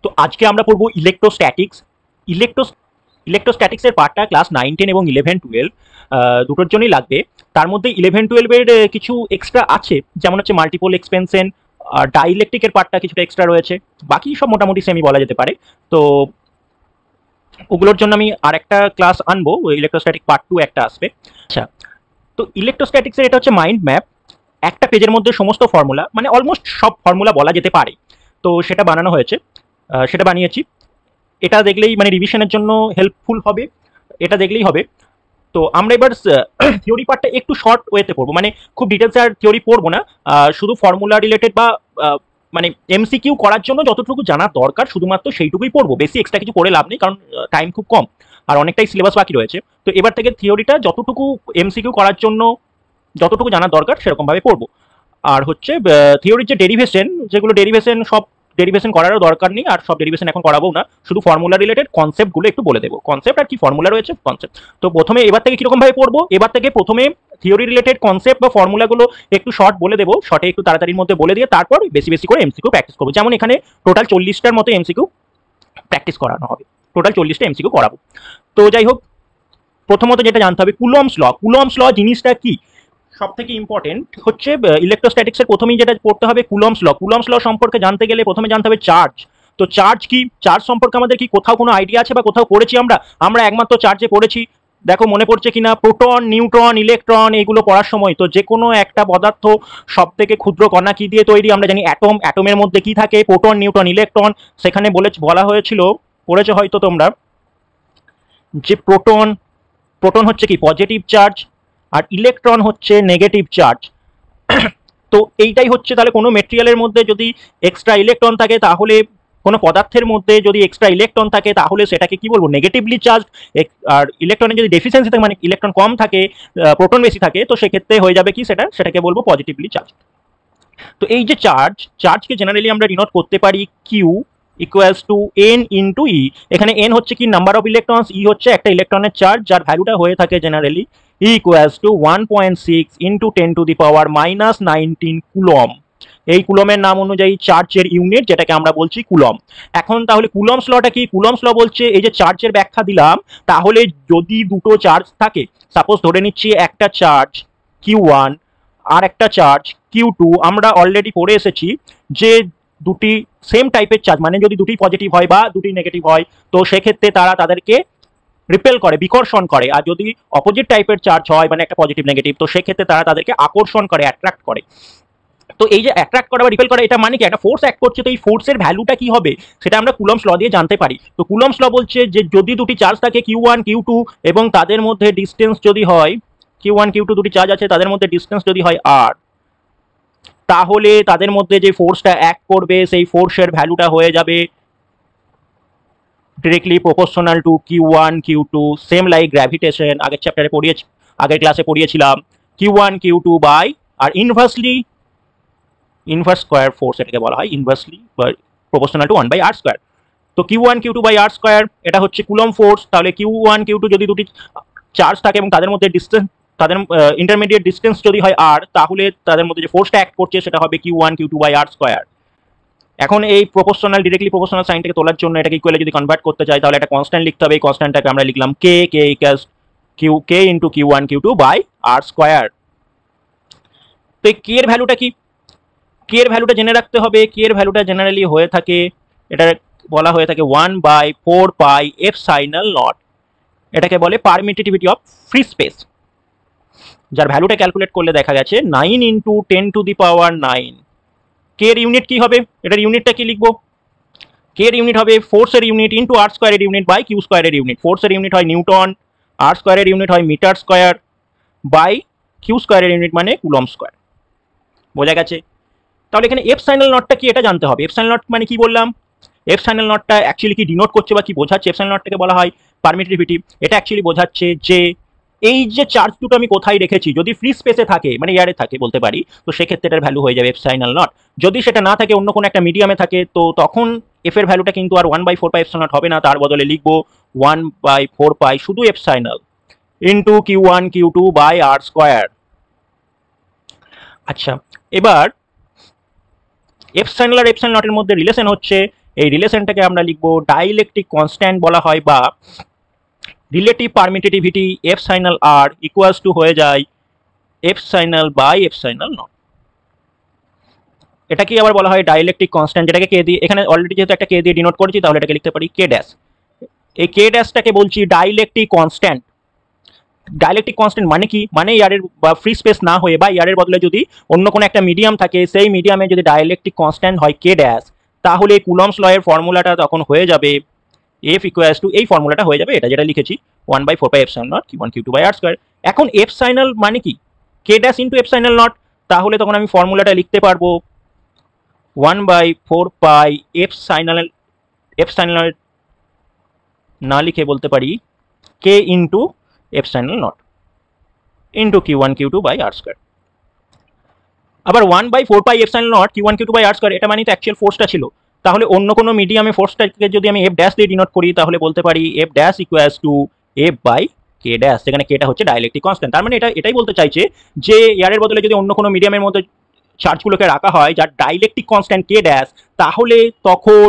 তো আজকে আমরা পড়বো ইলেকট্রোস্ট্যাটিক্স। ইলেকট্রোস্ট্যাটিক্সের পার্টটা ক্লাস 9, 10 এবং 11, 12 দুটোর জন্যই লাগবে। তার মধ্যে 11, 12-এর কিছু এক্সট্রা আছে, যেমন হচ্ছে মাল্টিপল এক্সপেনশন আর ডাইইলেকট্রিকের পার্টটা কিছুটা এক্সট্রা রয়েছে, বাকি সব মোটামুটি সেমি বলা যেতে পারে। তো ওগুলোর জন্য আমি আরেকটা ক্লাস আনবো, ইলেকট্রোস্ট্যাটিক পার্ট 2 একটা আসবে। আচ্ছা, তো ইলেকট্রোস্ট্যাটিক্সের এটা হচ্ছে মাইন্ড ম্যাপ। একটা পেজের মধ্যে সমস্ত ফর্মুলা, মানে অলমোস্ট সব ফর্মুলা বলা যেতে পারে, তো সেটা বানানো হয়েছে, সেটা বানিয়েছি। এটা দেখলেই মানে রিভিশনের জন্য হেল্পফুল হবে, এটা দেখলেই হবে। তো আমরা এবার থিওরি পার্টটা একটু শর্ট ওয়েতে পড়বো, মানে খুব ডিটেলস আর থিওরি পড়বো না, শুধু ফর্মুলা রিলেটেড বা মানে এমসিকিউ করার জন্য যতটুকু জানা দরকার শুধুমাত্র সেইটুকুই পড়বো, বেশি এক্সট্রা কিছু পড়ে লাভ নেই, কারণ টাইম খুব কম আর অনেকটাই সিলেবাস বাকি রয়েছে। তো এবার থেকে থিওরিটা যতটুকু এমসিকিউ করার জন্য যতটুকু জানা দরকার সেরকমভাবে পড়বো। আর হচ্ছে থিওরির যে ডেরিভেশন, যেগুলো ডেরিভেশন, সব ডেরিভেশন করারও দরকার নেই, আর সব ডেরিভেশন এখন করাবো না, শুধু ফর্মুলা রিলেটেড কনসেপ্টগুলো একটু বলে দেবো, কনসেপ্ট আর কি ফর্মুলা রয়েছে কনসেপ্ট। তো প্রথমে এবার থেকে কিরকম ভাবে পড়বো, এবার থেকে প্রথমে থিওরি রিলেটেড কনসেপ্ট বা ফর্মুলাগুলো একটু শর্ট বলে দেবো, শর্টে একটু তাড়াতাড়ির মধ্যে বলে দিয়ে তারপর বেশি বেশি করে এমসিকিউ প্র্যাকটিস করবো। যেমন এখানে টোটাল 40টার মতো এমসিকিউ প্র্যাকটিস করানো হবে, টোটাল 40টা এমসিকিউ করাবো। তো যাই হোক, প্রথমত যেটা জানতে হবে কুলম্বস ল। কুলম্বস ল জিনিসটা কি, সব থেকে ইম্পর্টেন্ট হচ্ছে ইলেকট্রোস্ট্যাটিক্সের প্রথমেই যেটা পড়তে হবে কুলম্বস ল। কুলম্বস ল সম্পর্কে জানতে গেলে প্রথমে জানতে হবে চার্জ। তো চার্জ কি, চার্জ সম্পর্কে আমাদের কি কোথাও কোনো আইডিয়া আছে বা কোথাও পড়েছি আমরা একমাত্র চার্জে পড়েছি, দেখো মনে পড়ছে কিনা, প্রোটন, নিউট্রন, ইলেকট্রন, এইগুলো পড়ার সময়। তো যে কোনো একটা পদার্থ সব থেকে ক্ষুদ্র কণা কি দিয়ে তৈরি আমরা জানি, অ্যাটম। অ্যাটমের মধ্যে কি থাকে, প্রোটন, নিউট্রন, ইলেকট্রন। সেখানে বলা হয়েছিল, পড়েছে হয়তো তোমরা, যে প্রোটন হচ্ছে কি পজিটিভ চার্জ আর ইলেকট্রন হচ্ছে নেগেটিভ চার্জ। তো এইটাই হচ্ছে, তাহলে কোনো মেটেরিয়ালের মধ্যে যদি এক্সট্রা ইলেকট্রন থাকে, তাহলে কোনো পদার্থের মধ্যে যদি এক্সট্রা ইলেকট্রন থাকে তাহলে সেটাকে কি বলবো, নেগেটিভলি চার্জ। আর ইলেকট্রনের যদি ডেফিসিয়েন্সি থাকে, মানে ইলেকট্রন কম থাকে, প্রোটন বেশি থাকে, তো সেক্ষেত্রে হয়ে যাবে কি, সেটাকে বলবো পজিটিভলি চার্জ। তো এই যে চার্জকে জেনারেলি আমরা ডিনোট করতে পারি Q equals to N into E. এখানে এন হচ্ছে কি নাম্বার অফ ইলেকট্রনস, ই হচ্ছে একটা ইলেকট্রনের চার্জ, যার ভ্যালুটা হয়ে থাকে generally E equals to 1.6 into 10⁻⁻19 coulomb. এই কুলমের নাম অনুযায়ী চার্জের ইউনিট, যেটাকে আমরা বলছি কুলম। এখন তাহলে কুলমস লটা কি, কুলমস ল বলছে এই যে চার্জের ব্যাখ্যা দিলাম, তাহলে যদি দুটো চার্জ থাকে, সাপোজ ধরে নিচ্ছি একটা চার্জ Q1 আর একটা চার্জ Q2, আমরা অলরেডি পড়ে এসেছি যে দুটি সেম টাইপের চার্জ, মানে যদি দুটি পজিটিভ হয় বা দুটি নেগেটিভ হয়, তো সেক্ষেত্রে তারা তাদেরকে রিপেল করে, বিকর্ষণ করে। আর যদি অপোজিট টাইপের চার্জ হয়, মানে একটা পজিটিভ নেগেটিভ, তো সেক্ষেত্রে তারা তাদেরকে আকর্ষণ করে, অ্যাট্রাক্ট করে। তো এই যে অ্যাট্রাক্ট করা বা রিপেল করা, এটা মানে কি, একটা ফোর্স অ্যাক্ট করছে, তো এই ফোর্সের ভ্যালুটা কি হবে সেটা আমরা কুলম্বস ল দিয়ে জানতে পারি। তো কুলম্বস ল বলছে যে যদি দুটি চার্জ থাকে Q1, Q2 এবং তাদের মধ্যে ডিস্টেন্স যদি হয়, Q1, Q2 দুটি চার্জ আছে, তাদের মধ্যে ডিস্টেন্স যদি হয় r, তাহলে তাদের মধ্যে যে ফোর্সটা অ্যাক্ট করবে সেই ফোর্সের ভ্যালুটা হয়ে যাবে directly proportional to Q1, Q2, same like gravitation, আগের চ্যাপ্টারে পড়িয়েছি, আগের ক্লাসে পড়িয়েছিলাম, Q1, Q2 by r inverse square force, এটাকে বলা হয় inversely proportional two 1/r square. তো Q1, Q2 by r square, এটা হচ্ছে কুলম ফোর্স। তাহলে Q1, Q2 যদি দুটি চার্জ থাকে এবং তাদের মধ্যে ডিস্টেন্স, তাদের ইন্টারমিডিয়েট ডিস্টেন্স যদি হয় r, তাহলে তাদের মধ্যে যে ফোর্সটা অ্যাক্ট করছে সেটা হবে Q1, Q2 by r square. এখন এই প্রপোর্শনাল, ডিরেক্টলি প্রপোর্শনাল সাইনটাকে তোলার জন্য এটাকে ইকুয়ালে যদি কনভার্ট করতে চাই, তাহলে একটা কনস্ট্যান্ট লিখতে হবে। এই কনস্ট্যান্টটাকে আমরা লিখলাম k equals k into Q1, Q2 by r square. তো এই k এর ভ্যালুটা কি, k এর ভ্যালুটা জেনে রাখতে হবে। k এর ভ্যালুটা জেনারেলি হয়ে থাকে, এটা বলা হয়ে থাকে 1/4πε0। এটাকে বলে পারমিটিভিটি অফ ফ্রি স্পেস, যার ভ্যালুটা ক্যালকুলেট করলে দেখা গেছে 9 ইন্টু 10⁹। কে এর ইউনিট কি হবে, এটার ইউনিটটা কি লিখবো, কে এর ইউনিট হবে ফোর্সের ইউনিট ইন্টু r স্কোয়ারের ইউনিট বাই কিউ স্কোয়ারের ইউনিট। ফোর্সের ইউনিট হয় নিউটন, r স্কোয়ারের ইউনিট হয় মিটার স্কোয়ার, বাই কিউ স্কোয়ারের ইউনিট মানে কুলম স্কোয়ার। বোঝা গেছে? তাহলে এখানে এপসাইলন নটটা কি এটা জানতে হবে। এপসাইলন নট মানে কি বললাম, এপসাইলন নটটা অ্যাকচুয়ালি কি ডিনোট করছে বা কি বোঝাচ্ছে, এপসাইলন নটটাকে বলা হয় পারমিটিভিটি। এটা অ্যাকচুয়ালি বোঝাচ্ছে যে এই যে চার্জ দুটো আমি কোথায় রেখেছি, যদি ফ্রি স্পেসে থাকে, মানে এয়ারে থাকে বলতে পারি, তো সেক্ষেত্রে এটার ভ্যালু হয়ে যাবে এপসাইলন নট। যদি সেটা না থাকে, অন্য কোনো একটা মিডিয়ামে থাকে, তো তখন এফ এর ভ্যালুটা কিন্তু আর 1/4πε0 হবে না, তার বদলে লিখবো 1/4π শুধু epsilon into Q1, Q2 by r square. আচ্ছা, এবার এপসাইলন আর এপসাইলন নটের মধ্যে রিলেশন হচ্ছে এই রিলেশনটাকে আমরা লিখবো ডাইইলেকট্রিক কনস্ট্যান্ট বলা হয়, বা relative permittivity epsilon R equals to হয়ে যায় এপসাইনাল বাই এপসাইনাল নট। এটা কি আবার বলা হয় ডাইইলেকট্রিক কনস্ট্যান্ট, যেটাকে কে দিয়ে, এখানে অলরেডি যেহেতু একটা কে দিয়ে ডিনোট করেছি তাহলে এটাকে লিখতে পারি কে ড্যাশ। এই কে ড্যাশটাকে বলছি ডাইইলেকট্রিক কনস্ট্যান্ট। ডাইইলেকট্রিক কনস্ট্যান্ট মানে কি, মানে ইয়ারের বা ফ্রি স্পেস না হয়ে বা ইয়ারের বদলে যদি অন্য কোনো একটা মিডিয়াম থাকে, সেই মিডিয়ামে যদি ডাইইলেকট্রিক কনস্ট্যান্ট হয় কে ড্যাশ, তাহলে কুলম্বস ল এর ফর্মুলাটা তখন হয়ে যাবে এফ ইকুয়ালস টু, এই ফর্মুলাটা হয়ে যাবে এটা যেটা লিখেছি 1/4 epsilon naught Q1 Q2 by r square. এখন এপসাইনাল মানে কি k dash into epsilon naught, তাহলে তখন আমি ফর্মুলাটা লিখতে পারবো 1/4 এপসাইনাল না লিখে বলতে পারি K into epsilon naught into Q1 Q2 by r square. আবার 1/4 epsilon naught Q1 Q2 by r square, এটা মানে তো অ্যাকচুয়াল ফোর্সটা ছিল, তাহলে অন্য কোনো মিডিয়ামে ফোর্সটাকে যদি আমি এফ ড্যাশ দিয়ে ডিনোট করি তাহলে বলতে পারি F dash equals to F by k dash, যেখানে কেটা হচ্ছে ডাইইলেকট্রিক কনস্ট্যান্ট। তার মানে এটাই বলতে চাইছে যে এয়ারের বদলে যদি অন্য কোনো মিডিয়ামের মধ্যে চার্জগুলোকে রাখা হয় যার ডাইইলেকট্রিক কনস্ট্যান্ট কে ড্যাশ, তাহলে তখন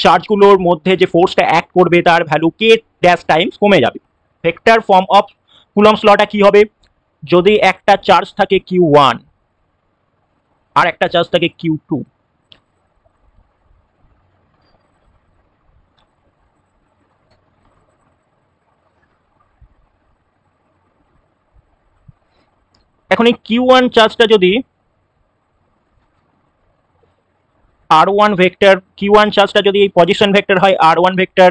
চার্জগুলোর মধ্যে যে ফোর্সটা অ্যাক্ট করবে তার ভ্যালু কে ড্যাশ টাইমস কমে যাবে। ভেক্টর ফর্ম অফ কুলম্বস লটা কি হবে, যদি একটা চার্জ থাকে Q1 আর একটা চার্জ থাকে Q2, এখন এই Q1 চার্জটা যদি R1 ভেক্টর, Q1 চার্জটা যদি এই পজিশন ভেক্টর হয় R1 ভেক্টর,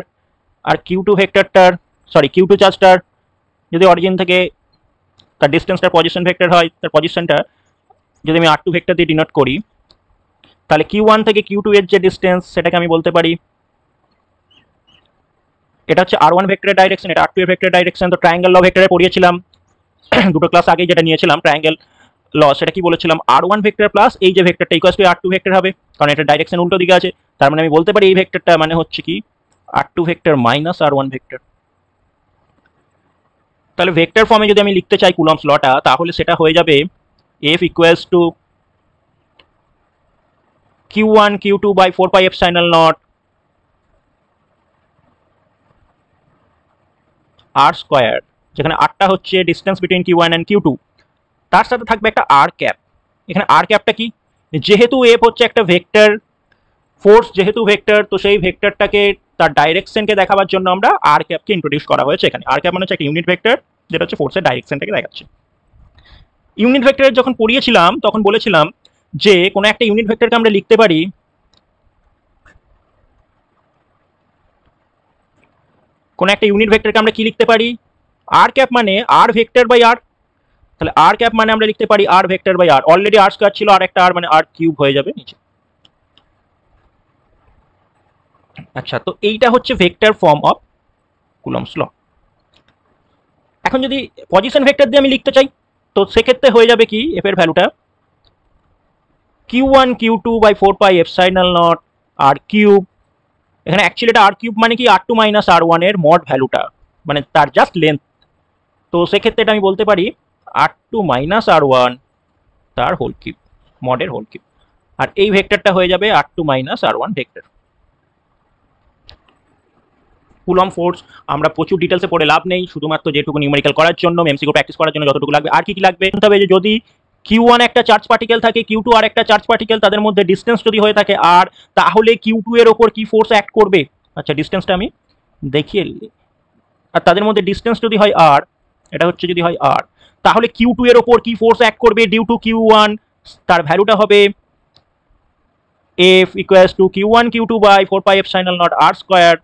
আর Q2 ভেক্টরটার Q2 চার্জটার যদি অরিজিন থেকে তার ডিস্টেন্সটার পজিশন ভেক্টর হয়, তার পজিশনটা যদি আমি R2 ভেক্টর দিয়ে ডিনোট করি, তাহলে Q1 থেকে Q2 এর যে ডিস্টেন্স সেটাকে আমি বলতে পারি এটা হচ্ছে R1 ভেক্টরের ডাইরেকশন, এটা R2 এর ভেক্টরের ডাইরেকশন। তো ট্রায়াঙ্গেল ল ভেক্টরে পড়িয়েছিলাম দুটো ক্লাস আগে যেটা নিয়েছিলাম ট্রায়াঙ্গেল ল, সেটা কি বলেছিলাম R1 ভেক্টর প্লাস এই যে ভেক্টরটা ইকুয়ালস টু R2 ভেক্টর হবে, কারণ এটা ডাইরেকশন উল্টো দিকে আছে। তার মানে আমি বলতে পারি এই ভেক্টরটা মানে হচ্ছে কি R2 vector minus R1 vector. তাহলে ভেক্টর ফর্মে যদি আমি লিখতে চাই কুলম্বস লটা, তাহলে সেটা হয়ে যাবে F equals to Q1 Q2 by 4 pi epsilon naught R square, যেখানে আরটা হচ্ছে distance between Q1 and Q2, তার সাথে থাকবে একটা আর ক্যাপ। এখানে আর ক্যাপটা কি, যেহেতু এফ হচ্ছে একটা ভেক্টর, ফোর্স যেহেতু ভেক্টর, তো সেই ভেক্টরটাকে তার ডাইরেকশনকে দেখাবার জন্য আমরা আর ক্যাপকে ইন্ট্রোডিউস করা হয়েছে এখানে। আর ক্যাপ মানে হচ্ছে একটা ইউনিট ভেক্টর যেটা হচ্ছে ফোর্সের ডাইরেকশনটাকে দেখাচ্ছে। ইউনিট ভেক্টরের যখন পড়িয়েছিলাম তখন বলেছিলাম যে কোনো একটা ইউনিট ভেক্টরকে আমরা লিখতে পারি আমরা কি লিখতে পারি, আর ক্যাপ মানে আর ভেক্টর বাই আর। তাহলে আর ক্যাপ মানে আমরা লিখতে পারি R vector by R, already R square ছিল, আর একটা আর মানে আর কিউব হয়ে যাবে নিচে। আচ্ছা, তো এইটা হচ্ছে vector form of Coulomb's law. এখন যদি পজিশন ভেক্টর দিয়ে আমি লিখতে চাই, তো সেক্ষেত্রে হয়ে যাবে কি এফ এর ভ্যালুটা Q1 Q2 by 4 pi epsilon naught r cube. এখানে অ্যাকচুয়ালি এটা আর কিউব মানে কি R2 মাইনাস R1 এর মড ভ্যালুটা, মানে তার জাস্ট লেন্থ। তো সেক্ষেত্রে এটা আমি বলতে পারি R2 মাইনাস R1 তার হোল কিউব, মডের হোল কিউব। আর এই ভেক্টরটা হয়ে যাবে R2 minus R1 vector. Coulomb force আমরা প্রচুর ডিটেলসে পড়ে লাভ নেই, শুধুমাত্র যেটুকু নিউমেরিক্যাল করার জন্য, এমসিকিউ প্র্যাকটিস করার জন্য যতটুকু লাগবে। আর কি কি লাগবে, তবে যে যদি Q1 একটা চার্জ পার্টিকেল থাকে, Q2 আর একটা চার্জ পার্টিকেল, তাদের মধ্যে ডিস্টেন্স যদি হয়ে থাকে আর, তাহলে Q2 এর ওপর কি ফোর্স অ্যাক্ট করবে। আচ্ছা, ডিস্টেন্সটা আমি দেখিয়ে, আর তাদের মধ্যে ডিস্টেন্স যদি হয় আর, এটা হচ্ছে যদি হয় আর, তাহলে Q2 এর ওপর কি ফোর্স অ্যাক্ট করবে ডিউ টু Q1, তার ভ্যালুটা হবে F equals to Q1 Q2 by 4 pi epsilon naught R square.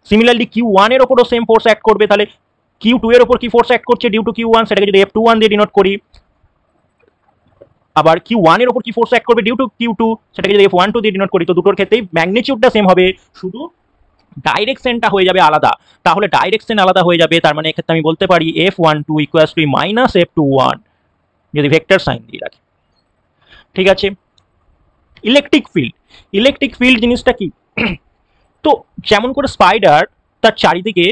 Similarly Q1 এর ওপরও সেম ফোর্স অ্যাক্ট করবে, তাহলে Q2 এর ওপর কি ফোর্স অ্যাক্ট করছে ডিউ টু Q1, সেটাকে যদি F21 দিয়ে ডিনোট করি, আবার Q1 এর ওপর কি ফোর্স অ্যাক্ট করবে ডিউ টু Q2, সেটাকে যদি F12 দিয়ে ডিনোট করি, তো দুটোর ক্ষেত্রেই ম্যাগনিটিউডটা সেম হবে, শুধু ডাইরেকশনটা হয়ে যাবে আলাদা। তাহলে ডাইরেকশন আলাদা হয়ে যাবে, তার মানে এক্ষেত্রে আমি বলতে পারি F12 equals to minus F21 যদি ভেক্টর সাইন দিয়ে রাখি। ঠিক আছে, ইলেকট্রিক ফিল্ড জিনিসটা কি, তো যেমন করে স্পাইডার তার চারিদিকে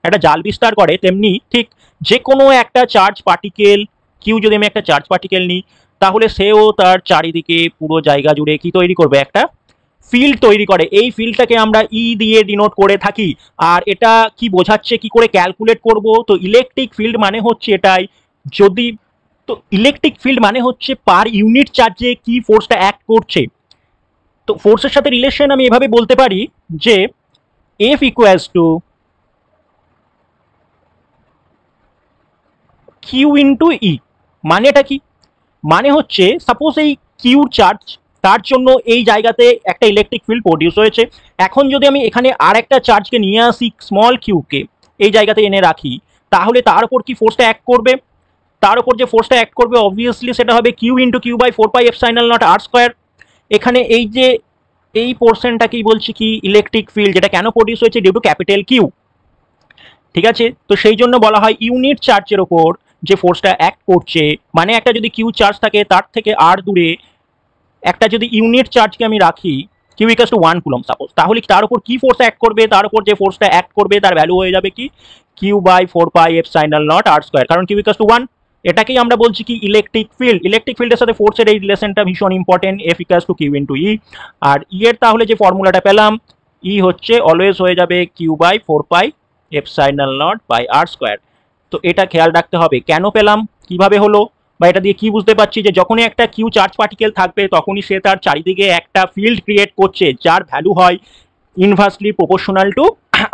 একটা জাল বিস্তার করে, তেমনি ঠিক যে কোনো একটা চার্জ পার্টিকেল কিউ, যদি আমি একটা চার্জ পার্টিকেল নিই, তাহলে সেও তার চারিদিকে পুরো জায়গা জুড়ে কি তৈরি করবে, একটা ফিল্ড তৈরি করে, এই ফিল্ডটাকে আমরা ই দিয়ে ডিনোট করে থাকি। আর এটা কি বোঝাচ্ছে, কি করে ক্যালকুলেট করব? তো ইলেকট্রিক ফিল্ড মানে হচ্ছে এটাই। যদি তো ইলেকট্রিক ফিল্ড মানে হচ্ছে পার ইউনিট চার্জে কি ফোর্সটা অ্যাক্ট করছে। তো ফোর্সের সাথে রিলেশন আমি এভাবে বলতে পারি যে F equals to Q into E. মানেটা কি? মানে হচ্ছে সাপোজ এই কিউ চার্জ, তার জন্য এই জায়গাতে একটা ইলেকট্রিক ফিল্ড প্রডিউস হয়েছে। এখন যদি আমি এখানে আর একটা চার্জকে নিয়ে আসি স্মল কিউকে, এই জায়গাতে এনে রাখি, তাহলে তার উপর কি ফোর্সটা অ্যাক্ট করবে? তার উপর যে ফোর্সটা অ্যাক্ট করবে অবভিয়াসলি সেটা হবে Q into Q by 4πε0 R square. এখানে এই যে এই পোর্শনটাকেই বলছি কি ইলেকট্রিক ফিল্ড, যেটা কেন প্রডিউস হয়েছে? Due to capital Q. ঠিক আছে, তো সেই জন্য বলা হয় ইউনিট চার্জের ওপর যে ফোর্সটা অ্যাক্ট করছে, মানে একটা যদি কিউ চার্জ থাকে তার থেকে আর দূরে একটা যদি ইউনিট চার্জকে আমি রাখি Q equals to 1 coulomb suppose, তাহলে তার উপর কি ফোর্স অ্যাক্ট করবে? তার উপর যে ফোর্সটা অ্যাক্ট করবে তার ভ্যালু হয়ে যাবে কি কিউ বাই 4πε0 আর স্কোয়ার, কারণ কিউ ইকুয়ালস টু 1। এটাকেই আমরা বলছি কি ইলেকট্রিক ফিল্ড। ইলেকট্রিক ফিল্ডের সাথে ফোর্সের এই রিলেশনটা ভীষণ important, F equals to Q into E. আর ই এর তাহলে যে ফর্মুলাটা পেলাম, ই হচ্ছে অলওয়েজ হয়ে যাবে Q by 4πε0 by R square. তো এটা খেয়াল রাখতে হবে কেন পেলাম, কিভাবে হলো, বা এটা দিয়ে কি বুঝতে পারছি যে যখনই একটা কিউ চার্জ পার্টিকেল থাকবে তখনই সে তার চারিদিকে একটা ফিল্ড ক্রিয়েট করছে যার ভ্যালু হয় inversely proportional to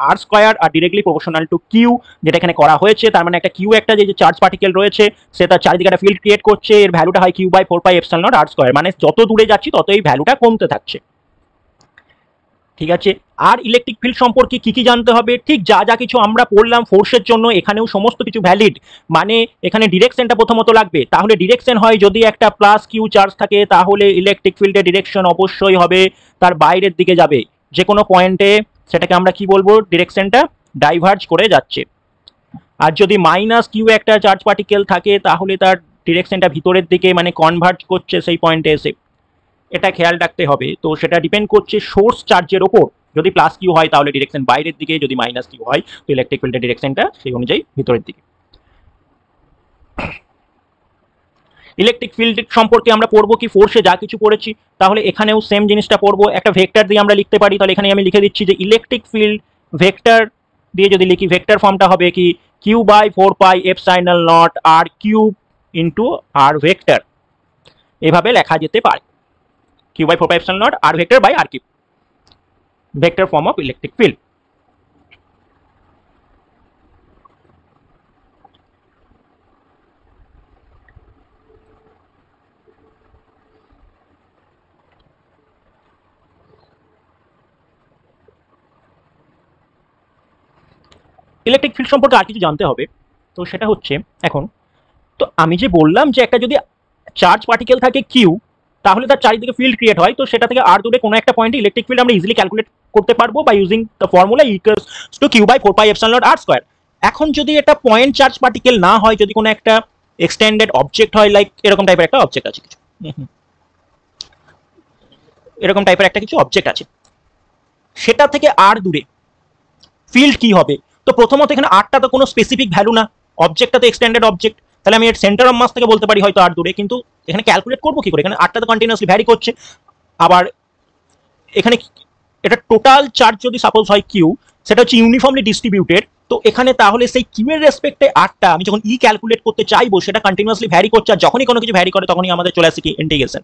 r square আর ডিরেক্টলি প্রপোর্শনাল টু কিউ, যেটা এখানে করা হয়েছে। তার মানে একটা কিউ, একটা যে চার্জ পার্টিকেল রয়েছে সে তার চারিদিকে একটা ফিল্ড ক্রিয়েট করছে, এর ভ্যালুটা হয় কিউ বাই 4πε0 আর স্কোয়ার, মানে যত দূরে যাচ্ছি তত এই ভ্যালুটা কমতে থাকছে। ঠিক আছে, আর ইলেকট্রিক ফিল্ড সম্পর্কে কি কি জানতে হবে? ঠিক যা যা কিছু আমরা পড়লাম ফোর্সের জন্য এখানেও সমস্ত কিছু ভ্যালিড। মানে এখানে ডিরেকশনটা প্রথমত লাগবে, তাহলে ডিরেকশন হয় যদি একটা প্লাস কিউ চার্জ থাকে তাহলে ইলেকট্রিক ফিল্ডের ডিরেকশন অবশ্যই হবে তার বাইরের দিকে যাবে, যে কোনো পয়েন্টে সেটাকে আমরা কি বলবো, ডিরেকশনটা ডাইভার্জ করে যাচ্ছে। আর যদি মাইনাস কিউ একটা চার্জ পার্টিকেল থাকে তাহলে তার ডিরেকশনটা ভিতরের দিকে মানে কনভার্জ করছে সেই পয়েন্টে এসে, এটা খেয়াল রাখতে হবে। তো সেটা ডিপেন্ড করছে সোর্স চার্জের ওপর, যদি প্লাস কিউ হয় তাহলে ডিরেকশন বাইরের দিকে, যদি মাইনাস কিউ হয় তো ইলেকট্রিক ফিল্ডের ডিরেকশনটা সেই অনুযায়ী ভিতরের দিকে। ইলেকট্রিক ফিল্ড সম্পর্কে আমরা পড়বো কি ফোর্সে যা কিছু পড়েছি, তাহলে এখানেও সেম জিনিসটা পড়বো। একটা ভেক্টর দিয়ে আমরা লিখতে পারি, তাহলে এখানে আমি লিখে দিচ্ছি যে ইলেকট্রিক ফিল্ড ভেক্টর দিয়ে যদি লিখি, ভেক্টর ফর্মটা হবে কি Q by 4πε0 R cube into R vector, এভাবে লেখা যেতে পারে Q by 4πε0 R vector by R cube, vector form of electric field. Electric field সম্পর্কে আর কিছু জানতে হবে, তো সেটা হচ্ছে এখন, তো আমি যে বললাম যে একটা যদি চার্জ পার্টিকেল থাকে কিউ তাহলে তার চারিদিকে ফিল্ড ক্রিয়েট হয়, তো সেটা থেকে আর দূরে কোনো একটা পয়েন্টে ইলেকট্রিক ফিল্ড আমরা ইজিলি ক্যালকুলেট করতে পারবো by using the formula equals to Q by 4πε0 R square. এখন যদি এটা পয়েন্ট চার্জ পার্টিকেল না হয়, যদি কোনো একটা এক্সটেন্ডেড অবজেক্ট হয়, লাইক এরকম টাইপের একটা অবজেক্ট আছে কিছু, এরকম টাইপের একটা কিছু অবজেক্ট আছে, সেটা থেকে আর দূরে ফিল্ড কি হবে? তো প্রথমত এখানে আরটা তো কোনো স্পেসিফিক ভ্যালু না, অবজেক্টটা তো এক্সটেন্ডেড অবজেক্ট, তাহলে আমি এর সেন্টার অফ মাস থেকে বলতে পারি হয়তো আর দূরে, কিন্তু এখানে ক্যালকুলেট করবো কি করে? এখানে আরটা তো কন্টিনিউয়াসলি ভ্যারি করছে। আবার এখানে এটা টোটাল চার্জ যদি সাপোজ হয় কিউ, সেটা হচ্ছে ইউনিফর্মলি ডিস্ট্রিবিউটেড, তো এখানে তাহলে সেই কিউ এর রেসপেক্টে আরটা আমি যখন ই ক্যালকুলেট করতে চাইবো সেটা কন্টিনিউয়াসলি ভ্যারি করছে, আর যখনই কোনো কিছু ভ্যারি করে তখনই আমাদের চলে আসে কি ইন্টিগ্রেশন।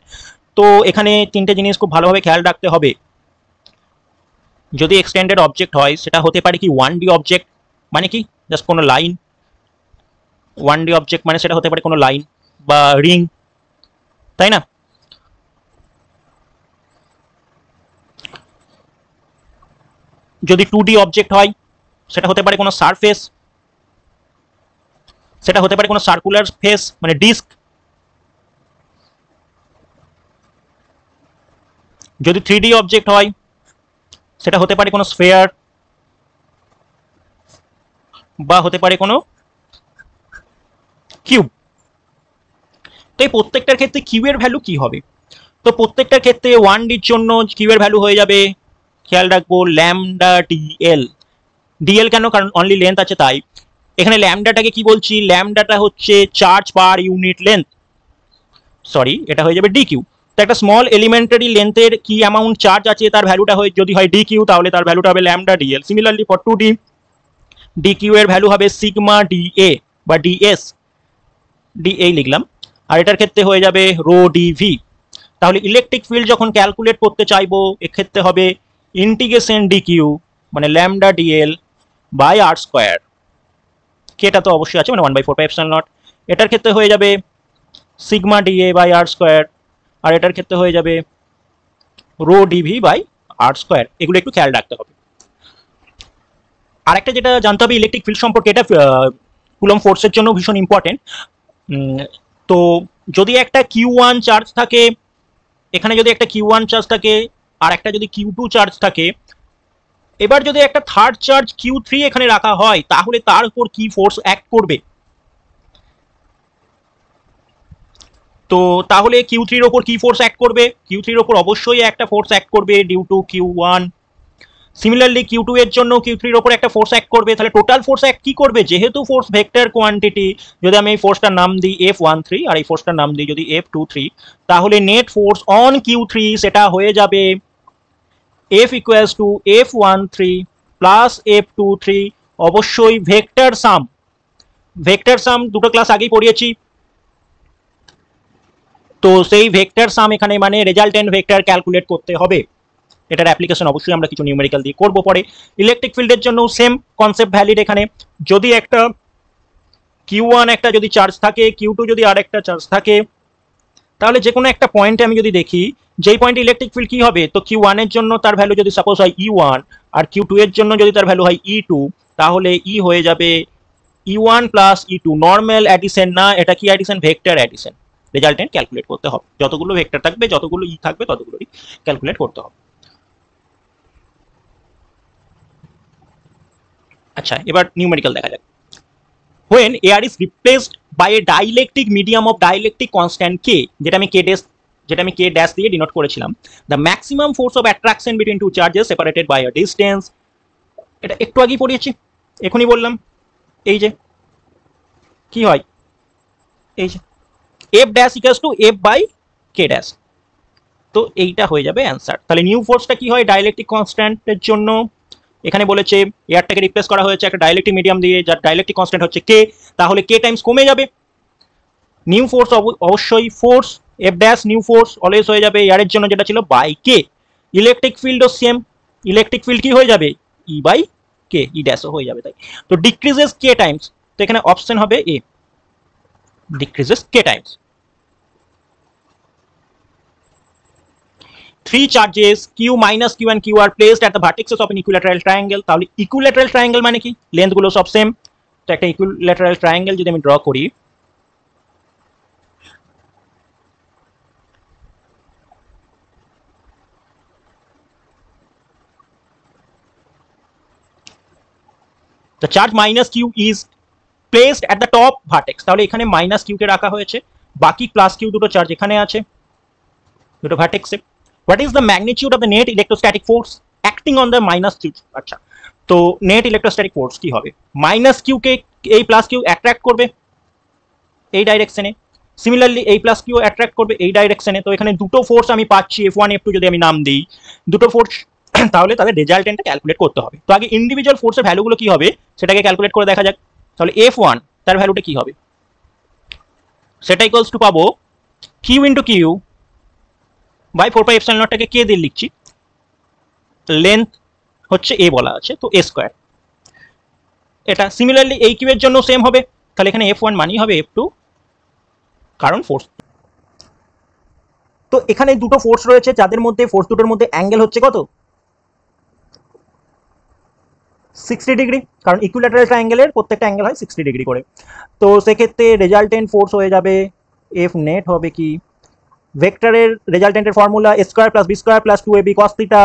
তো এখানে তিনটে জিনিস খুব ভালোভাবে খেয়াল রাখতে হবে। যদি এক্সটেন্ডেড অবজেক্ট হয় সেটা হতে পারে কি 1D অবজেক্ট, মানে কি জাস্ট কোনো লাইন, 1D অবজেক্ট মানে সেটা হতে পারে কোনো লাইন বা রিং, তাই না? যদি 2D অবজেক্ট হয় সেটা হতে পারে কোনো সারফেস, সেটা হতে পারে কোনো সার্কুলার ফেস মানে ডিস্ক। যদি 3D অবজেক্ট হয় সেটা হতে পারে কোনো স্ফেয়ার বা হতে পারে কোনো কিউব। তো এই প্রত্যেকটার ক্ষেত্রে কিউ এর ভ্যালু কি হবে? তো প্রত্যেকটার ক্ষেত্রে 1Dর জন্য কিউ এর ভ্যালু হয়ে যাবে, খেয়াল রাখবো, ল্যামডা ডিএল। ডিএল কেন? কারণ অনলি লেন্থ আছে তাই। এখানে ল্যামডাটাকে কি বলছি? ল্যামডাটা হচ্ছে charge per unit length, sorry এটা হয়ে যাবে ডি কিউ। তো একটা স্মল এলিমেন্টারি লেন্থের কি অ্যামাউন্ট চার্জ আছে তার ভ্যালুটা হয় যদি হয় ডি কিউ, তাহলে তার ভ্যালুটা হবে lambda dl. Similarly for 2D, d Q এর ভ্যালু হবে সিগমা ডিএ বা ডিএস, ডিএ লিখলাম, আর এটার ক্ষেত্রে হয়ে যাবে রো ডিভি। তাহলে ইলেকট্রিক ফিল্ড যখন ক্যালকুলেট করতে চাইবো এক্ষেত্রে হবে ইন্টিগ্রেশন ডি কিউ মানে lambda DL by R square, কেটা তো অবশ্যই আছে মানে 1/4πε0। এটার ক্ষেত্রে হয়ে যাবে sigma DA by R square, আর এটার ক্ষেত্রে হয়ে যাবে rho DV by R square. এগুলো একটু খেয়াল রাখতে হবে। আর একটা যেটা জানতে হবে ইলেকট্রিক ফিল্ড সম্পর্কে, এটা কুলম্ব ফোর্সের জন্য ভীষণ ইম্পর্টেন্ট। তো যদি একটা Q1 চার্জ থাকে, এখানে যদি একটা Q1 চার্জ থাকে আর একটা যদি Q2 চার্জ থাকে, এবার যদি একটা থার্ড চার্জ Q3 এখানে রাখা হয় তাহলে তার উপর কি ফোর্স অ্যাক্ট করবে? তো তাহলে Q3 এর উপর কি ফোর্স অ্যাক্ট করবে? Q3 এর উপর অবশ্যই একটা ফোর্স অ্যাক্ট করবে due to Q1। Similarly Q2 এর জন্য Q3 এর উপর একটা ফোর্স অ্যাক্ট করবে। তাহলে টোটাল ফোর্স অ্যাক্ট কি করবে? যেহেতু ফোর্স ভেক্টর কোয়ান্টিটি, যদি আমি এই ফোর্সটার নাম দিই F13 আর এই ফোর্সটার নাম দিই যদি F23, তাহলে নেট ফোর্স অন Q3 সেটা হয়ে যাবে F equals two F13 plus F23, অবশ্যই ভেক্টর সাম। ভেক্টর সাম দুটো ক্লাস আগেই পড়িয়েছি, তো সেই ভেক্টর সাম এখানে মানে রেজাল্টেন্ট ভেক্টর ক্যালকুলেট করতে হবে। এটার অ্যাপ্লিকেশন অবশ্যই আমরা কিছু নিউমেরিক্যাল দিয়ে করবো পরে। ইলেকট্রিক ফিল্ডের জন্য সেম কনসেপ্ট ভ্যালিড এখানে। যদি একটা Q1 একটা যদি চার্জ থাকে, Q2 যদি আর একটা চার্জ থাকে, তাহলে যে কোনো একটা পয়েন্টে আমি যদি দেখি যেই পয়েন্টে ইলেকট্রিক ফিল্ড কি হবে, তো Q1 এর জন্য তার ভ্যালু যদি সাপোজ হয় E1 আর Q2 এর জন্য যদি তার ভ্যালু হয় E2, তাহলে E হয়ে যাবে E1 plus E2। Normal addition না, এটা কি addition? Vector addition. Resultant calculate করতে হবে, যতগুলো ভেক্টর থাকবে যতগুলো ই থাকবে ততগুলোই ক্যালকুলেট করতে হবে। আচ্ছা, এবার নিউমেরিক্যাল দেখা যাক। when air is replaced by a dielectric medium of dielectric constant k, যেটা আমি k ড্যাশ দিয়ে ডিনোট করেছিলাম, the maximum force of attraction between two charges separated by a distance, এটা একটু আগেই পড়িয়েছি, এখনই বললাম। এই যে কি হয়, এই যে f dash equals to f by k dash, তো এইটা হয়ে যাবে অ্যান্সার। তাহলে নিউ ফোর্সটা কি হয় ডাইলেকট্রিক কনস্ট্যান্টের জন্য? এখানে বলেছে এয়ারটাকে রিপ্লেস করা হয়েছে একটা ডাইলেকট্রিক মিডিয়াম দিয়ে, যার ডাইলেকট্রিক কনস্ট্যান্ট হচ্ছে কে, তাহলে কে টাইমস কমে যাবে। নিউ ফোর্স অবশ্যই force F dash new force always হয়ে যাবে এয়ারের জন্য যেটা ছিল বাই কে। ইলেকট্রিক ফিল্ডও সেম, ইলেকট্রিক ফিল্ড কি হয়ে যাবে? ই বাই কে, ই ড্যাশও হয়ে যাবে। তাই তো ডিক্রিজেস কে টাইমস, তো এখানে অপশন হবে এ, decreases K Times. Three charges Q minus Q and Q are placed at the vertices of an equilateral triangle. তাহলে ইকুইল্যাটারাল ট্রায়াঙ্গেল মানে কি? লেন্থ গুলো সব সেম। তো একটা ইকুইল্যাটারাল ট্রায়াঙ্গেল যদি আমি ড্র করি, the charge minus Q is placed at the top vertex, তাহলে এখানে মাইনাস কিউ কে রাখা হয়েছে, বাকি প্লাস কিউ দুটো চার্জ এখানে আছে দুটো ভার্টেক্সে। What is the magnitude of the net electrostatic force acting on the minus q? আচ্ছা, তো নেট ইলেকট্রোস্ট্যাটিক ফোর্স কি হবে? মাইনাস কিউ কে এই প্লাস কিউ অ্যাট্রাক্ট করবে এই ডাইরেকশনে, সিমিলারলি এই প্লাস কিউ অ্যাট্রাক্ট করবে এই ডাইরেকশনে। তো এখানে দুটো ফোর্স আমি পাচ্ছি, F1 F2 যদি আমি নাম দিই দুটো ফোর্স, তাহলে তাদের রেজাল্টেন্টটা ক্যালকুলেট করতে হবে। তো আগে ইন্ডিভিজুয়াল ফোর্সের ভ্যালুগুলো কি হবে সেটাকে ক্যালকুলেট করে দেখা যাক। তাহলে F1 তার ভ্যালুটা কি হবে? সেটা ইকুয়ালস টু পাবো কিউ ইন্টু কিউ বাই 4πε0টাকে কে দিয়ে লিখছি, লেন্থ হচ্ছে এ বলা আছে তো এ স্কোয়ার। এটা সিমিলারলি এই কিউ এর জন্য সেম হবে, তাহলে এখানে F1 মানেই হবে F2, কারণ ফোর্স। তো এখানে দুটো ফোর্স রয়েছে যাদের মধ্যে ফোর্স দুটোর মধ্যে অ্যাঙ্গেল হচ্ছে কত? 60 ডিগ্রি, কারণ ইকুইল্যাটারাল ট্রায়াঙ্গেলের প্রত্যেকটা অ্যাঙ্গেল হয় 60 ডিগ্রি করে। তো সেক্ষেত্রে রেজাল্টেন্ট ফোর্স হয়ে যাবে এফ নেট হবে কি, ভেক্টরের রেজাল্টেন্টের formula A square plus B square plus 2ab cos theta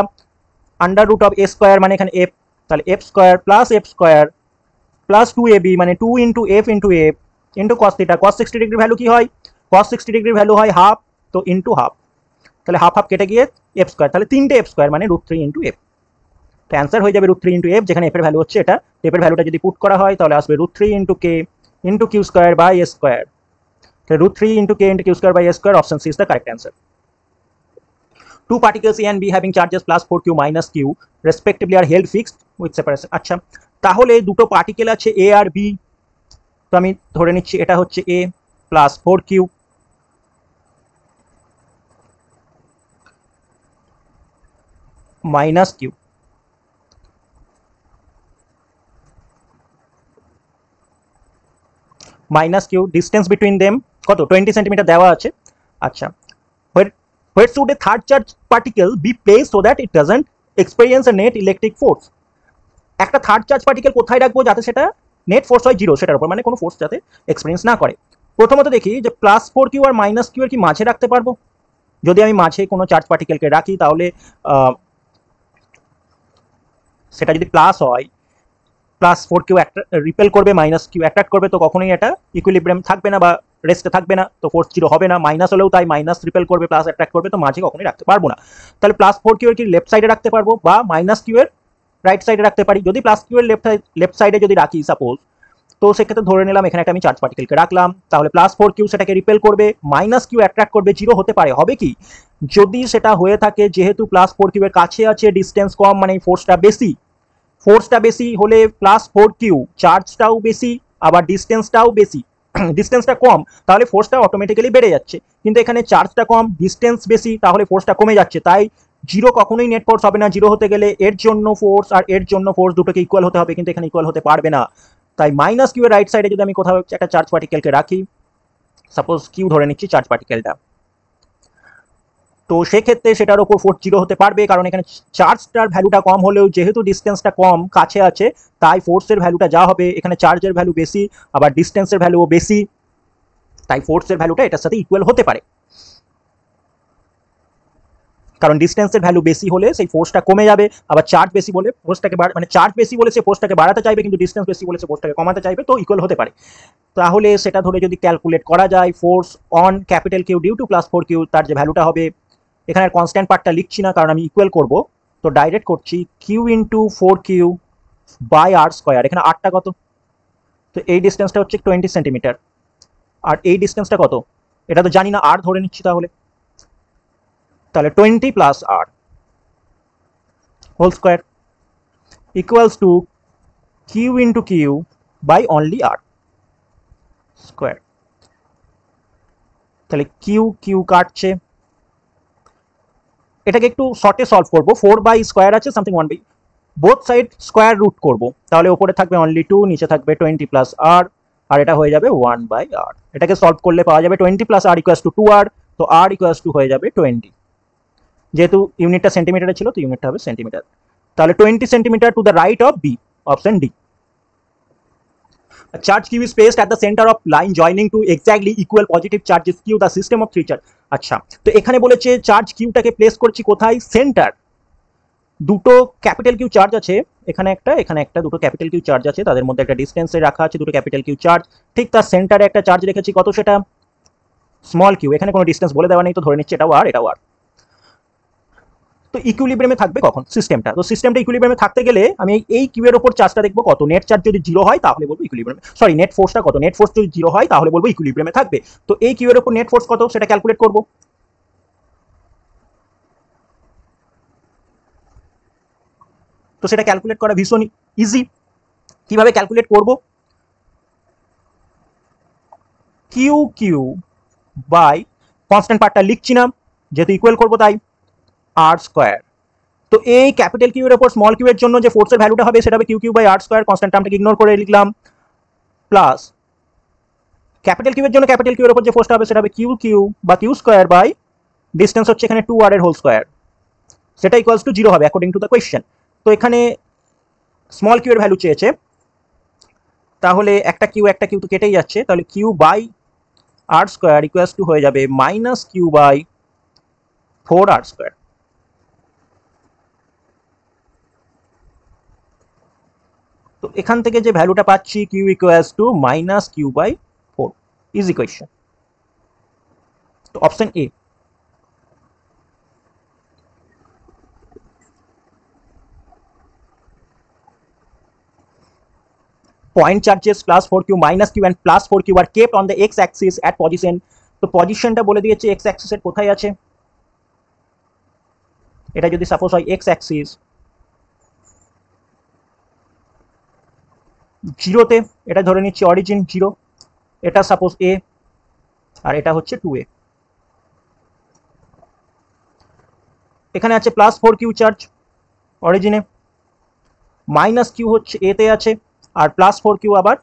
under root of A square মানে এখানে এফ, তাহলে এফ স্কোয়ার প্লাস 2ab মানে 2 into F into cos theta. cos 60 degree value কি হয়? cos 60 ডিগ্রি ভ্যালু হয় half, তো into half, তাহলে half half কেটে গিয়ে এফ স্কোয়ার, তাহলে তিনটে এফ স্কোয়ার মানে √3 ইন্টু এফ। তো অ্যান্সার হয়ে যাবে √3 ইন্টু এফ, যেখানে এফের ভ্যালু হচ্ছে এটা, এফের ভ্যালুটা যদি পুট করা হয় তাহলে আসবে √3 into k into Q square by A square. √3 into k into Q square by A square, option C is the correct answer. Two particles A and B having charges plus 4q minus q respectively are held fixed with separation. আচ্ছা, তাহলে দুটো particle আছে A R B, তো আমি ধরে নিচ্ছি এটা হচ্ছে A plus 4q minus q, minus q, distance between them কত 20 সেন্টিমিটার দেওয়া আছে। আচ্ছা, where should a third charge particle be placed so that it doesn't experience a net electric force? একটা থার্ড চার্জ পার্টিকেল কোথায় রাখবো যাতে সেটা net force হয় জিরো, সেটার উপর মানে কোনো ফোর্স যাতে এক্সপেরিয়েন্স না করে। প্রথমত দেখি যে প্লাস 4q আর মাইনাস q এর কি মাঝে রাখতে পারবো। যদি আমি মাঝে কোনো চার্জ পার্টিকেলকে রাখি তাহলে সেটা যদি প্লাস হয়, প্লাস 4q রিপেল করবে, মাইনাস q অ্যাট্রাক্ট করবে, তো কখনোই এটা ইকুইলিব্রিয়াম থাকবে না বা রেস্টে থাকবে না, তো ফোর্স জিরো হবে না। মাইনাস হলেও তাই, মাইনাস রিপেল করবে, প্লাস অ্যাট্রাক্ট করবে, তো মাঝে কখনোই রাখতে পারবো না। তাহলে প্লাস 4q এর কি লেফট সাইডে রাখতে পারবো বা মাইনাস q এর রাইট সাইডে রাখতে পারি। যদি প্লাস q এর লেফট সাইডে যদি রাখি সাপোজ, তো সেক্ষেত্রে ধরে নিলাম এখানে একটা আমি চার্জ পার্টিকেলকে রাখলাম, তাহলে প্লাস 4q সেটাকে রিপেল করবে, মাইনাস q অ্যাট্রাক্ট করবে, জিরো হতে পারে। হবে কি, যদি সেটা হয়ে থাকে যেহেতু প্লাস 4q এর কাছে আছে, ডিস্টেন্স কম, মানে ফোর্সটা বেশি, ফোর্সটা বেশি হলে প্লাস 4q চার্জটাও বেশি আবার ডিস্টেন্সটাও বেশি, ডিস্টেন্সটা কম তাহলে ফোর্সটা অটোমেটিক্যালি বেড়ে যাচ্ছে, কিন্তু এখানে চার্জটা কম ডিস্টেন্স বেশি তাহলে ফোর্সটা কমে যাচ্ছে। তাই জিরো কখনোই নেট ফোর্স হবে না। জিরো হতে গেলে এর জন্য ফোর্স আর এর জন্য ফোর্স দুটোকে ইকুয়াল হতে হবে, কিন্তু এখানে ইকুয়াল হতে পারবে না। তাই মাইনাস কিউ এর রাইট সাইডে যদি আমি কোথাও একটা চার্জ পার্টিকেলকে রাখি, সাপোজ কিউ ধরে নিচ্ছি চার্জ পার্টিকেলটা, তো সেক্ষেত্রে সেটার উপর ফোর্স জিরো হতে পারবে, কারণ এখানে চার্জটার ভ্যালুটা কম হলেও যেহেতু ডিস্টেন্সটা কম কাছে আছে, তাই ফোর্সের ভ্যালুটা যা হবে, এখানে চার্জের ভ্যালু বেশি আবার ডিস্টেন্সের ভ্যালুও বেশি, তাই ফোর্সের ভ্যালুটা এটার সাথে ইকুয়াল হতে পারে। কারণ ডিস্টেন্সের ভ্যালু বেশি হলে সেই ফোর্সটা কমে যাবে, আবার চার্জ বেশি বলে ফোর্সটাকে মানে চার্জ বেশি বলে সে ফোর্সটাকে বাড়াতে চাইবে, কিন্তু ডিস্টেন্স বেশি বলে সে ফোর্সটাকে কমাতে চাইবে, তো ইকুয়াল হতে পারে। তাহলে সেটা ধরে যদি ক্যালকুলেট করা যায়, force on capital Q due to plus 4q তার যে ভ্যালুটা হবে, এখানে কনস্ট্যান্ট পার্টটা লিখছি না কারণ আমি ইকুয়াল করব, তো ডাইরেক্ট করছি Q into 4q by R square. এখানে আরটা কত, তো এই ডিস্টেন্সটা হচ্ছে 20 সেন্টিমিটার, আর এই ডিস্টেন্সটা কত এটা তো জানি না, আর ধরে নিচ্ছি তাহলে 20 plus r whole square equals to Q into Q by only r square. তাহলে কিউ কিউ কাটছে, এটাকে একটু শর্টে সলভ করবো। 4 বাই স্কোয়ার আছে something 1 by, both side square root করবো, তাহলে ওপরে থাকবে অনলি 2, নিচে থাকবে 20 প্লাস আর, আর এটা হয়ে যাবে 1 বাই আর। এটাকে সলভ করলে পাওয়া যাবে 20 প্লাস আর ইকুয়ালস টু 2r, তো আর ইকুয়ালস টু হয়ে যাবে 20, যেহেতু ইউনিটটা সেন্টিমিটারে ছিল তো ইউনিটটা হবে সেন্টিমিটার। তাহলে 20 centimetre to the right of B, option D. A charge q is placed at the center of line joining to exactly equal positive charges q, the system of 3 charge. আচ্ছা, তো এখানে বলেছে চার্জ কিউটাকে প্লেস করছি কোথায়, centre. দুটো capital Q charge আছে, এখানে একটা, দুটো ক্যাপিটাল কিউ চার্জ আছে, তাদের মধ্যে একটা ডিস্টেন্সে রাখা আছে দুটো ক্যাপিটাল কিউ চার্জ, ঠিক তার সেন্টারে একটা চার্জ রেখেছি, কত সেটা স্মল কিউ, এখানে কোনো ডিস্টেন্স বলে দেওয়া নেই, তো ধরে নিচ্ছি এটাও আর এটাও আর। তো ইকুইলিব্রিয়ামে থাকবে কখন সিস্টেমটা, তো সিস্টেমটা ইকুইলিব্রিয়ামে থাকতে গেলে আমি এই কিউ এর উপর চার্জটা দেখবো কত, নেট চার্জ যদি জিরো হয় তাহলে বলবো ইকুইলিব্রিয়ামে, সরি নেট ফোর্সটা কত, নেট ফোর্স যদি জিরো হয় তাহলে বলবো ইকুইলিব্রিয়ামে থাকবে। তো এই কিউ এর উপর নেট ফোর্স কত সেটা ক্যালকুলেট করব। তো সেটা ক্যালকুলেট করা ভীষণ ইজি। কিভাবে ক্যালকুলেট করব, কিউ কিউ বাই কনস্ট্যান্ট পার্টটা লিখছি না যেহেতু ইকুয়াল করবো তাই, আর স্কোয়ার। তো এই ক্যাপিটাল কিউ এর উপর স্মল কিউ এর জন্য যে ফোর্সের ভ্যালুটা হবে সেটা হবে Q Q by R square, constant টার্মটাকে ইগনোর করে লিখলাম, প্লাস ক্যাপিটাল কিউ এর জন্য ক্যাপিটাল কিউ এর উপর যে ফোর্সটা হবে সেটা হবে কিউ কিউ বা কিউ স্কোয়ার বাই ডিস্টেন্স হচ্ছে এখানে 2r এর হোল স্কোয়ার, সেটা ইকুয়ালস টু 0 হবে অ্যাকর্ডিং টু দ্য কোয়েশ্চেন। তো এখানে স্মল কিউ এর ভ্যালু চেয়েছে, তাহলে একটা কিউ তো কেটেই যাচ্ছে, তাহলে Q by R square equals to হয়ে যাবে minus Q by 4r square. তো এখান থেকে যে ভ্যালুটা পাচ্ছি Q equals to minus Q by 4 is equation, তো option A. Point charges plus 4q minus q and plus 4q are kept on the x axis at position, তো পজিশনটা বলে দিয়েছে x axis এর কোথায় আছে, এটা যদি সাপোজ হয় এক্স অ্যাক্সিস, জিরোতে এটা ধরে নিচ্ছি অরিজিন জিরো, এটা সাপোজ এ আর এটা হচ্ছে 2a। এখানে আছে +4q চার্জ অরিজিনে, -q হচ্ছে এতে আছে, আর +4q আবার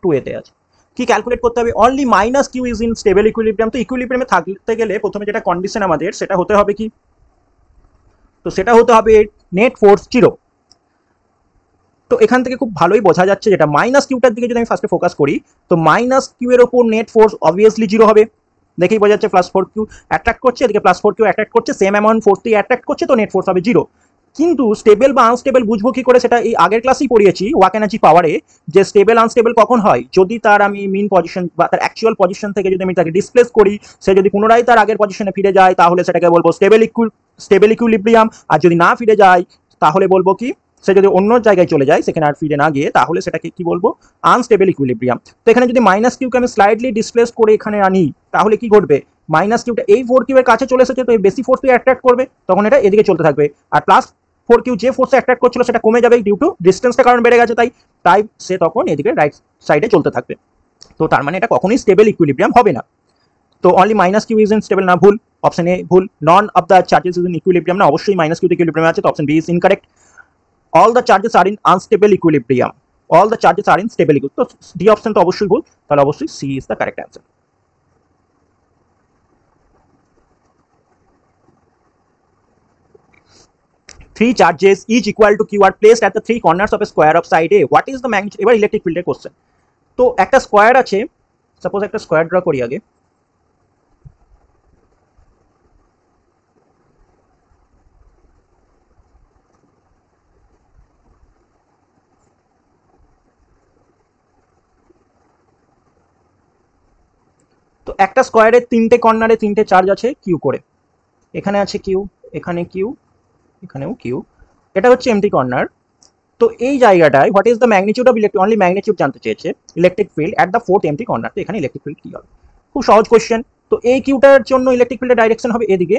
2a তে আছে। কি ক্যালকুলেট করতে হবে? Only -q is in stable equilibrium. তো ইকুইলিব্রিয়ামে থাকতে গেলে প্রথমে যেটা কন্ডিশন আমাদের সেটা হতে হবে কি, তো সেটা হতে হবে নেট ফোর্স 0। তো এখান থেকে খুব ভালোই বোঝা যাচ্ছে যেটা -qটার দিকে যদি আমি ফার্স্টে ফোকাস করি, তো -q এর ওপর নেট ফোর্স অবভিয়াসলি 0 হবে। দেখেই বোঝা যাচ্ছে +4q অ্যাট্রাক্ট করছে, এদিকে +4q অ্যাট্রাক্ট করছে, সেম অ্যামাউন্ট ফোর্সই অ্যাট্রাক্ট করছে, তো নেট ফোর্স হবে 0। কিন্তু স্টেবল বা আনস্টেবল বুঝবো কি করে? সেটা এই আগের ক্লাসেই পড়িয়েছি ওয়াক এনার্জি পাওয়ারে, যে স্টেবল আনস্টেবল কখন হয়, যদি তার আমি মিন পজিশন বা তার অ্যাকচুয়াল পজিশন থেকে যদি আমি তাকে ডিসপ্লেস করি, সে যদি পুনরায় তার আগের পজিশনে ফিরে যায় তাহলে সেটাকে বলবো স্টেবল ইকুইলিব্রিয়াম। আর যদি না ফিরে যায় তাহলে বলবো কি, সে যদি অন্য জায়গায় চলে যায় সেখানে আর ফিরে না গিয়ে, তাহলে সেটাকে কি বলবো, আনস্টেবল ইকুইলিব্রিয়াম। তো এখানে যদি -qকে আমি স্লাইডলি ডিসপ্লেস করে এখানে আনি, তাহলে কি ঘটবে, -qটা এই 4q এর কাছে চলে এসেছে, তো এই বেশি ফোর্সই অ্যাট্রাক্ট করবে, তখন এটা এদিকে চলতে থাকবে। আর +4q যে ফোর্সে অ্যাট্রাক্ট করছিল সেটা কমে যাবে ডিউ টু ডিস্টেন্সটা কারণ বেড়ে গেছে, তাই সে তখন এদিকে রাইট সাইডে চলতে থাকবে। তো তার মানে এটা কখনোই স্টেবল ইকুইলিব্রিয়াম হবে না। তো only -q is in stable, না ভুল, অপশন এ ভুল। None of the charges is in equilibrium, না অবশ্যই -q তে ইকুইলিব্রিয়াম আছে, তো option B is incorrect. All the charges are in unstable equilibrium, all the charges are in stable equilibrium, তো D option তো অবশ্যই ভুল, তাহলে অবশ্যই C is the correct answer. Three charges each equal to q are placed at the three corners of a square of side a. What is the magnitude? এবার electric ফিল্ডের question. তো একটা square আছে, সাপোজ একটা square draw করি আগে। তো একটা স্কোয়ারের তিনটে কর্নারে তিনটে চার্জ আছে কিউ করে, এখানে আছে কিউ, এখানে কিউ, এখানেও কিউ, এটা হচ্ছে এমটি কর্নার। তো এই জায়গাটায় what is the magnitude of electric, only magnitude জানতে চেয়েছে, electric field at the fourth empty corner. তো এখানে ইলেকট্রিক ফিল্ড কি হবে? খুব সহজ কোশ্চেন। তো এই কিউটার জন্য ইলেকট্রিক ফিল্ডের ডাইরেকশন হবে এদিকে,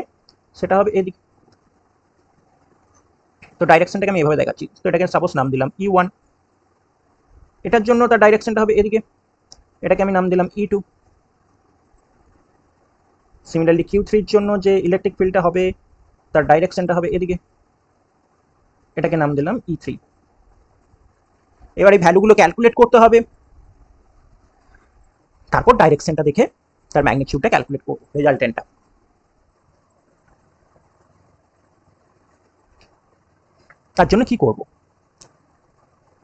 সেটা হবে এদিকে। তো ডাইরেকশনটাকে আমি এভাবে দেখাচ্ছি, তো এটাকে সাপোজ নাম দিলাম E1। এটার জন্য তার ডাইরেকশনটা হবে এদিকে, এটাকে আমি নাম দিলাম E2। সিমিলারলি Q3 এর জন্য যে ইলেকট্রিক ফিল্ডটা হবে তার ডাইরেকশনটা হবে এদিকে, এটাকে নাম দিলাম E3। এবার এই ভ্যালুগুলো ক্যালকুলেট করতে হবে, তারপর ডাইরেকশনটা দেখে তার ম্যাগনিটিউডটা ক্যালকুলেট করবো, রেজাল্টেন্টটা। তার জন্য কি করব,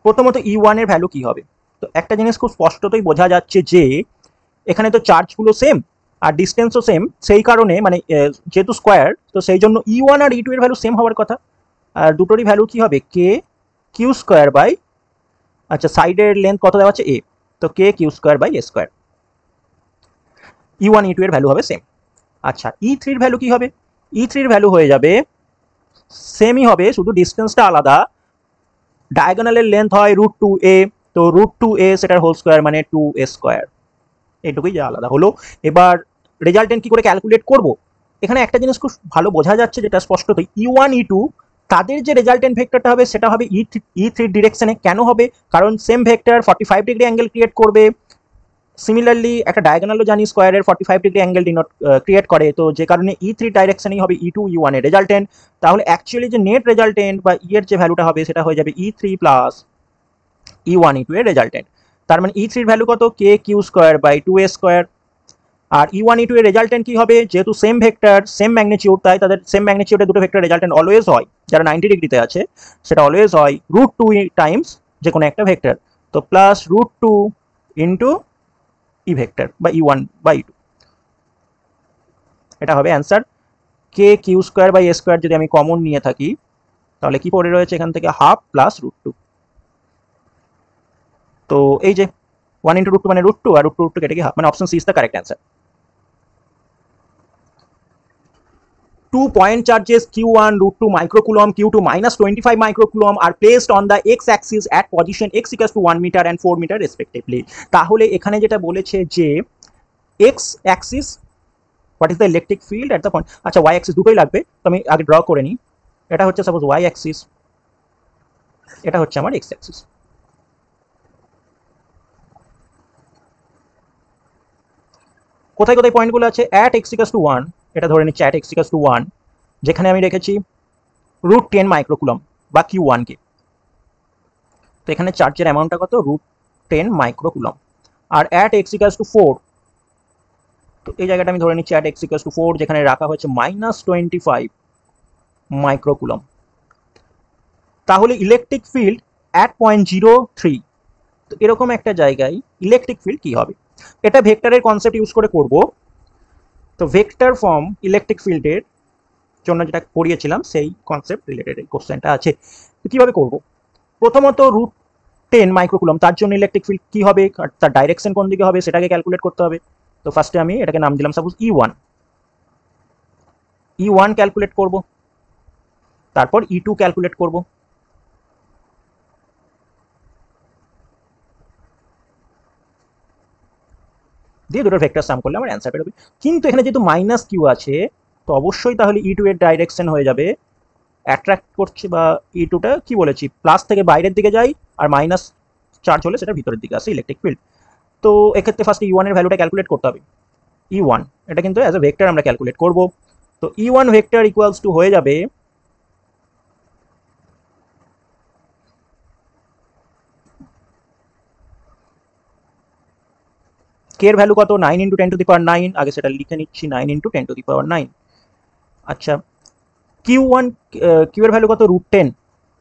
প্রথমত E1 এর ভ্যালু কি হবে? তো একটা জিনিস খুব স্পষ্টতই বোঝা যাচ্ছে যে এখানে তো চার্জগুলো সেম আর ডিস্টেন্সও সেম, সেই কারণে মানে যেহেতু স্কোয়ার, তো সেই জন্য E1 আর E2 এর ভ্যালু সেম হওয়ার কথা। আর দুটোরই ভ্যালু কি হবে, কে কিউ স্কোয়ার বাই, আচ্ছা সাইডের লেন্থ কত দেওয়া আছে এ, তো K Q square by A square. E1 E2 এর ভ্যালু হবে সেম। আচ্ছা E3 এর ভ্যালু কি হবে? E3 এর ভ্যালু হয়ে যাবে সেমই হবে, শুধু ডিস্টেন্সটা আলাদা। ডায়াগোনালের লেন্থ হয় √2a, তো √2a সেটার হোল স্কোয়ার মানে 2a স্কোয়ার, এইটুকুই যা আলাদা হলো। এবার রেজাল্টেন্ট কি করে ক্যালকুলেট করব? এখানে একটা জিনিস খুব ভালো বোঝা যাচ্ছে যেটা স্পষ্টতই, E1 E2 তাদের যে রেজাল্টেন্ট ভেক্টরটা হবে সেটা হবে E3 ডিরেকশনে। কেন হবে? কারণ same vector 45 degree angle create করবে। সিমিলারলি একটা ডায়াগোনালও জানি স্কোয়ারের 45 ডিগ্রি অ্যাঙ্গেল ডিনোট ক্রিয়েট করে, তো যে কারণে E3 ডাইরেকশনেই হবে E2 E1 এর রেজাল্টেন্ট। তাহলে অ্যাকচুয়ালি যে নেট রেজাল্টেন্ট বা ই এর যে ভ্যালুটা হবে সেটা হয়ে যাবে E3 প্লাস E1 E2 এর রেজাল্টেন্ট। তার মানে E3 এর ভ্যালু কত, K Q square by 2a square. আর E1 E2 এর রেজাল্টেন্ট কি হবে, যেহেতু সেম ভেক্টর সেম ম্যাগনিটিউড, তাই তাদের সেম ম্যাগনিটিউডের দুটো ভেক্টর রেজাল্টেন্ট অলওয়েজ হয়, যারা 90 ডিগ্রিতে আছে সেটা অলওয়েজ হয় √2 টাইমস যে কোনো একটা ভেক্টর, তো প্লাস √2 ইন্টু ই ভেক্টর বা E1 বা E2, এটা হবে answer. K Q square by A square যদি আমি কমন নিয়ে থাকি তাহলে কি পড়ে রয়েছে এখান থেকে, হাফ প্লাস √2। তো এই যে 1 ইন্টু √2 মানে √2, আর √2 কেটে গিয়ে হাফ, মানে option C is the correct answer. 2 point charges Q1 √2 microcoulomb, Q2 -25 microcoulomb are placed on the x-axis at position x equals to 1 meter and 4 meter respectively. তাহলে এখানে যেটা বলেছে যে x-axis, what is the electric field at the point, আচ্ছা y-axis দুটোই লাগবে, তো আমি আগে ড্র করে নিই। এটা হচ্ছে সাপোজ ওয়াই অ্যাক্সিস, এটা হচ্ছে আমার এক্স অ্যাক্সিস। কোথায় কোথায় পয়েন্টগুলো আছে? অ্যাট এক্স ইকাস টু 1, এটা ধরে নিচ্ছি অ্যাট এক্স ইকাস টু 1, যেখানে আমি রেখেছি √10 মাইক্রোকুলম বা Q1 কে। তো এখানে চার্জের অ্যামাউন্টটা কত? √10 মাইক্রোকুলম। আর অ্যাট এক্স ইকাস টু 4, তো এই জায়গাটা আমি ধরে নিচ্ছি অ্যাট এক্স ইকাস টু 4, যেখানে রাখা হয়েছে -25 মাইক্রোকুলম। তাহলে ইলেকট্রিক ফিল্ড অ্যাট 0.03, তো এরকম একটা জায়গায় ইলেকট্রিক ফিল্ড কি হবে? এটা ভেক্টরের কনসেপ্ট ইউজ করে করব। তো ভেক্টর ফর্ম ইলেকট্রিক ফিল্ডের জন্য যেটা পড়িয়েছিলাম সেই কনসেপ্ট রিলেটেড এই কোশ্চেনটা আছে। তো কীভাবে করব? প্রথমত √10 মাইক্রোকুলম, তার জন্য ইলেকট্রিক ফিল্ড কী হবে, তার ডাইরেকশন কোন দিকে হবে সেটাকে ক্যালকুলেট করতে হবে। তো ফার্স্টে আমি এটাকে নাম দিলাম সাপোজ E1 ক্যালকুলেট করব, তারপর E2 ক্যালকুলেট করব। দিয়ে দুটো ভেক্টর সাম করলে আমার অ্যান্সার বেরোবে। কিন্তু এখানে যেহেতু -Q আছে, তো অবশ্যই তাহলে E2 এর ডাইরেকশন হয়ে যাবে অ্যাট্রাক্ট করছে, বা E2টা কি বলেছি, প্লাস থেকে বাইরের দিকে যায়, আর মাইনাস চার্জ হলে সেটা ভিতরের দিকে আসে ইলেকট্রিক ফিল্ড। তো এক্ষেত্রে ফার্স্ট E1 এর ভ্যালুটা ক্যালকুলেট করতে হবে। E1 এটা কিন্তু অ্যাজ এ ভেক্টর আমরা ক্যালকুলেট করব। তো E1 ভেক্টর ইকুয়ালস টু হয়ে যাবে কে এর ভ্যালু কত? 9 × 10⁹, আগে সেটা লিখে নিচ্ছি, 9 × 10⁹। আচ্ছা, Q1 কিউ এর ভ্যালু কত? √10,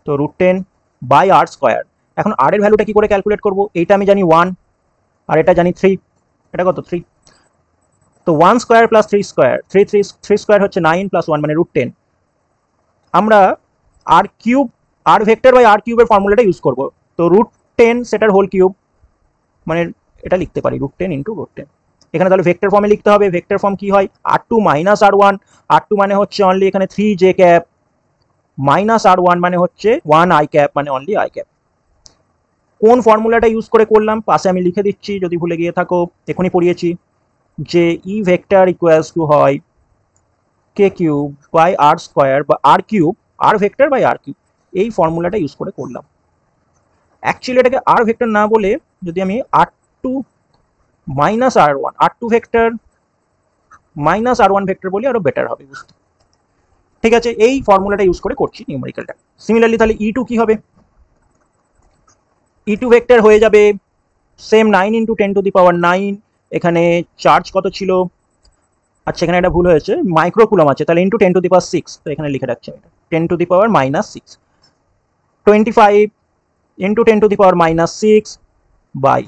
তো √10/r²। এখন r এর ভ্যালুটা কি করে ক্যালকুলেট করব? এইটা আমি জানি 1, আর এটা জানি 3, এটা কত? 3। তো 1² + 3² হচ্ছে 9 + 1 মানে √10। আমরা r ভেক্টর/r কিউবের ফর্মুলাটা ইউজ করব। তো √10 সেটার হোল কিউব, মানে এটা লিখতে পারি √10 × √10। এখানে তাহলে ভেক্টর ফর্মে লিখতে হবে। ভেক্টর ফর্ম কি হয়? r2 - r1, r2 মানে হচ্ছে অনলি এখানে 3j ক্যাপ, -r1 মানে হচ্ছে 1i ক্যাপ, মানে অনলি i ক্যাপ। কোন ফর্মুলাটা ইউজ করে করলাম পাশে আমি লিখে দিচ্ছি যদি ভুলে গিয়ে থাকো, এখনই পড়িয়েছি যে ই ভেক্টর ইকুয়ালস টু হয় k³/r² বা r ভেক্টর/r3, এই ফর্মুলাটা ইউজ করে করলাম। অ্যাকচুয়ালি এটাকে r ভেক্টর না বলে যদি আমি r2 ভেক্টর -r1 ভেক্টর বলি আরো বেটার হবে বুঝতে। ঠিক আছে, এই ফর্মুলাটা ইউজ করে করছি নিউমেরিক্যালটা। সিমিলারলি তাহলে E2 কি হবে? E2 ভেক্টর হয়ে যাবে সেম 9 × 10⁹। এখানে চার্জ কত ছিল? আচ্ছা, এখানে একটা ভুল হয়েছে, মাইক্রোকুলম আছে, তাহলে × 10⁶, তো এখানে লিখে রাখছি আমি 10⁻⁻6, 25 × 10⁻⁶ বাই,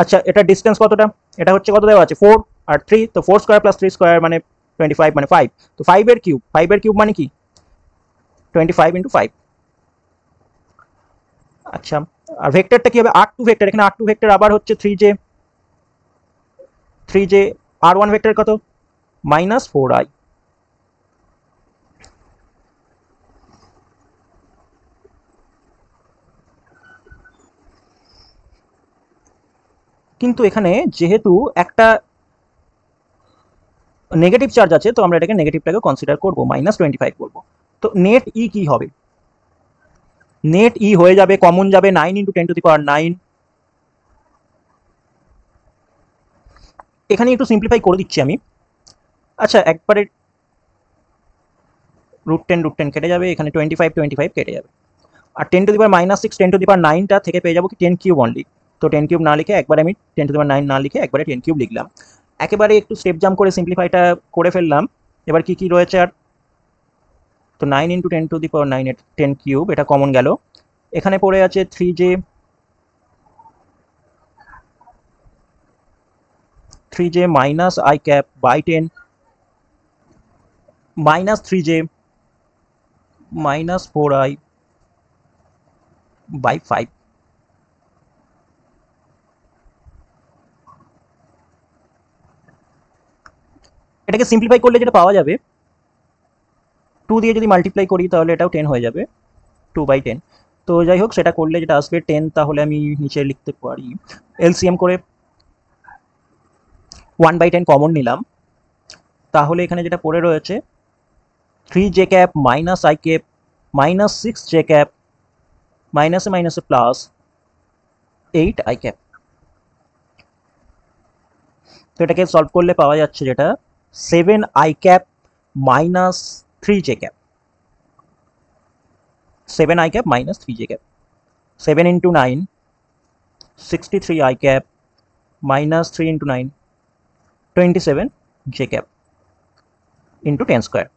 আচ্ছা এটা ডিস্টেন্স কতটা? এটা হচ্ছে কত দেওয়া আছে? 4 আর 3, তো 4² + 3² মানে 25 মানে 5। তো 5 এর কিউব মানে কি? 25 × 5। আচ্ছা, আর ভেক্টরটা কি হবে? r2 ভেক্টর, এখানে r2 ভেক্টর আবার হচ্ছে 3j, r1 ভেক্টর কত? -4i। কিন্তু এখানে যেহেতু একটা নেগেটিভ চার্জ আছে, তো আমরা এটাকে নেগেটিভটাকে কনসিডার করব, -25 করব। তো নেট ই কি হবে? নেট ই হয়ে যাবে, কমন যাবে 9 × 10⁹। এখানে একটু সিম্পলিফাই করে দিচ্ছি আমি। আচ্ছা, একবারে √10 কেটে যাবে, এখানে 25 কেটে যাবে, আর 10⁻⁻6 10⁻⁹টা থেকে পেয়ে যাবো কি 10³ অনলি। তো 10³ না লিখে একবারে আমি 10⁻⁹ না লিখে একবারে 10³ লিখলাম। একেবারে একটু স্টেপ জাম্প করে সিম্পলিফাইটা করে ফেললাম। এবার কি কি রয়েছে আর? তো 9 × 10⁹ এর 10³ এটা কমন গেল। এখানে পড়ে আছে 3j, 3j - i cap by 10, -3j -4i by 5। এটাকে সিম্পলিফাই করলে যেটা পাওয়া যাবে, 2 দিয়ে যদি মাল্টিপ্লাই করি তাহলে এটাও 10 হয়ে যাবে, 2/10। তো যাই হোক, সেটা করলে যেটা আসবে 10, তাহলে আমি নিচে লিখতে পারি এলসিএম করে 1/10 কমন নিলাম, তাহলে এখানে যেটা পড়ে রয়েছে 3j cap -i cap minus 6 J cap মাইনাসে মাইনাসে প্লাস 8 আই ক্যাপ। তো এটাকে সলভ করলে পাওয়া যাচ্ছে যেটা 7 I cap minus 3 J cap, 7 I cap minus 3 J cap. 7 into 9 63 I cap minus 3 into 9 27 J cap into 10 square.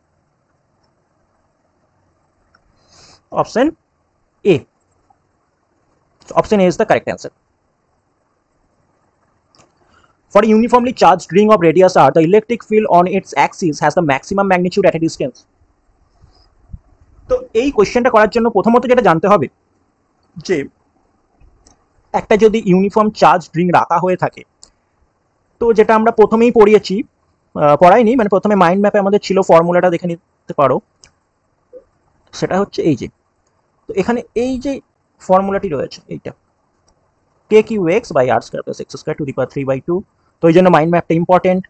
Option A. So option A is the correct answer. For a uniformly charged ring of radius r, the electric field on its axis has the maximum magnitude at a distance. তো এই কোশ্চেনটা করার জন্য প্রথমত যেটা জানতে হবে যে একটা যদি ইউনিফর্ম চার্জ রিং রাখা হয়ে থাকে, তো যেটা আমরা প্রথমেই পড়াইনি, মানে প্রথমে মাইন্ড ম্যাপে আমাদের ছিল, ফর্মুলাটা দেখে নিতে পারো, সেটা হচ্ছে এই যে, তো এখানে এই যে ফর্মুলাটি রয়েছে এইটা K Q X by R square plus X square to the power 3/2। তো এই জন্য মাইন্ড ম্যাপটা ইম্পর্টেন্ট।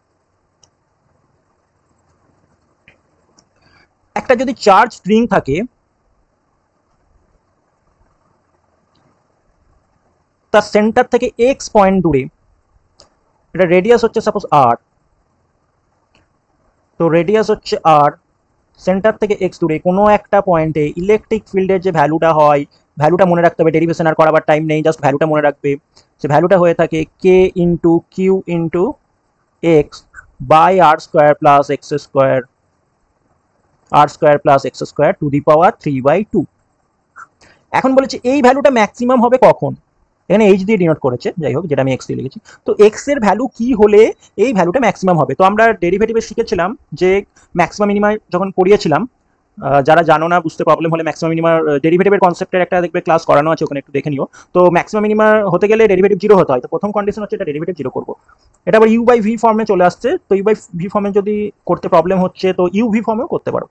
একটা যদি চার্জ রিং থাকে তার সেন্টার থেকে এক্স পয়েন্ট দূরে, এটা রেডিয়াস হচ্ছে সাপোজ আর, তো রেডিয়াস হচ্ছে আর, সেন্টার থেকে এক্স দূরে কোনো একটা পয়েন্টে ইলেকট্রিক ফিল্ডের যে ভ্যালুটা হয়, ভ্যালুটা মনে রাখতে হবে, ডেরিভেশন আর করাবার টাইম নেই, জাস্ট ভ্যালুটা মনে রাখবে। সে ভ্যালুটা হয়ে থাকে K into Q into X by R square plus X square, R square plus X square to the power 3/2। এখন বলেছে এই ভ্যালুটা ম্যাক্সিমাম হবে কখন, এখানে এইচ দিয়ে ডিনোট করেছে, যাই হোক, যেটা আমি এক্স দিয়ে লিখেছি। তো এক্স এর ভ্যালু কি হলে এই ভ্যালুটা ম্যাক্সিমাম হবে? তো আমরা ডেরিভেটিভে শিখেছিলাম যে ম্যাক্সিমাম মিনিমাম যখন পড়িয়েছিলাম, যারা জানো না, বুঝতে প্রবলেম হলে ম্যাক্সিমাম মিনিমাম ডেরিভেটিভের কনসেপ্টের একটা দেখবে ক্লাস করানো আছে, ওখানে একটু দেখে নিও। তো ম্যাক্সিমাম মিনিমাম হতে গেলে ডেরিভেটিভ 0 হতে হয়। তো প্রথম কন্ডিশন হচ্ছে এটা ডেরিভেটিভ 0 করবো। এটা আবার ইউ বাই ভি ফর্মে চলে আসছে, তো ইউ বাই ভি ফর্মে যদি করতে প্রবলেম হচ্ছে তো ইউ ভি ফর্মেও করতে পারো।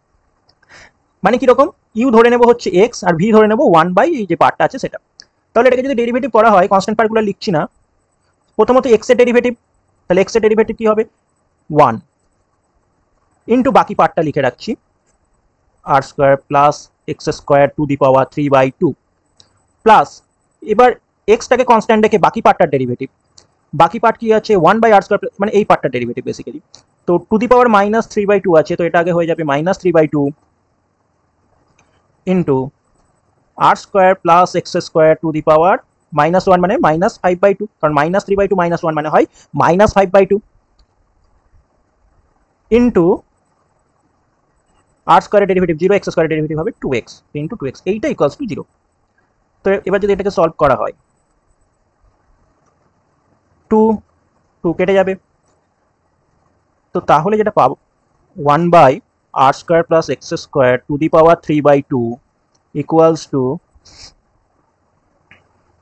মানে কিরকম, ইউ ধরে নেবো হচ্ছে এক্স আর ভি ধরে নেবো 1/, এই যে পার্টটা আছে সেটা। তাহলে এটাকে যদি ডেরিভেটিভ করা হয়, কনস্ট্যান্ট পার্টগুলো লিখছি না, প্রথমত এক্স এর ডেরিভেটিভ, তাহলে এক্স এর ডেরিভেটিভ কি হবে 1 ইন্টু বাকি পার্টটা লিখে রাখছি R square plus X square to the power 3/2 plus, এবার এক্সটাকে কনস্ট্যান্ট রেখে বাকি পার্টটার ডেরিভেটিভ, বাকি পার্ট কি আছে 1/r স্কোয়ার, মানে এই পার্টটার ডেরিভেটিভ বেসিক্যালি। তো টু দি পাওয়ার মাইনাস 3/2 আছে, তো এটা আগে হয়ে যাবে minus 3/2 into R square plus X square to the power -1 মানে মাইনাস 5/2, কারণ মাইনাস 3/2 -1 মানে হয় মাইনাস 5/2 ইন্টু আর স্কোয়ারের ডেরিভেটিভ 0, এক্স স্কোয়ারের ডেরিভেটিভ হবে 2x ইন্টু 2x, এইটা ইকুয়ালস টু 0। তো এবার যদি এটাকে সলভ করা হয়, 2 কেটে যাবে, তো তাহলে যেটা পাবো 1/r square plus X square to the power 3/2 equals to,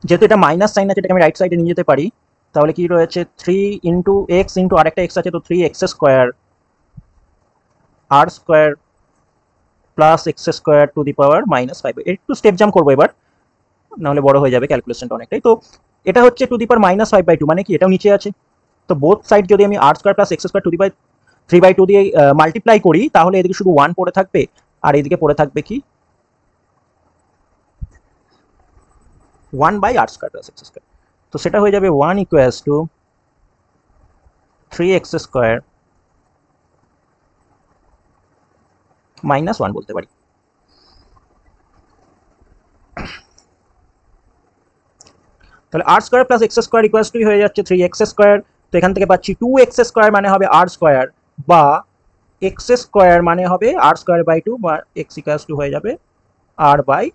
যেহেতু এটা মাইনাস সাইন আছে, এটাকে আমি রাইট সাইডে নিয়ে যেতে পারি, তাহলে কি রয়েছে 3 ইন্টু এক্স ইন্টু আরেকটা এক্স আছে, তো 3x square R square plus X square to the power -5। একটু স্টেপ জাম্প করবো এবার, নাহলে বড় হয়ে যাবে ক্যালকুলেশনটা অনেকটাই। তো এটা হচ্ছে টু দি পাওয়ার -5/2, মানে কি এটাও নিচে আছে, তো বোথ সাইড যদি আমি R square plus X square to the power 3/2 দিয়ে মাল্টিপ্লাই করি, তাহলে এদিকে শুধু 1 পড়ে থাকবে আর এদিকে পড়ে থাকবে কি 1/r square plus X square. তো সেটা হয়ে যাবে 1 ইকুয়ালস টু 3x স্কোয়ার -1 বলতে পারি। তাহলে R square plus X square equals to হয়ে যাচ্ছে 3x স্কোয়ার। তো এখান থেকে পাচ্ছি 2x স্কোয়ার মানে হবে আর স্কোয়ার, বা এক্স স্কোয়ার মানে হবে আর স্কোয়ার বাই 2, বা এক্স ইকুয়ালস টু হয়ে যাবে আর বাই,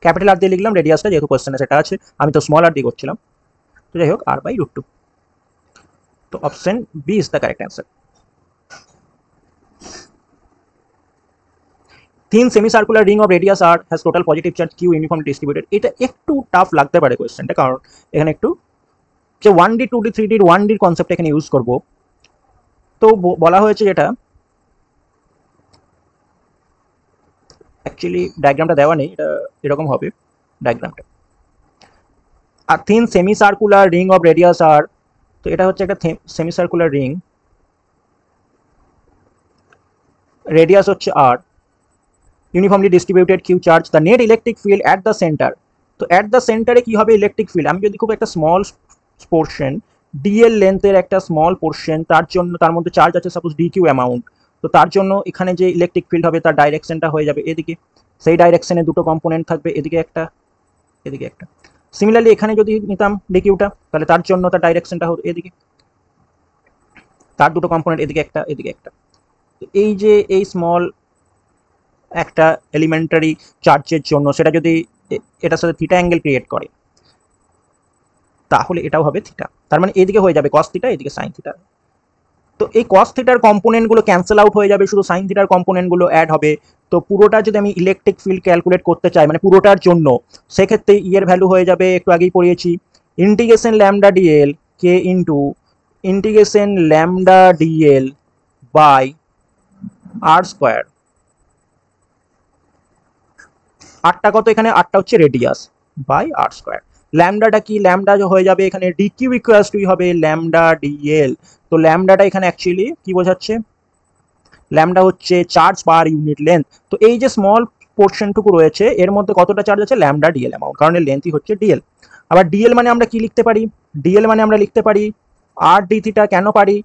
ক্যাপিটাল আর দিয়ে লিখলাম, রেডিয়াসটা যেহেতু কোশ্চেনে সেটা আছে, আমি তো স্মল আর দিয়ে করছিলাম, তো যাই হোক r/√2। তো option B is the correct answer. Thin semicircular ring of radius r has total positive charge q uniformly distributed। এটা একটু টাফ লাগতে পারে কোয়েশ্চেনটা, কারণ এখানে একটু যে 1D 2D 3D 1D concept এখানে ইউজ করব। তো বলা হয়েছে যেটা অ্যাকচুয়ালি ডায়াগ্রামটা দেওয়া নেই, এটা এরকম হবে ডায়াগ্রামটা। আর thin semicircular ring of radius r, তো এটা হচ্ছে একটা সেমিসার্কুলার রিং, রেডিয়াস হচ্ছে r, uniformly distributed Q charge the net electric field at the centre. তো অ্যাট দ্য সেন্টারে কী হবে ইলেকট্রিক ফিল্ড, আমি যদি খুব একটা স্মল পোর্শন ডিএল লেন্থের একটা স্মল পোর্শন, তার জন্য তার মধ্যে চার্জ আছে সাপোজ ডি কিউ অ্যামাউন্ট, তো তার জন্য এখানে যে ইলেকট্রিক ফিল্ড হবে তার ডাইরেকশনটা হয়ে যাবে এদিকে, সেই ডাইরেকশনে দুটো কম্পোনেন্ট থাকবে, এদিকে একটা এদিকে একটা। সিমিলারলি এখানে যদি নিতাম ডিকিউটা তাহলে তার জন্য তার ডাইরেকশনটা হতো এদিকে, তার দুটো কম্পোনেন্ট এদিকে একটা এদিকে একটা। এই যে এই স্মল একটা এলিমেন্টারি চার্জের জন্য সেটা যদি এটার সাথে থিটা অ্যাঙ্গেল ক্রিয়েট করে তাহলে এটাও হবে থিটা, তার মানে এদিকে হয়ে যাবে কস থিটা, এদিকে সাইন থিটা। তো এই কস থিটার কম্পোনেন্টগুলো ক্যান্সেল আউট হয়ে যাবে, শুধু সাইন থিটার কম্পোনেন্টগুলো অ্যাড হবে। তো পুরোটা যদি আমি ইলেকট্রিক ফিল্ড ক্যালকুলেট করতে চাই মানে পুরোটার জন্য, সেক্ষেত্রে ই এর ভ্যালু হয়ে যাবে, একটু আগেই পড়িয়েছি, integration lambda DL K into integration lambda DL by R square. আটটা কত এখানে, আটটা হচ্ছে রেডিয়াস বাই আর স্কোয়ার। ল্যামডাটা কি, ল্যামডা হয়ে যাবে এখানে ডি কিউ ইকুয়ালস টু হবে ল্যামডা ডিএল। তো ল্যামডাটা এখানে অ্যাকচুয়ালি কি বোঝাচ্ছে, ল্যামডা হচ্ছে চার্জ পার ইউনিট লেন্থ। তো এই যে স্মল পোর্শনটুকু রয়েছে এর মধ্যে কতটা চার্জ আছে, ল্যামডা ডিএল অ্যামাউন্ট, কারণ এর লেন্থই হচ্ছে ডিএল। আবার ডিএল মানে আমরা কি লিখতে পারি, ডিএল মানে আমরা লিখতে পারি আর ডি থিটা। কেন পারি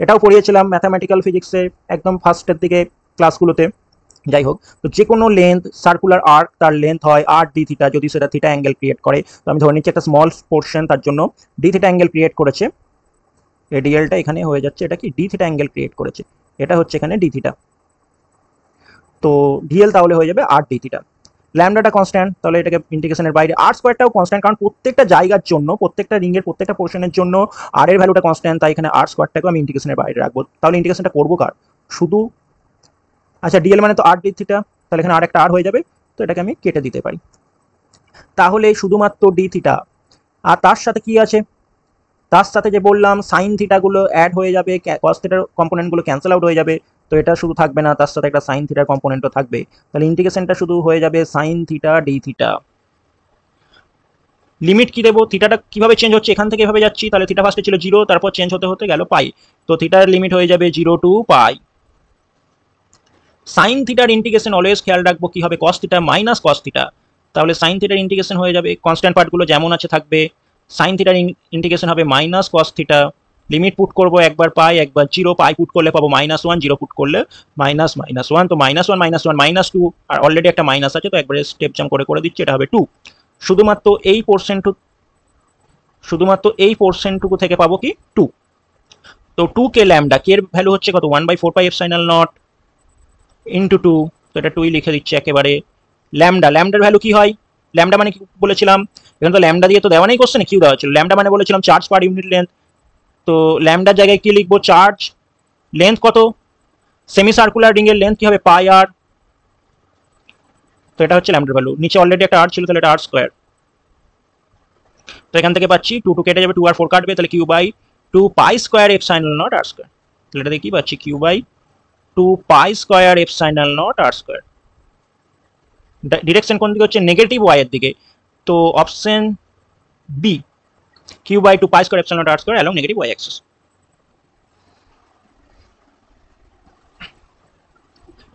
এটাও পড়িয়েছিলাম ম্যাথামেটিক্যাল ফিজিক্সে একদম ফার্স্টের দিকে ক্লাসগুলোতে। যাই হোক, তো যে কোনো লেন্থ সার্কুলার আর্ক তার লেন্থ হয় আর ডি থিটা যদি সেটা থিটা অ্যাঙ্গেল ক্রিয়েট করে। তো আমি ধরে নিচ্ছি একটা স্মল পোর্শন তার জন্য ডি থিটা অ্যাঙ্গেল ক্রিয়েট করেছে, এই ডিএলটা এখানে হয়ে যাচ্ছে এটা কি ডি থিটা অ্যাঙ্গেল ক্রিয়েট করেছে, এটা হচ্ছে এখানে ডি থিটা। তো ডিএল তাহলে হয়ে যাবে আর ডি থিটা। ল্যামডাটা কনস্ট্যান্ট, তাহলে এটাকে ইন্টিগ্রেশনের বাইরে। আর স্কোয়ারটাও কনস্ট্যান্ট, কারণ প্রত্যেকটা জায়গার জন্য প্রত্যেকটা রিংয়ের প্রত্যেকটা পোর্শনের জন্য আর এর ভ্যালুটা কনস্ট্যান্ট, তাই এখানে আর স্কোয়ারটাকেও আমি ইন্টিগ্রেশনের বাইরে রাখবো। তাহলে ইন্টিগ্রেশনটা করবো কার, শুধু আচ্ছা ডিএল মানে তো আর ডি থিটা, তাহলে এখানে আর একটা আর হয়ে যাবে, তো এটাকে আমি কেটে দিতে পারি। তাহলে শুধুমাত্র ডি থিটা, আর তার সাথে কি আছে, তার সাথে যে বললাম সাইন থিটাগুলো অ্যাড হয়ে যাবে, কস থিটার কম্পোনেন্টগুলো ক্যান্সেল আউট হয়ে যাবে। তো এটা শুধু থাকবে না, তার সাথে একটা সাইন থিটার কম্পোনেন্টও থাকবে। তাহলে ইন্টিগ্রেশনটা শুধু হয়ে যাবে sine theta D theta. Limit কি দেবো, থিটাটা কিভাবে চেঞ্জ হচ্ছে, এখান থেকে এভাবে যাচ্ছি, তাহলে থিটা ফার্স্টে ছিল 0, তারপর চেঞ্জ হতে হতে গেল পাই, তো থিটার লিমিট হয়ে যাবে 0 টু পাই। সাইন থিটার ইন্টিগ্রেশন অলওয়েজ খেয়াল রাখবো কি হবে, cos theta minus cos theta. তাহলে সাইন থিটার ইন্টিগ্রেশন হয়ে যাবে, কনস্ট্যান্ট পার্টগুলো যেমন আছে থাকবে, সাইন থিটার ইন্টিগ্রেশন হবে minus cos theta. Limit put করবো, একবার পাই একবার 0, পাই পুট করলে পাবো -1, 0 পুট করলে -1, তো -1 -2, আর অলরেডি একটা মাইনাস আছে তো একবারে স্টেপ জাম্প করে দিচ্ছি, এটা হবে 2। শুধুমাত্র এই পোর্শনটুকু থেকে পাবো কি 2। তো 2 কে ল্যামডা, কে এর ভ্যালু হচ্ছে কত, 1/4 এপসাইলন নট ইন্টু 2, তো এটা 2ই লিখে দিচ্ছি একেবারে। ল্যামডার ভ্যালু কি হয়, ল্যামডা মানে কি বলেছিলাম, এখানে তো ল্যামডা দিয়ে তো দেওয়া নেই কোশ্চেনে, কিউ দেওয়া ছিল। ল্যামডা মানে বলেছিলাম চার্জ পার ইউনিট লেন্থ, তো ল্যামডার জায়গায় কি লিখবো, চার্জ লেন্থ কত, সেমি সার্কুলার রিং এর লেন্থ কি হবে পাই আর, তো এটা হচ্ছে ল্যামডার ভ্যালু। নিচে অলরেডি একটা আর ছিল, তাহলে এটা আর স্কোয়ার। তো এখান থেকে পাচ্ছি 2 কেটে যাবে, 2 আর 4 কাটবে, তাহলে Q by 2 pi square epsilon naught R square. তাহলে এটা দিয়ে কি পাচ্ছি, Q by 2 pi square epsilon naught R square. Direction কোন দিকে হচ্ছে, নেগেটিভ ওয়াই এর দিকে, তো option B, Q by 2 pi square epsilon naught R square along negative Y axis.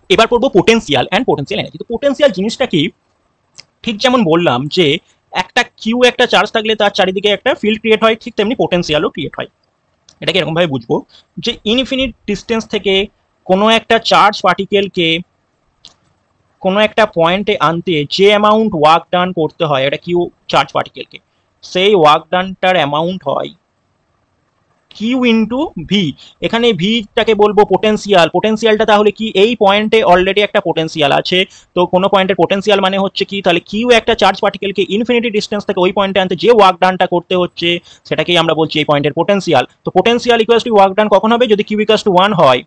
এবার পড়বো পোটেনশিয়াল অ্যান্ড পোটেনশিয়াল এনার্জি। তো পোটেনশিয়াল জিনিসটা কি, ঠিক যেমন বললাম যে একটা কিউ একটা চার্জ থাকলে তার চারিদিকে একটা ফিল্ড ক্রিয়েট হয়, ঠিক তেমনি পোটেনশিয়ালও ক্রিয়েট হয়। এটাকে এরকমভাবে বুঝবো যে ইনফিনিট ডিস্টেন্স থেকে কোনো একটা চার্জ পার্টিকেলকে কোনো একটা পয়েন্টে আনতে যে অ্যামাউন্ট ওয়ার্ক ডান করতে হয় এটা কিউ চার্জ পার্টিকেলকে, সেই ওয়ার্ক ডানটার অ্যামাউন্ট হয় কিউ ইন্টু ভি। এখানে ভিটাকে বলবো পোটেনশিয়াল। পোটেনশিয়ালটা তাহলে কি, এই পয়েন্টে অলরেডি একটা পোটেনশিয়াল আছে, তো কোনো পয়েন্টের পোটেনশিয়াল মানে হচ্ছে কি, তাহলে কিউ একটা চার্জ পার্টিকেলকে ইনফিনিটি ডিস্টেন্স থেকে ওই পয়েন্টে আনতে যে ওয়ার্ক ডানটা করতে হচ্ছে সেটাকেই আমরা বলছি এই পয়েন্টের পোটেনশিয়াল। তো potential equals to work done কখন হবে, যদি কিউ ইকুয়ালস টু 1 হয়,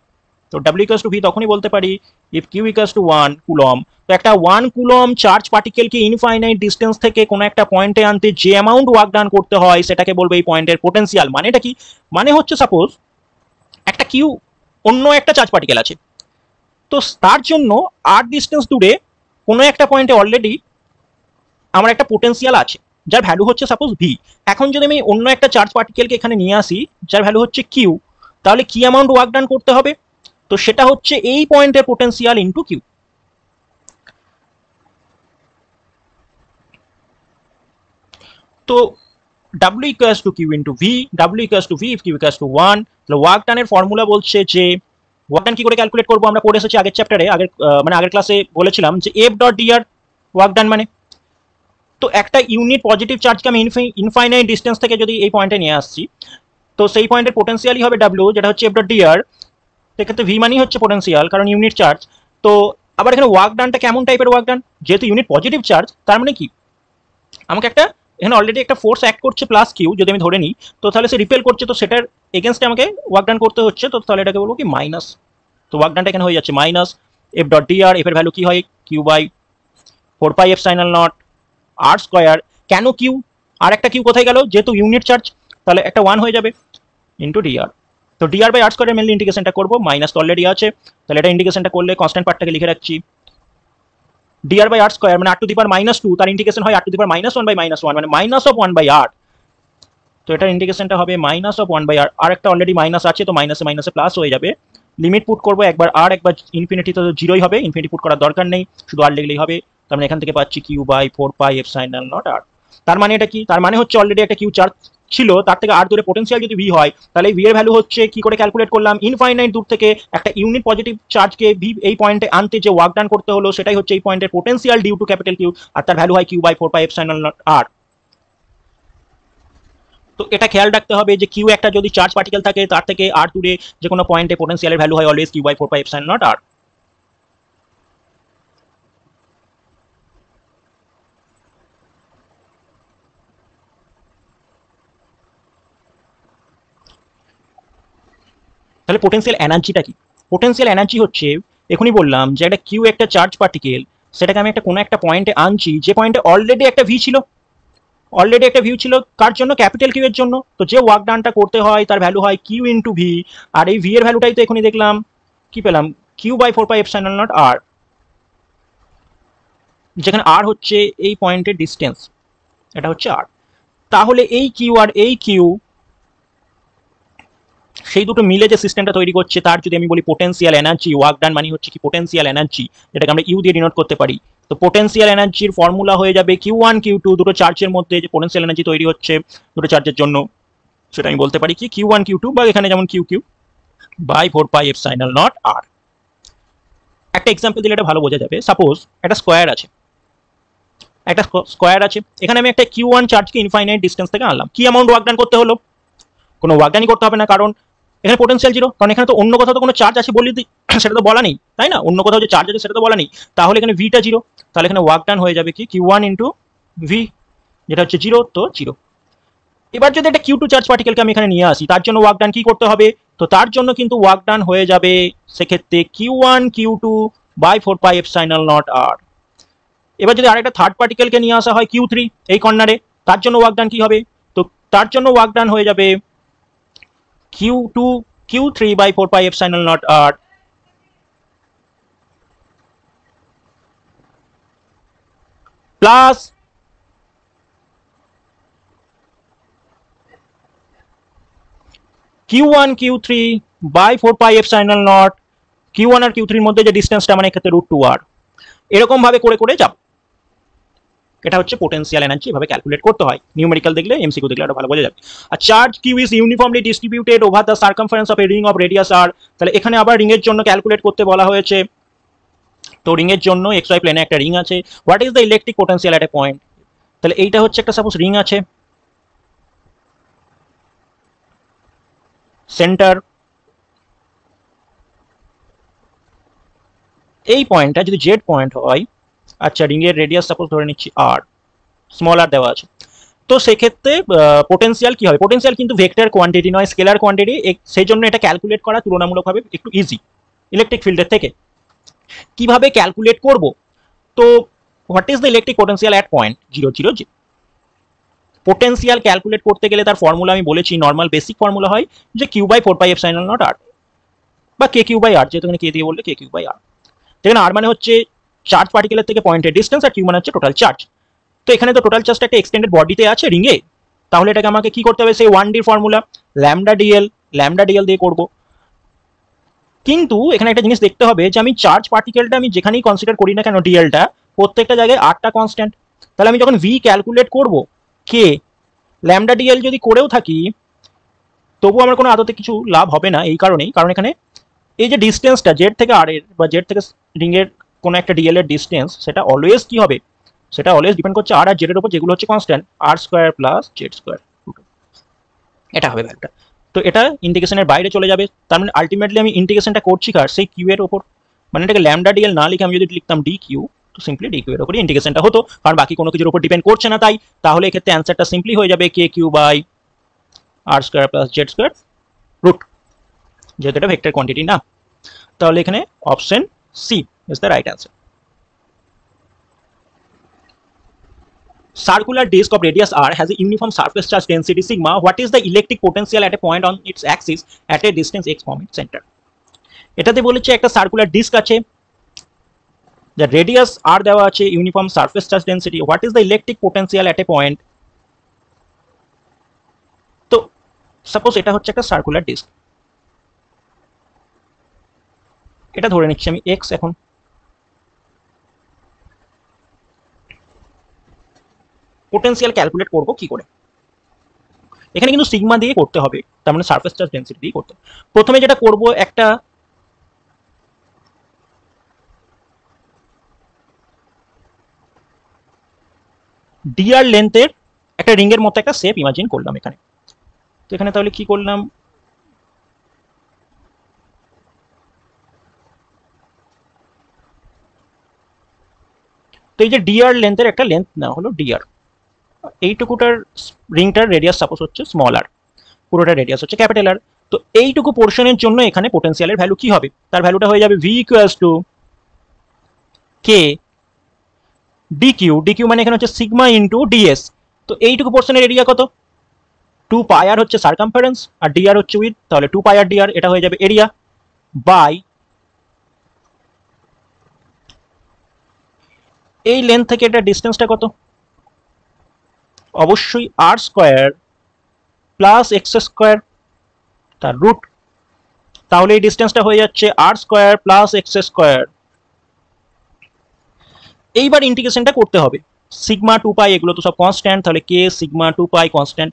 তো ডাব্লিউ ইকুয়ালস টু ভি তখনই বলতে পারি if Q equals to 1 coulomb. তো একটা 1 কুলম চার্জ পার্টিকেলকে ইনফাইনাইট ডিস্টেন্স থেকে কোনো একটা পয়েন্টে আনতে যে অ্যামাউন্ট ওয়ার্ক ডান করতে হয় সেটাকে বলবো এই পয়েন্টের পোটেনশিয়াল। মানেটা কি, মানে হচ্ছে সাপোজ একটা কিউ অন্য একটা চার্জ পার্টিকেল আছে, তো তার জন্য আর ডিস্টেন্স দূরে কোনো একটা পয়েন্টে অলরেডি আমার একটা পোটেনশিয়াল আছে যার ভ্যালু হচ্ছে সাপোজ ভি। এখন যদি আমি অন্য একটা চার্জ পার্টিকেলকে এখানে নিয়ে আসি যার ভ্যালু হচ্ছে কিউ, তাহলে কি অ্যামাউন্ট ওয়ার্ক ডান করতে হবে, তো সেটা হচ্ছে এই পয়েন্টের পোটেনশিয়াল ইন্টু কিউ। তো W equals to Q into V, W equals to V if Q equals to 1। তাহলে ওয়ার্ক ডানের ফর্মুলা বলছে যে ওয়ার্ক ডান কি করে ক্যালকুলেট করবো, আমরা পড়ে এসেছি আগের চ্যাপ্টারে, আগের ক্লাসে বলেছিলাম যে F dot dr work done মানে। তো একটা ইউনিট পজিটিভ চার্জকে আমি ইনফাইনাইট ডিস্টেন্স থেকে যদি এই পয়েন্টে নিয়ে আসছি, তো সেই পয়েন্টের পোটেন্সিয়ালই হবে ডাব্লিউ, যেটা হচ্ছে এফ ডট ডিআর। সেক্ষেত্রে ভি মানেই হচ্ছে পোটেন্সিয়াল, কারণ ইউনিট চার্জ। তো আবার এখানে ওয়ার্ক ডানটা কেমন টাইপের ওয়ার্ক ডান, যেহেতু ইউনিট পজিটিভ চার্জ, তার মানে কি আমাকে একটা এখানে অলরেডি একটা ফোর্স অ্যাক্ট করছে প্লাস কিউ যদি আমি ধরে নিই, তো তাহলে সে রিপেল করছে, তো সেটার এগেনস্টে আমাকে ওয়ার্ক ডান করতে হচ্ছে, তো তাহলে এটাকে বলবো কি মাইনাস। তো ওয়ার্ক ডানটা এখানে হয়ে যাচ্ছে minus F dot dr, F এর ভ্যালু কি হয় Q by 4 pi epsilon naught R square. কেন কিউ, আর একটা কিউ কোথায় গেল, যেহেতু ইউনিট চার্জ, তাহলে একটা 1 হয়ে যাবে ইন্টু ডিআর। তো ডিআর বাই আর স্কোয়ারের মেনলি ইন্টিগ্রেশনটা করবো, মাইনাস তো অলরেডি আছে, তাহলে এটা ইন্টিগ্রেশনটা করলে কনস্ট্যান্ট পার্টটাকে লিখে রাখছি ডিআর বাই আর স্কোয়ার মানে আর টু দি পাওয়ার -2, তার ইন্টিগ্রেশন হয় আর টু দি পাওয়ার -1 বাই -1 মানে মাইনাস অফ 1 বাই আর। তো এটার ইন্টিগ্রেশনটা হবে মাইনাস অফ 1 বাই আর, আর একটা অলরেডি মাইনাস আছে, তো মাইনাসে মাইনাসে প্লাস হয়ে যাবে। লিমিট পুট করবো একবার আর একবার ইনফিনিটি, তো জিরোই হবে, ইনফিনিটি পুট করার দরকার নেই, শুধু আর লিখলেই হবে। তার মানে এখান থেকে পাচ্ছি Q by 4 pi epsilon naught R. তার মানে এটা কি, তার মানে হচ্ছে অলরেডি একটা কিউ চার্জ ছিল, তার থেকে আর দূরে পোটেন্সিয়াল যদি ভি হয়, তাহলে ভি এর ভ্যালু হচ্ছে কি করে ক্যালকুলেট করলাম, ইনফাইনাইট দূর থেকে একটা ইউনিট পজিটিভ চার্জকে ভি এই পয়েন্টে আনতে যে ওয়ার্ক ডান করতে হলো, সেটাই হচ্ছে এই পয়েন্টের potential due to capital Q, আর তার ভ্যালু হয় Q by 4 pi epsilon naught R. তো এটা খেয়াল রাখতে হবে যে কিউ একটা যদি চার্জ পার্টিকেল থাকে, তার থেকে আর দূরে যে কোনো পয়েন্টে পোটেন্সিয়ালের ভ্যালু হয় always Q by 4 pi epsilon naught R. তাহলে পোটেনশিয়াল এনার্জিটা কি, পোটেনশিয়াল এনার্জি হচ্ছে এখনই বললাম যে একটা কিউ একটা চার্জ পার্টিকেল, সেটাকে আমি একটা কোনো একটা পয়েন্টে আনছি, যে পয়েন্টে অলরেডি একটা ভি ছিল, অলরেডি একটা ভিউ ছিল, কার জন্য, ক্যাপিটাল কিউ এর জন্য। তো যে ওয়ার্ক ডানটা করতে হয় তার ভ্যালু হয় কিউ ইন্টু ভি, আর এই ভি এর ভ্যালুটাই তো এখনই দেখলাম কি পেলাম, Q by 4 pi epsilon naught R, যেখানে আর হচ্ছে এই পয়েন্টের ডিস্টেন্স, এটা হচ্ছে আর। তাহলে এই কিউ আর এই কিউ, সেই দুটো মিলে যে সিস্টেমটা তৈরি করছে, তার যদি আমি বলি পোটেনশিয়াল এনার্জি, ওয়ার্ক ডান মানে হচ্ছে কি পোটেনশিয়াল এনার্জি, যেটাকে আমরা ইউ দিয়ে ডিনোট করতে পারি। তো পোটেনশিয়াল এনার্জির ফর্মুলা হয়ে যাবে কিউ1 কিউ2, দুটো চার্জের মধ্যে যে পোটেনশিয়াল এনার্জি তৈরি হচ্ছে দুটো চার্জের জন্য, সেটা আমি বলতে পারি কি কিউ1 কিউ2 বা এখানে যেমন Q Q by 4 pi epsilon naught R. একটা এক্সাম্পল দিলে এটা ভালো বোঝা যাবে। সাপোজ একটা স্কোয়ার আছে, একটা স্কোয়ার আছে, এখানে আমি একটা কিউ1 চার্জকে ইনফাইনাইট ডিস্টেন্স থেকে আনলাম, কি অ্যামাউন্ট ওয়ার্ক ডান করতে হলো, কোনো ওয়ার্ক ডানই করতে হবে না, কারণ এখানে পোটেনশিয়াল জিরো, কারণ এখানে তো অন্য কোথাও তো কোনো চার্জ আছে বলি সেটা তো বলা নেই, তাই না, অন্য কোথাও যে চার্জ আছে সেটা তো বলা নেই, তাহলে এখানে ভিটা জিরো, তাহলে এখানে ওয়ার্ক ডান হয়ে যাবে কি কিউ1 ইন্টু ভি, যেটা হচ্ছে জিরো, তো জিরো। এবার যদি একটা কিউ2 চার্জ পার্টিকেলকে আমি এখানে নিয়ে আসি, তার জন্য ওয়ার্ক ডান কি করতে হবে, তো তার জন্য কিন্তু ওয়ার্ক ডান হয়ে যাবে সেক্ষেত্রে কিউ1 কিউ2 বাই 4 পাই এপসাইলন নট আর। এবার যদি আরেকটা থার্ড পার্টিকেলকে নিয়ে আসা হয় কিউ3 এই কর্নারে, তার জন্য ওয়ার্ক ডান কি হবে, তো তার জন্য ওয়ার্ক ডান হয়ে যাবে Q2 Q3 by 4 pi epsilon naught R plus Q1 Q3 by 4 pi epsilon naught Q1 R Q3 এর মধ্যে যে ডিসটেন্সটা মানে এক্ষেত্রে √2R, এরকম ভাবে করে করে যাব। এটা হচ্ছে পোটেনশিয়াল এনার্জি, এভাবে ক্যালকুলেট করতে হয়, নিউমেরিক্যাল দেখলে এমসিকিউ দেখলে এটা ভালো বোঝা যাবে। আর charge Q is uniformly distributed over the circumference of a ring of radius R. তাহলে এখানে আবার রিং এর জন্য ক্যালকুলেট করতে বলা হয়েছে, তো রিং এর জন্য এক্স ওয়াই প্লেনে একটা রিং আছে, what is the electric potential at A point. তাহলে এইটা হচ্ছে একটা সাপোজ রিং আছে, সেন্টার, এই পয়েন্টটা যদি জেড পয়েন্ট হয়, আচ্ছা রিং এর রেডিয়াস সাপোজ ধরে নিচ্ছি আর, স্মল আর দেওয়া আছে, তো সেক্ষেত্রে পোটেনশিয়াল কি হবে, পোটেনশিয়াল কিন্তু ভেক্টর কোয়ান্টিটি নয়, স্কেলার কোয়ান্টিটি, সেই জন্য এটা ক্যালকুলেট করা তুলনামূলকভাবে একটু ইজি ইলেকট্রিক ফিল্ডের থেকে। কিভাবে ক্যালকুলেট করব, তো what is the electric potential at point 0 0 0। Potential calculate করতে গেলে তার ফর্মুলা আমি বলেছি, নর্মাল বেসিক ফর্মুলা হয় যে Q by 4 pi epsilon naught R, বা কে কিউ বাই আর, যেহেতু এখানে কে দিয়ে বললে কে কিউ বাই আর, যেখানে আর মানে হচ্ছে চার্জ পার্টিকেলের থেকে পয়েন্টের ডিস্টেন্স, আর কিউ মানে হচ্ছে টোটাল চার্জ। তো এখানে তো টোটাল চার্জটা একটা এক্সটেন্ডেড বডিতে আছে রিংয়ে, তাহলে এটাকে আমাকে কি করতে হবে, সেই 1D ফর্মুলা ল্যামডা ডিএল দিয়ে করব। কিন্তু এখানে একটা জিনিস দেখতে হবে যে আমি চার্জ পার্টিকেলটা আমি যেখানেই কনসিডার করি না কেন ডিএলটা, প্রত্যেকটা জায়গায় আরটা কনস্ট্যান্ট। তাহলে আমি যখন ভি ক্যালকুলেট করব, কে ল্যামডা ডিএল যদি করেও থাকি তবু আমার কোনো আদতে কিছু লাভ হবে না, এই কারণেই, কারণ এখানে এই যে ডিস্টেন্সটা জেড থেকে আর এর বা জেড থেকে রিংয়ের কোনো একটা ডিএল এর ডিস্টেন্স, সেটা অলওয়েজ কি হবে, সেটা অলওয়েজ ডিপেন্ড করছে আর জেড এর উপর, যেগুলো হচ্ছে কনস্ট্যান্ট আর স্কোয়ার প্লাস জেড স্কোয়ার, এটা হবে ভ্যালুটা। তো এটা ইন্টিগ্রেশনের বাইরে চলে যাবে, তার মানে আলটিমেটলি আমি ইন্টিগ্রেশনটা করছি কার, সেই কিউ এর ওপর, মানে এটাকে ল্যামডা ডিএল না লিখে আমি যদি লিখতাম ডি কিউ, তো সিম্পলি ডি কিউ এর উপরই ইন্টিগ্রেশনটা হতো, কারণ বাকি কোনো কিছুর উপর ডিপেন্ড করছে না, তাই তাহলে এক্ষেত্রে অ্যান্সারটা সিম্পলি হয়ে যাবে K Q by R square plus Z square root, যেহেতু এটা ভেক্টর কোয়ান্টিটি না। তাহলে এখানে option C is the right answer. Circular disk of radius r has a uniform surface charge density sigma. What is the electric potential at a point on its axis at a distance x from its center? এটাতে বলেছে একটা circular disk আছে, যার radius আর দেওয়া আছে, uniform surface charge density, what is the electric potential at A point. তো suppose এটা হচ্ছে একটা সার্কুলার ডিস্ক, এটা ধরে নিচ্ছি আমি এক্স। এখন পোটেনশিয়াল ক্যালকুলেট করবো কি করে, এখানে কিন্তু সিগমা দিয়ে করতে হবে, তার মানে সারফেস চার্জ ডেন্সিটি দিয়ে করতে হবে। প্রথমে যেটা করব, একটা ডিআর লেন্থের একটা রিং এর মতো একটা শেপ ইমাজিন করলাম এখানে। তো এখানে তাহলে কি করলাম, তো এই যে ডিআর লেন্থের একটা লেন্থ নেওয়া হলো ডিআর, এইটুকুটার রিংটার রেডিয়াস সাপোজ হচ্ছে স্মল আর, পুরোটা রেডিয়াস হচ্ছে ক্যাপিটাল আর। তো এইটুকু পোর্শনের জন্য এখানে পোটেনশিয়ালের ভ্যালু কি হবে, তার ভ্যালুটা হয়ে যাবে V equals to K DQ, DQ মানে এখানে হচ্ছে সিগমা ইন্টু ডিএস। তো এইটুকু পোর্শনের এরিয়া কত, 2 পাই আর হচ্ছে সার্কামফারেন্স আর ডিআর হচ্ছে উইথ, তাহলে 2 পাই আর ডিআর, এটা হয়ে যাবে এরিয়া বাই এই লেন্থ থেকে এটা ডিস্টেন্সটা কত, অবশ্যই আর স্কোয়ার প্লাস এক্স স্কোয়ার তার রুট, তাহলে এই ডিস্টেন্সটা হয়ে যাচ্ছে আর স্কোয়ার প্লাস এক্স স্কোয়ার। এইবার ইন্টিগ্রেশনটা করতে হবে, সিগমা 2 পাই এগুলো তো সব কনস্ট্যান্ট, তাহলে কে সিগমা 2 পাই কনস্ট্যান্ট,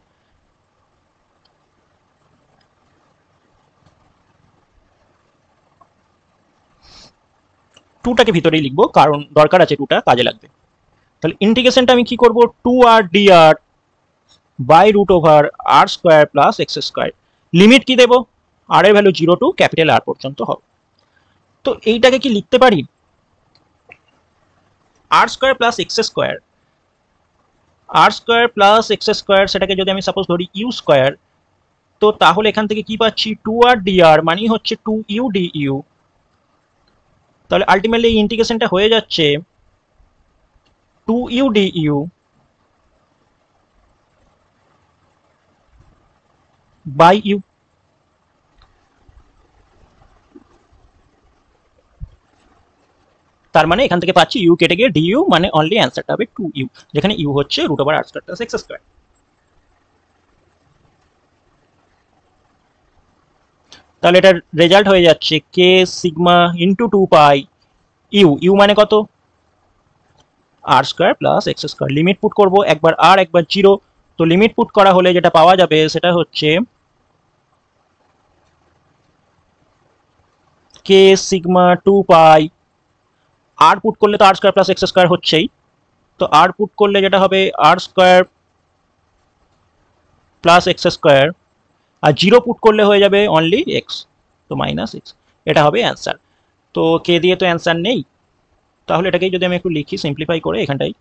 টুটাকে ভিতরেই লিখবো কারণ দরকার আছে, টুটা কাজে লাগবে। তাহলে ইন্টিগ্রেশনটা আমি কি করব, 2 R DR by root over R square plus X square, limit কি দেবো, আর এর ভ্যালু 0 টু ক্যাপিটাল আর পর্যন্ত হবে। তো এইটাকে কি লিখতে পারি, আর square plus X square, R square plus X square, সেটাকে যদি আমি সাপোজ ধরি ইউ স্কোয়ার, তো তাহলে এখান থেকে কি পাচ্ছি, 2 আর ডিআর মানে হচ্ছে 2 ইউ ডি ইউ, তাহলে আলটিমেটলি এই ইন্টিগ্রেশনটা হয়ে যাচ্ছে 2 U d U by U. তার মানে এখান থেকে পাচ্ছি ইউ কেটে গিয়ে ডিইউ, মানে অনলি অ্যান্সারটা হবে 2 ইউ, যেখানে ইউ হচ্ছে root over R square plus X square. তাহলে এটার রেজাল্ট হয়ে যাচ্ছে K sigma into 2 pi U, U মানে কত, R square plus X square. Limit put করব, একবার আর একবার 0, তো লিমিট পুট করা হলে যেটা পাওয়া যাবে সেটা হচ্ছে কে সিগমা 2 পাই, আর পুট করলে তো আর স্কয়ার প্লাস এক্স স্কয়ার হচ্ছেই, তো আর পুট করলে যেটা হবে আর স্কয়ার প্লাস এক্স স্কয়ার, আর 0 পুট করলে হয়ে যাবে অনলি এক্স, তো মাইনাস এক্স, এটা হবে অ্যান্সার। তো কে দিয়ে তো অ্যান্সার নেই, তাহলে এটাকেই যদি আমি একটু লিখি সিম্পলিফাই করে এখানটাই,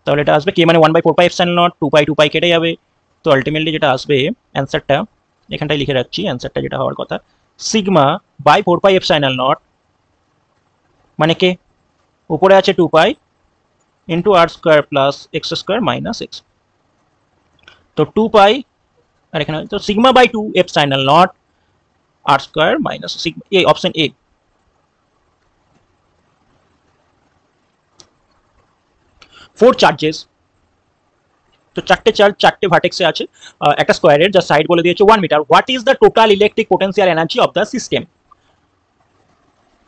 তাহলে এটা আসবে কে মানে 1/4 পাই এপসাইলন নট, 2 পাই কেটে যাবে, তো আলটিমেটলি যেটা আসবে অ্যান্সারটা এখানটাই লিখে রাখছি, অ্যান্সারটা যেটা হওয়ার কথা sigma by 4 pi epsilon naught, মানে কে উপরে আছে 2 pi into R square plus X square minus X, তো 2 পাই আর এখানে তো sigma by 2 epsilon naught R square minus sigma, এই অপশন এ। ফোর চার্জেস, তো চারটে চার্জ চারটে ভার্টেক্সে আছে একটা স্কোয়ারের, যার সাইড বলে দিয়েছে 1 metre. What is the total electric potential energy of the system,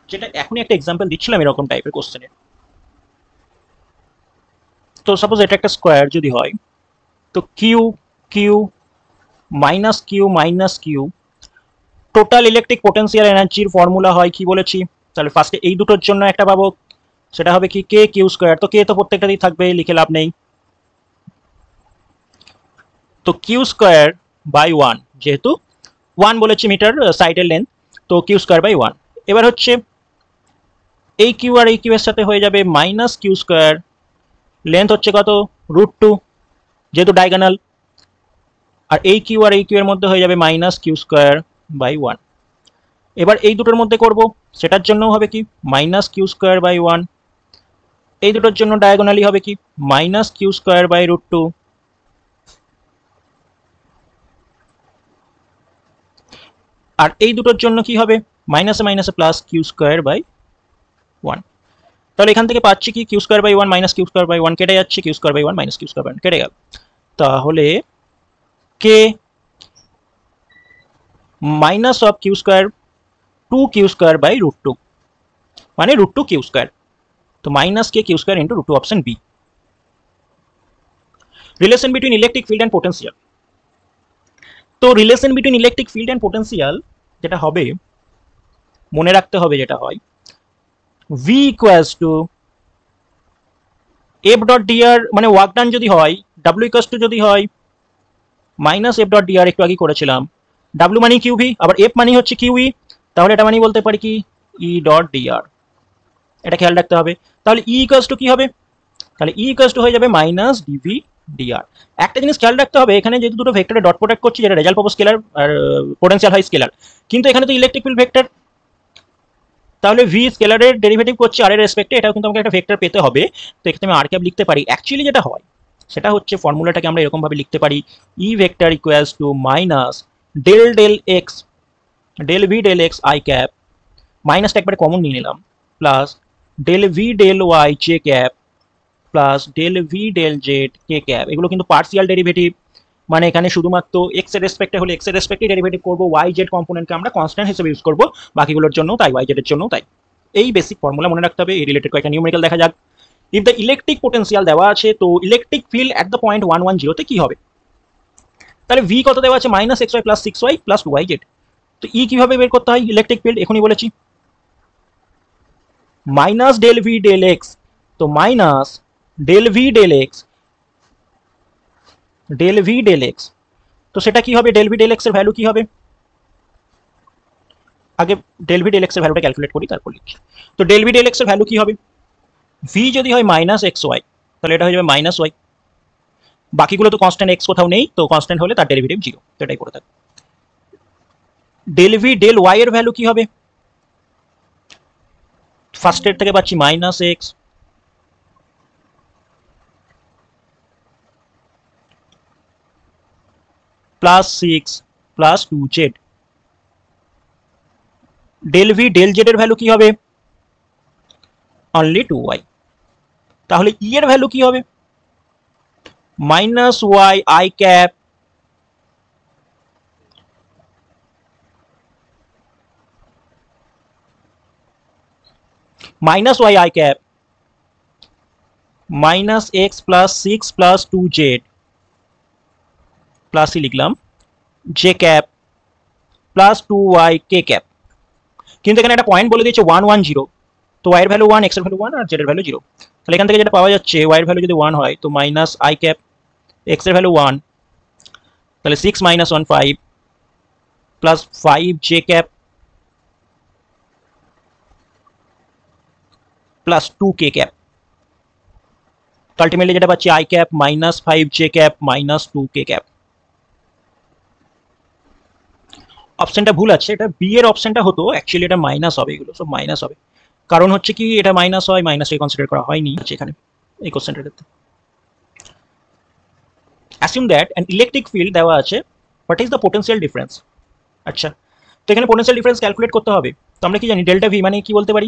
যেটা এখনই একটা এক্সাম্পল দিচ্ছিলাম এরকম টাইপের কোশ্চেনের। তো সাপোজ এটা একটা স্কোয়ার যদি হয়, তো Q Q minus Q total electric potential এনার্জির ফর্মুলা হয় কি বলেছি? তাহলে ফার্স্টে এই দুটোর জন্য একটা পাবো, সেটা হবে কি কে কিউ স্কোয়ার। তো কে তো প্রত্যেকটাতেই থাকবে, লিখে লাভ নেই। তো কিউ স্কোয়ার বাই 1, যেহেতু 1 বলেছি মিটার সাইডের লেন্থ, তো কিউ স্কোয়ার বাই 1। এবার হচ্ছে এই কিউ আর এই কিউ এর সাথে হয়ে যাবে মাইনাস কিউ স্কোয়ার, লেন্থ হচ্ছে কত √2 যেহেতু ডায়াগোনাল, আর এই কিউ আর এই কিউ এর মধ্যে হয়ে যাবে মাইনাস কিউ স্কোয়ার বাই 1। এবার এই দুটোর মধ্যে করব, সেটার জন্য হবে কি মাইনাস কিউ স্কোয়ার বাই 1। এই দুটোর জন্য ডায়াগোনালি হবে কি মাইনাস কিউ স্কোয়ার বাই √2। আর এই দুটোর জন্য কি হবে মাইনাসে মাইনাসে প্লাস কিউ স্কোয়ার বাই 1। তাহলে এখান থেকে পাচ্ছি কি q square by 1 minus q square by 1 কেটে যাচ্ছে, q square by 1 minus q square by 1 কেটে গেল। তাহলে k minus of q square 2 q square by √2 মানে √2 কিউ স্কোয়ার। তো minus k Q square into √2, option B. Relation between electric field and potential. তো relation between electric field and potential যেটা হবে, মনে রাখতে হবে যেটা হয় V equals to F dot dr, মানে ওয়ার্ক ডান যদি হয় W ইকুয়ালস টু যদি হয় মাইনাস এফ ডট ডিআর, একটু আগে করেছিলাম। W মানে কিউভি, আবার এফ মানে হচ্ছে কিউই, তাহলে এটা মানে বলতে পারি কি ই ডট ডিআর, এটা খেয়াল রাখতে হবে। তাহলে ই ইকুয়ালস টু কি হবে, তাহলে ই ইকুয়ালস টু হয়ে যাবে মাইনাস ডিভি ডিআর। একটা জিনিস খেয়াল রাখতে হবে, এখানে যেহেতু দুটো ভেক্টরে ডট প্রোডাক্ট করছি, যেটা রেজাল্ট পাবো স্কেলার আর পোটেনশিয়াল হয় স্কেলার, কিন্তু এখানে তো ইলেকট্রিক ফিল্ড ভেক্টর, তাহলে ভি স্কেলারের ডেরিভেটিভ করছি আর এর রেসপেক্টে, এটাও কিন্তু আমাকে একটা ভেক্টর পেতে হবে। তো এক্ষেত্রে আমি আর ক্যাপ লিখতে পারি। অ্যাকচুয়ালি যেটা হয় সেটা হচ্ছে ফর্মুলাটাকে আমরা এরকমভাবে লিখতে পারি, E vector equals to minus del del x del V del x i cap, মাইনাসটা একবারে কমন নিয়ে নিলাম, plus del V del y j cap plus del V del z k cap. এগুলো কিন্তু পার্সিয়াল ডেরিভেটিভ, মানে এখানে শুধুমাত্র x এর রেসপেক্টে হলে এক্স এর রেসপেক্টে ডেরিভেটিভ করবো, ওয়াই জেড কম্পোনেন্টকে আমরা কনস্ট্যান্ট হিসেবে ইউজ করবো, বাকিগুলোর জন্য তাই, ওয়াই জেড এর জন্য তাই। এই বেসিক ফর্মুলা মনে রাখতে হবে। এই রিলেটেড কয়েকটা নিউমেরিক্যাল দেখা যাক। ইফ দ্য ইলেকট্রিক পোটেনশিয়াল দেওয়া আছে, তো electric field at the point 110 তে কি হবে? তাহলে ভি কত দেওয়া আছে minus x y plus 6y plus 2y Z. তো ই কিভাবে বের করতে হয় ইলেকট্রিক ফিল্ড, এখনই বলেছি minus del V del x, তো minus del V del x del V del x, তো সেটা কি হবে, ডেল ভি ডেল এক্স এর ভ্যালু কি হবে, আগে ডেল ভি ডেল এক্স এর ভ্যালুটা ক্যালকুলেট করি তারপর লিখছি। তো ডেল ভি ডেল এক্স এর ভ্যালু কি হবে, ভি যদি হয় মাইনাস এক্স ওয়াই, তাহলে এটা হয়ে যাবে মাইনাস ওয়াই, বাকিগুলো তো কনস্ট্যান্ট, এক্স কোথাও নেই, তো কনস্ট্যান্ট হলে তার ডেরিভেটিভ 0, তো এটাই করে থাকবে। ডেল ভি ডেল ওয়াই এর ভ্যালু কি হবে, ফার্স্টের থেকে পাচ্ছি minus x plus 6 plus 2z। Del V del Z এর ভ্যালু কি হবে, অনলি 2y। তাহলে ই এর ভ্যালু কি হবে, minus y i cap minus y i cap minus x plus 6 plus 2z প্লাসই লিখলাম j cap plus 2y k cap. কিন্তু এখানে একটা পয়েন্ট বলে দিয়েছে 110, তো y এর ভ্যালু 1, x এর ভ্যালু 1 আর z এর ভ্যালু 0। তাহলে এখান থেকে যেটা পাওয়া যাচ্ছে y এর ভ্যালু যদি 1 হয় তো মাইনাস আই ক্যাপ, x এর ভ্যালু 1, তাহলে 6 minus 1 5 plus 5 J cap plus 2 কে ক্যাপ। তো আলটিমেটলি যেটা পাচ্ছি I cap minus 5 J cap minus 2 K cap. অপশনটা ভুল আছে, এটা বি এর অপশনটা হতো, অ্যাকচুয়ালি এটা মাইনাস হবে, এগুলো সব মাইনাস হবে, কারণ হচ্ছে কি এটা মাইনাস হয়, মাইনাসকে কনসিডার করা হয়নি এখানে এই কোশ্চেনটার ক্ষেত্রে। Assume that an electric field দেওয়া আছে, what is the potential difference. আচ্ছা, তো এখানে পোটেনশিয়াল ডিফারেন্স ক্যালকুলেট করতে হবে। তো আমরা কি জানি ডেল্টা ভি মানে কি বলতে পারি,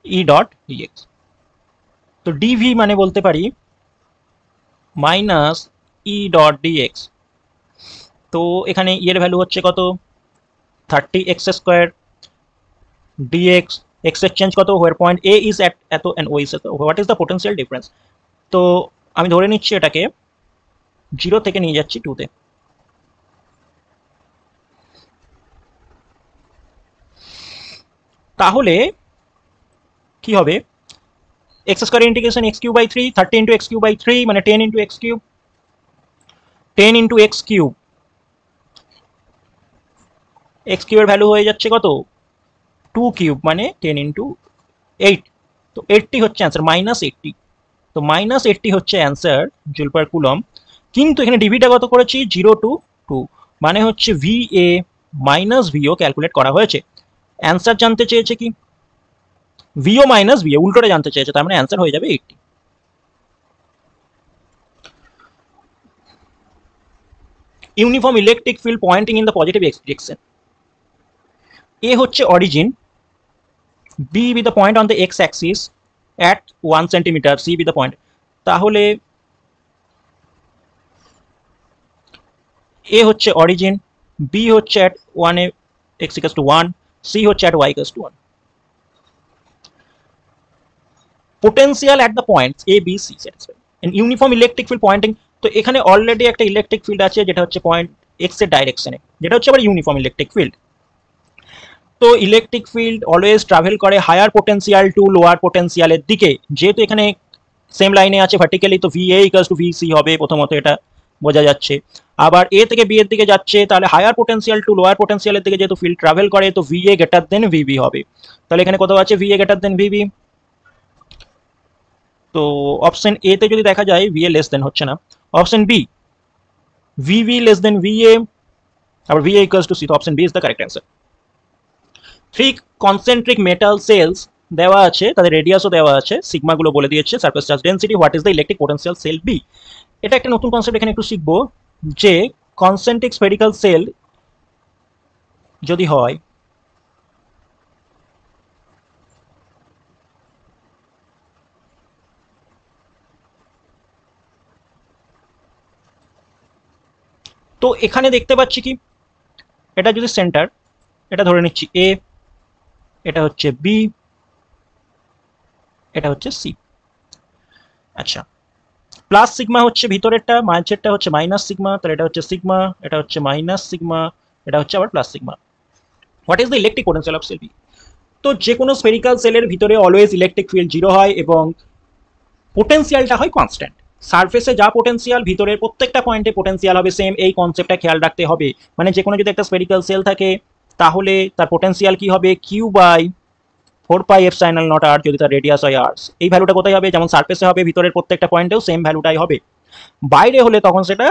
ই ডট ডিএক্স। তো ডিভি মানে বলতে পারি মাইনাস ই ডট ডিএক্স। তো এখানে ই এর ভ্যালু হচ্ছে কত 30x স্কোয়ার ডিএক্স, এক্স এর চেঞ্জ কত, হোয়ার পয়েন্ট এ ইজ অ্যাট এত এন্ড ও ইজ এত, what is the potential difference. তো আমি ধরে নিচ্ছি এটাকে 0 থেকে নিয়ে যাচ্ছি 2 তে। তাহলে কি হবে, x square integration x cube by 3, 30 into x cube by 3 মানে 10 into x cube, 10 into x cube, x কিউবের ভ্যালু হয়ে যাচ্ছে কত, 2 কিউব মানে 10 ইন্টু 8, তো 80 হচ্ছে অ্যান্সার, -80। তো -80 হচ্ছে অ্যান্সার জুল পার কুলম। কিন্তু এখানে ডিভিটা কত করেছি, 0 টু 2, মানে হচ্ছে VA মাইনাস VO ক্যালকুলেট করা হয়েছে। অ্যান্সার জানতে চেয়েছে কি, VO মাইনাস VA উল্টোটা জানতে চেয়েছে, তার মানে অ্যান্সার হয়ে যাবে 80। Uniform electric field pointing in the positive direction. A হচ্ছে origin, B be the point on the x axis at 1 centimeter, C be the point। তাহলে A হচ্ছে অরিজিন, B হচ্ছে at 1 x equals to 1, C হচ্ছে at y equals to 1। Potential at the points A B C satisfied and uniform electric field pointing। তো এখানে already একটা electric field আছে যেটা হচ্ছে পয়েন্ট x এর ডাইরেকশনে, যেটা হচ্ছে আবার ইউনিফর্ম ইলেকট্রিক ফিল্ড। তো ইলেকট্রিক ফিল্ড অলওয়েজ ট্রাভেল করে হায়ার পোটেন্সিয়াল টু লোয়ার পোটেন্সিয়ালের দিকে, যেহেতু এখানে সেম লাইনে আছে ভার্টিক্যালি, তো VA ইকুয়ালস টু VC হবে, প্রথমত এটা বোঝা যাচ্ছে। আবার A থেকে B এর দিকে যাচ্ছে, তাহলে হায়ার পোটেন্সিয়াল টু লোয়ার পোটেন্সিয়ালের দিকে যেহেতু ফিল্ড ট্রাভেল করে, তো VA গ্রেটার দেন VB হবে। তাহলে এখানে কত আছে, VA গ্রেটার দেন VB। তো অপশন A তে যদি দেখা যায় VA লেস দেন হচ্ছে না, option B VB less than VA, আবার VA ইকুয়ালস টু C, তো option B is the correct answer. 3 concentric metal shells দেওয়া আছে, তাদের রেডিয়াসও দেওয়া আছে, সিগমাগুলো বলে দিয়েছে, surface charge density, what is the electric potential shell B. এটা একটা নতুন কনসেপ্ট, এখানে একটু শিখবো যে কনসেন্ট্রিক স্ফেরিক্যাল সেল যদি হয়, তো এখানে দেখতে পাচ্ছি কি, এটা যদি সেন্টার, এটা ধরে নিচ্ছি A, এটা হচ্ছে B, এটা হচ্ছে C। আচ্ছা, প্লাস সিগমা হচ্ছে ভিতরেরটা, মাঝেরটা হচ্ছে মাইনাস সিগমা, তাহলে এটা হচ্ছে সিগমা, এটা হচ্ছে মাইনাস সিগমা, এটা হচ্ছে আবার plus sigma. What is the electric potential of shell B. তো যে কোনো স্ফেরিক্যাল সেলের ভিতরে অলওয়েজ ইলেকট্রিক ফিল্ড 0 হয় এবং পোটেনশিয়ালটা হয় কনস্ট্যান্ট। সারফেসে যা পোটেনশিয়াল, ভিতরের প্রত্যেকটা পয়েন্টে পোটেনশিয়াল হবে সেম, এই কনসেপ্টটা খেয়াল রাখতে হবে। মানে যে কোনো যদি একটা স্ফেরিক্যাল সেল থাকে, তাহলে তার পোটেনশিয়াল কি হবে, কিউ বাই 4πε0 r, যদি তার রেডিয়াস হয় r। এই ভ্যালুটা কোথায় হবে, যেমন সারফেসে হবে, ভিতরের প্রত্যেকটা পয়েন্টেও সেম ভ্যালুটাই হবে। বাইরে হলে তখন সেটা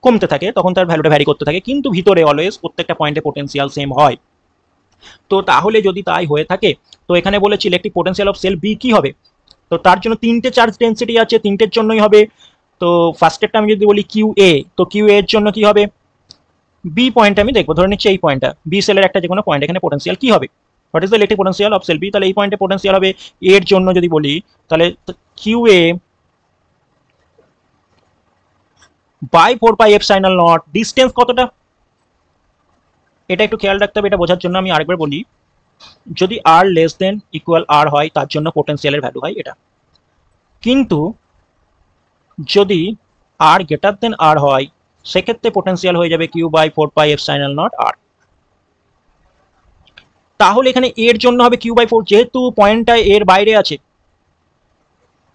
কমতে থাকে, তখন তার ভ্যালুটা ভ্যারি করতে থাকে, কিন্তু ভিতরে অলওয়েজ প্রত্যেকটা পয়েন্টে পোটেনশিয়াল সেম হয়। তো তাহলে যদি তাই হয়ে থাকে, তো এখানে বলেছি electric potential of shell B কি হবে, তো তার জন্য তিনটে চার্জ ডেন্সিটি আছে, তিনটের জন্যই হবে। তো ফার্স্টেরটা আমি যদি বলি কিউ এ, তো কিউ এর জন্য কি হবে, বি পয়েন্ট আমি দেখবো, ধরে নিচ্ছি এই পয়েন্টটা বি সেলের একটা যে কোনো পয়েন্ট, এখানে পোটেনশিয়াল কি হবে, what is the electric potential of shell B, তাহলে এই পয়েন্টে পোটেনশিয়াল হবে এর জন্য যদি বলি, তাহলে কিউ এ বাই 4πε0, ডিস্টেন্স কতটা এটা একটু খেয়াল রাখতে হবে। এটা বোঝার জন্য আমি আরেকবার বলি, যদি আর লেস দেন ইকুয়াল আর হয়, তার জন্য পোটেনশিয়ালের ভ্যালু হয় এটা, কিন্তু যদি আর গ্রেটার দেন আর হয়, সেক্ষেত্রে পোটেনশিয়াল হয়ে যাবে কিউ বাই 4πε0 আর। তাহলে এখানে এর জন্য হবে কিউ বাই 4, যেহেতু পয়েন্টটা এর বাইরে আছে,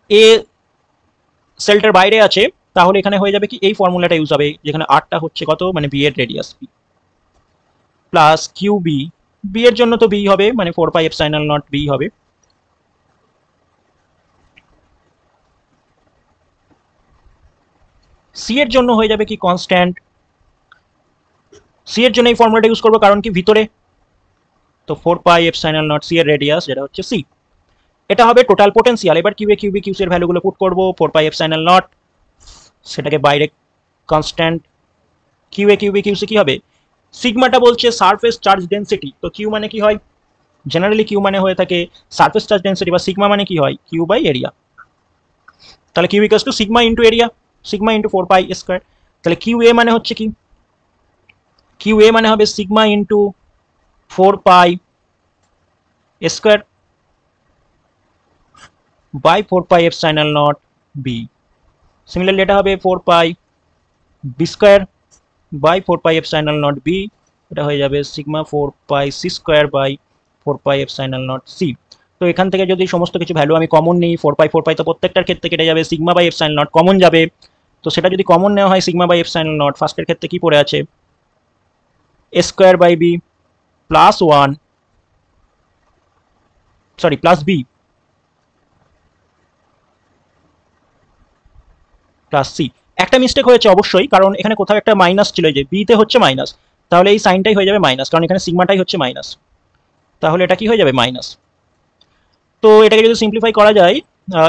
এ সেলটার বাইরে আছে, তাহলে এখানে হয়ে যাবে কি, এই ফর্মুলাটা ইউজ হবে, যেখানে আরটা হচ্ছে কত, মানে বি এর radius B, plus Q B, B এর জন্য তো বি হবে, মানে 4πε0 বি হবে, সি এর জন্য হয়ে যাবে কি কনস্ট্যান্ট, সি এর জন্য এই ফর্মুলাটা ইউজ করবো, কারণ কি ভিতরে, তো 4πε0 সি এর রেডিয়াস যেটা হচ্ছে সি, এটা হবে টোটাল পোটেনশিয়াল। এবার q A q B q C এর ভ্যালুগুলো পুট করবো, 4πε0 সেটাকে বাইরে constant, q A q B q C কি হবে, সিগমাটা বলছে সারফেস চার্জ ডেন্সিটি, তো কিউ মানে কি হয়, জেনারেলি কিউ মানে হয়ে থাকে সারফেস চার্জ ডেন্সিটি, বা সিগমা মানে কি হয়, কিউ বাই এরিয়া। তাহলে q equals to sigma into area, sigma into 4π²। তাহলে কিউ এ মানে হচ্ছে কি, কিউ এ মানে হবে sigma into 4π² by 4πε0 B. Similarly এটা হবে 4π B square by 4 pi epsilon naught B, এটা হয়ে যাবে sigma 4 pi c square by 4 pi epsilon naught C. তো এখান থেকে যদি সমস্ত কিছু ভ্যালু আমি কমন নিই, 4 পাই তো প্রত্যেকটার ক্ষেত্রে কেটে যাবে, sigma by epsilon naught common যাবে। তো সেটা যদি কমন নেওয়া হয় সিগমা বাই এপসাইলন নট, ফার্স্টের ক্ষেত্রে কি পড়ে আছে, A square by B plus one, sorry plus B plus C. একটা মিস্টেক হয়েছে অবশ্যই, কারণ এখানে কোথাও একটা মাইনাস ছিল, যে বিতে হচ্ছে মাইনাস, তাহলে এই সাইনটাই হয়ে যাবে মাইনাস, কারণ এখানে সিগমাটাই হচ্ছে মাইনাস, তাহলে এটা কি হয়ে যাবে মাইনাস। তো এটাকে যদি সিম্পলিফাই করা যায়,